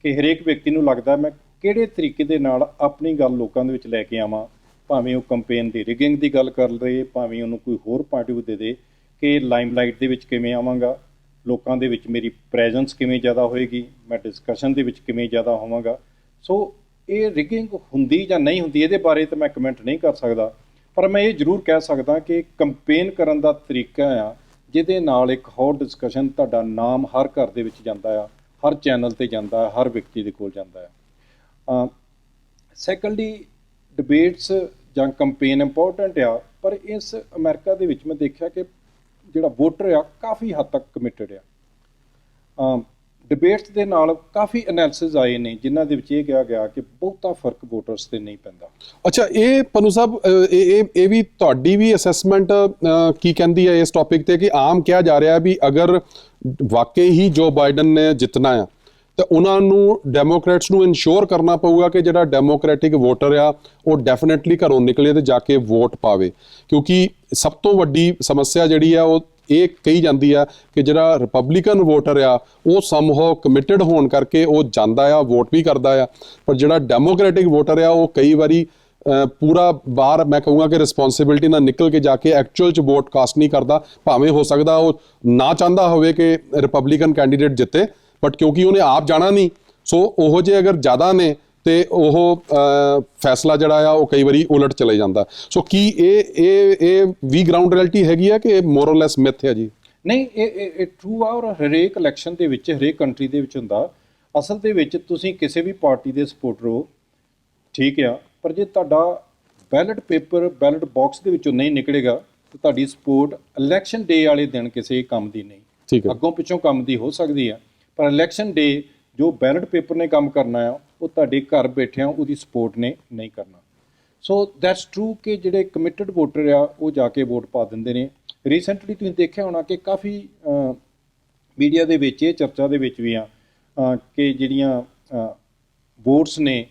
ਕਿ ਹਰੇਕ ਵਿਅਕਤੀ ਨੂੰ ਲੱਗਦਾ ਮੈਂ ਕਿਹੜੇ ਤਰੀਕੇ ਦੇ ਨਾਲ ਆਪਣੀ ਗੱਲ ਲੋਕਾਂ ਦੇ ਵਿੱਚ ਲੈ ਕੇ ਆਵਾਂ, ਭਾਵੇਂ ਉਹ ਕੰਪੇਨ ਦੀ ਰਿਗਿੰਗ ਦੀ ਗੱਲ ਕਰ ਰਹੇ, ਭਾਵੇਂ ਉਹਨੂੰ ਕੋਈ ਹੋਰ ਪਾਰਟੀ ਦੇ ਦੇ ਕਿ ਲਾਈਮਲਾਈਟ ਦੇ ਵਿੱਚ ਕਿਵੇਂ ਆਵਾਂਗਾ, ਲੋਕਾਂ ਦੇ ਵਿੱਚ ਮੇਰੀ ਪ੍ਰੈਜ਼ੈਂਸ ਕਿਵੇਂ ਜ਼ਿਆਦਾ ਹੋਏਗੀ, ਮੈਂ ਡਿਸਕਸ਼ਨ ਦੇ ਵਿੱਚ ਕਿਵੇਂ ਜ਼ਿਆਦਾ ਹੋਵਾਂਗਾ। ਸੋ ਇਹ ਰਿਗਿੰਗ ਹੁੰਦੀ ਜਾਂ ਨਹੀਂ ਹੁੰਦੀ ਇਹਦੇ ਬਾਰੇ ਤਾਂ ਮੈਂ ਕਮੈਂਟ ਨਹੀਂ ਕਰ ਸਕਦਾ, ਪਰ ਮੈਂ ਇਹ ਜ਼ਰੂਰ ਕਹਿ ਸਕਦਾ ਕਿ ਕੰਪੇਨ ਕਰਨ ਦਾ ਤਰੀਕਾ ਆ ਜਿਹਦੇ ਨਾਲ ਇੱਕ ਹੋਰ ਡਿਸਕਸ਼ਨ, ਤੁਹਾਡਾ ਨਾਮ ਹਰ ਘਰ ਦੇ ਵਿੱਚ ਜਾਂਦਾ ਆ, ਹਰ ਚੈਨਲ ਤੇ ਜਾਂਦਾ, ਹਰ ਵਿਅਕਤੀ ਦੇ ਕੋਲ ਜਾਂਦਾ ਹੈ। ਸੈਕੰਡਲੀ, ਡਿਬੇਟਸ ਜਾਂ ਕੰਪੇਨ ਇੰਪੋਰਟੈਂਟ ਆ, ਪਰ ਇਸ ਅਮਰੀਕਾ ਦੇ ਵਿੱਚ ਮੈਂ ਦੇਖਿਆ ਕਿ ਜਿਹੜਾ ਵੋਟਰ ਆ ਕਾਫੀ ਹੱਦ ਤੱਕ ਕਮਿਟਡ ਆ। ਡਿਬੇਟਸ ਦੇ ਨਾਲ ਕਾਫੀ ਐਨਾਲਿਸਿਸ ਆਏ ਨੇ ਜਿਨ੍ਹਾਂ ਦੇ ਵਿੱਚ ਇਹ ਕਿਹਾ ਗਿਆ ਕਿ ਬਹੁਤਾ ਫਰਕ ਵੋਟਰਸ ਤੇ ਨਹੀਂ ਪੈਂਦਾ। ਅੱਛਾ, ਇਹ ਪੰਨੂ ਸਾਹਿਬ ਇਹ ਵੀ ਤੁਹਾਡੀ ਵੀ ਅਸੈਸਮੈਂਟ ਕੀ ਕਹਿੰਦੀ ਹੈ ਇਸ ਟੌਪਿਕ ਤੇ ਕਿ ਆਮ ਕਿਹਾ ਜਾ ਰਿਹਾ ਵੀ ਅਗਰ ਵਾਕਈ ਹੀ ਜੋ ਬਾਈਡਨ ਨੇ ਜਿੱਤਣਾ ਆ ਤਾਂ ਉਹਨਾਂ ਨੂੰ ਡੈਮੋਕ੍ਰੇਟਸ ਨੂੰ ਇਨਸ਼ੋਰ ਕਰਨਾ ਪਊਗਾ ਕਿ ਜਿਹੜਾ ਡੈਮੋਕ੍ਰੈਟਿਕ ਵੋਟਰ ਆ ਉਹ ਡੈਫੀਨੇਟਲੀ ਘਰੋਂ ਨਿਕਲੇ ਤੇ ਜਾ ਕੇ ਵੋਟ ਪਾਵੇ, ਕਿਉਂਕਿ ਸਭ ਤੋਂ ਵੱਡੀ ਸਮੱਸਿਆ ਜਿਹੜੀ ਆ ਉਹ ਇਹ ਕਹੀ ਜਾਂਦੀ ਆ ਕਿ ਜਿਹੜਾ ਰਿਪਬਲਿਕਨ ਵੋਟਰ ਆ ਉਹ ਸਮਹਾਉ ਕਮਿਟਡ ਹੋਣ ਕਰਕੇ ਉਹ ਜਾਂਦਾ ਆ, ਵੋਟ ਵੀ ਕਰਦਾ ਆ, ਪਰ ਜਿਹੜਾ ਡੈਮੋਕ੍ਰੈਟਿਕ ਵੋਟਰ ਆ ਉਹ ਕਈ ਵਾਰੀ ਪੂਰਾ ਬਾਹਰ ਮੈਂ ਕਹੂੰਗਾ ਕਿ ਰਿਸਪੌਂਸਿਬਿਲਿਟੀ ਨਾਲ ਨਿਕਲ ਕੇ ਜਾ ਕੇ ਐਕਚੁਅਲ 'ਚ ਵੋਟ ਕਾਸਟ ਨਹੀਂ ਕਰਦਾ। ਭਾਵੇਂ ਹੋ ਸਕਦਾ ਉਹ ਨਾ ਚਾਹੁੰਦਾ ਹੋਵੇ ਕਿ ਰਿਪਬਲਿਕਨ ਕੈਂਡੀਡੇਟ ਜਿੱਤੇ, ਬਟ ਕਿਉਂਕਿ ਉਹਨੇ ਆਪ ਜਾਣਾ ਨਹੀਂ, ਸੋ ਉਹੋ ਜਿਹੇ ਅਗਰ ਜ਼ਿਆਦਾ ਨੇ ਤੇ ਉਹ ਫੈਸਲਾ ਜਿਹੜਾ ਆ ਉਹ ਕਈ ਵਾਰੀ ਉਲਟ ਚਲੇ ਜਾਂਦਾ। ਸੋ ਕੀ ਇਹ ਵੀ ਗਰਾਊਂਡ ਰਿਐਲਿਟੀ ਹੈਗੀ ਆ ਕਿ ਮੋਰ ਔਰ ਲੈਸ ਮਿਥ ਹੈ ਜੀ? ਨਹੀਂ, ਇਹ ਟਰੂ ਆ, ਔਰ ਹਰੇਕ ਇਲੈਕਸ਼ਨ ਦੇ ਵਿੱਚ ਹਰੇਕ ਕੰਟਰੀ ਦੇ ਵਿੱਚ ਹੁੰਦਾ। ਅਸਲ ਦੇ ਵਿੱਚ ਤੁਸੀਂ ਕਿਸੇ ਵੀ ਪਾਰਟੀ ਦੇ ਸਪੋਰਟਰ ਹੋ, ਠੀਕ ਆ, ਪਰ ਜੇ ਤੁਹਾਡਾ ਬੈਲਟ ਪੇਪਰ ਬੈਲਟ ਬਾਕਸ ਦੇ ਵਿੱਚੋਂ ਨਹੀਂ ਨਿਕਲੇਗਾ ਤਾਂ ਤੁਹਾਡੀ ਸਪੋਰਟ ਇਲੈਕਸ਼ਨ ਡੇ ਵਾਲੇ ਦਿਨ ਕਿਸੇ ਕੰਮ ਦੀ ਨਹੀਂ। ਠੀਕ ਹੈ, ਅੱਗੋਂ ਪਿੱਛੋਂ ਕੰਮ ਦੀ ਹੋ ਸਕਦੀ ਆ, ਪਰ ਇਲੈਕਸ਼ਨ ਡੇ ਜੋ ਬੈਲਟ ਪੇਪਰ ਨੇ ਕੰਮ ਕਰਨਾ ਆ ਉਹ ਤੁਹਾਡੇ ਘਰ ਬੈਠਿਆਂ ਉਹਦੀ ਸਪੋਰਟ ਨੇ ਨਹੀਂ ਕਰਨਾ। ਸੋ ਦੈਟਸ ਟਰੂ ਕਿ ਜਿਹੜੇ ਕਮਿਟਡ ਵੋਟਰ ਆ ਉਹ ਜਾ ਕੇ ਵੋਟ ਪਾ ਦਿੰਦੇ ਨੇ। ਰੀਸੈਂਟਲੀ ਤੁਸੀਂ ਦੇਖਿਆ ਹੋਣਾ ਕਿ ਕਾਫੀ ਮੀਡੀਆ ਦੇ ਵਿੱਚ ਇਹ ਚਰਚਾ ਦੇ ਵਿੱਚ ਵੀ ਆ ਕਿ ਜਿਹੜੀਆਂ ਵੋਟਸ ਨੇ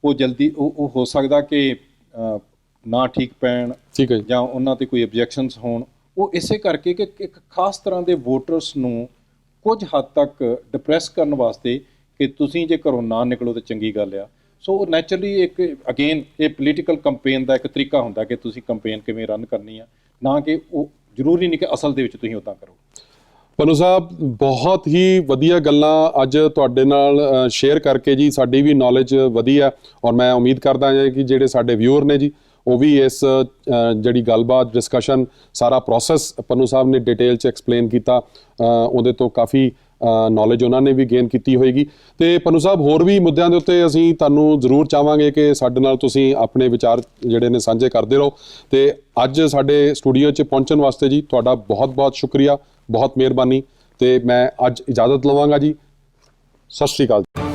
ਉਹ ਜਲਦੀ ਉਹ ਹੋ ਸਕਦਾ ਕਿ ਨਾ ਠੀਕ ਪੈਣ, ਠੀਕ ਹੈ, ਜਾਂ ਉਹਨਾਂ ਤੇ ਕੋਈ ਆਬਜੈਕਸ਼ਨਸ ਹੋਣ। ਉਹ ਇਸੇ ਕਰਕੇ ਕਿ ਇੱਕ ਖਾਸ ਤਰ੍ਹਾਂ ਦੇ ਵੋਟਰਸ ਨੂੰ ਕੁਝ ਹੱਦ ਤੱਕ ਡਿਪਰੈਸ ਕਰਨ ਵਾਸਤੇ ਕਿ ਤੁਸੀਂ ਜੇ ਘਰੋਂ ਨਾ ਨਿਕਲੋ ਤਾਂ ਚੰਗੀ ਗੱਲ ਆ। ਸੋ ਨੈਚੁਰਲੀ ਇੱਕ ਅਗੇਨ ਇਹ ਪੋਲੀਟੀਕਲ ਕੰਪੇਨ ਦਾ ਇੱਕ ਤਰੀਕਾ ਹੁੰਦਾ ਕਿ ਤੁਸੀਂ ਕੰਪੇਨ ਕਿਵੇਂ ਰਨ ਕਰਨੀ ਆ, ਨਾ ਕਿ ਉਹ ਜ਼ਰੂਰੀ ਨਹੀਂ ਕਿ ਅਸਲ ਦੇ ਵਿੱਚ ਤੁਸੀਂ ਉੱਦਾਂ ਕਰੋ। ਪੰਨੂ ਸਾਹਿਬ, ਬਹੁਤ ਹੀ ਵਧੀਆ ਗੱਲਾਂ ਅੱਜ ਤੁਹਾਡੇ ਨਾਲ ਸ਼ੇਅਰ ਕਰਕੇ ਜੀ ਸਾਡੀ ਵੀ ਨੌਲੇਜ ਵਧੀ ਆ, ਔਰ ਮੈਂ ਉਮੀਦ ਕਰਦਾ ਹਾਂ ਕਿ ਜਿਹੜੇ ਸਾਡੇ ਵਿਊਅਰ ਨੇ ਜੀ ਉਹ ਵੀ ਇਸ ਜਿਹੜੀ ਗੱਲਬਾਤ ਡਿਸਕਸ਼ਨ ਸਾਰਾ ਪ੍ਰੋਸੈਸ ਪੰਨੂ ਸਾਹਿਬ ਨੇ ਡਿਟੇਲ 'ਚ ਐਕਸਪਲੇਨ ਕੀਤਾ, ਉਹਦੇ ਤੋਂ ਕਾਫੀ ਨੌਲੇਜ ਉਹਨਾਂ ਨੇ ਵੀ ਗੇਨ ਕੀਤੀ ਹੋਏਗੀ। ਤੇ ਪੰਨੂ ਸਾਹਿਬ, ਹੋਰ ਵੀ ਮੁੱਦਿਆਂ ਦੇ ਉੱਤੇ ਅਸੀਂ ਤੁਹਾਨੂੰ ਜ਼ਰੂਰ ਚਾਹਾਂਗੇ ਕਿ ਸਾਡੇ ਨਾਲ ਤੁਸੀਂ ਆਪਣੇ ਵਿਚਾਰ ਜਿਹੜੇ ਨੇ ਸਾਂਝੇ ਕਰਦੇ ਰਹੋ। ਤੇ ਅੱਜ ਸਾਡੇ ਸਟੂਡੀਓ 'ਚ ਪਹੁੰਚਣ ਵਾਸਤੇ ਜੀ ਤੁਹਾਡਾ ਬਹੁਤ ਬਹੁਤ ਸ਼ੁਕਰੀਆ, ਬਹੁਤ ਮਿਹਰਬਾਨੀ। ਤੇ ਮੈਂ ਅੱਜ ਇਜਾਜ਼ਤ ਲਵਾਂਗਾ ਜੀ। ਸਤਿ ਸ਼੍ਰੀ ਅਕਾਲ।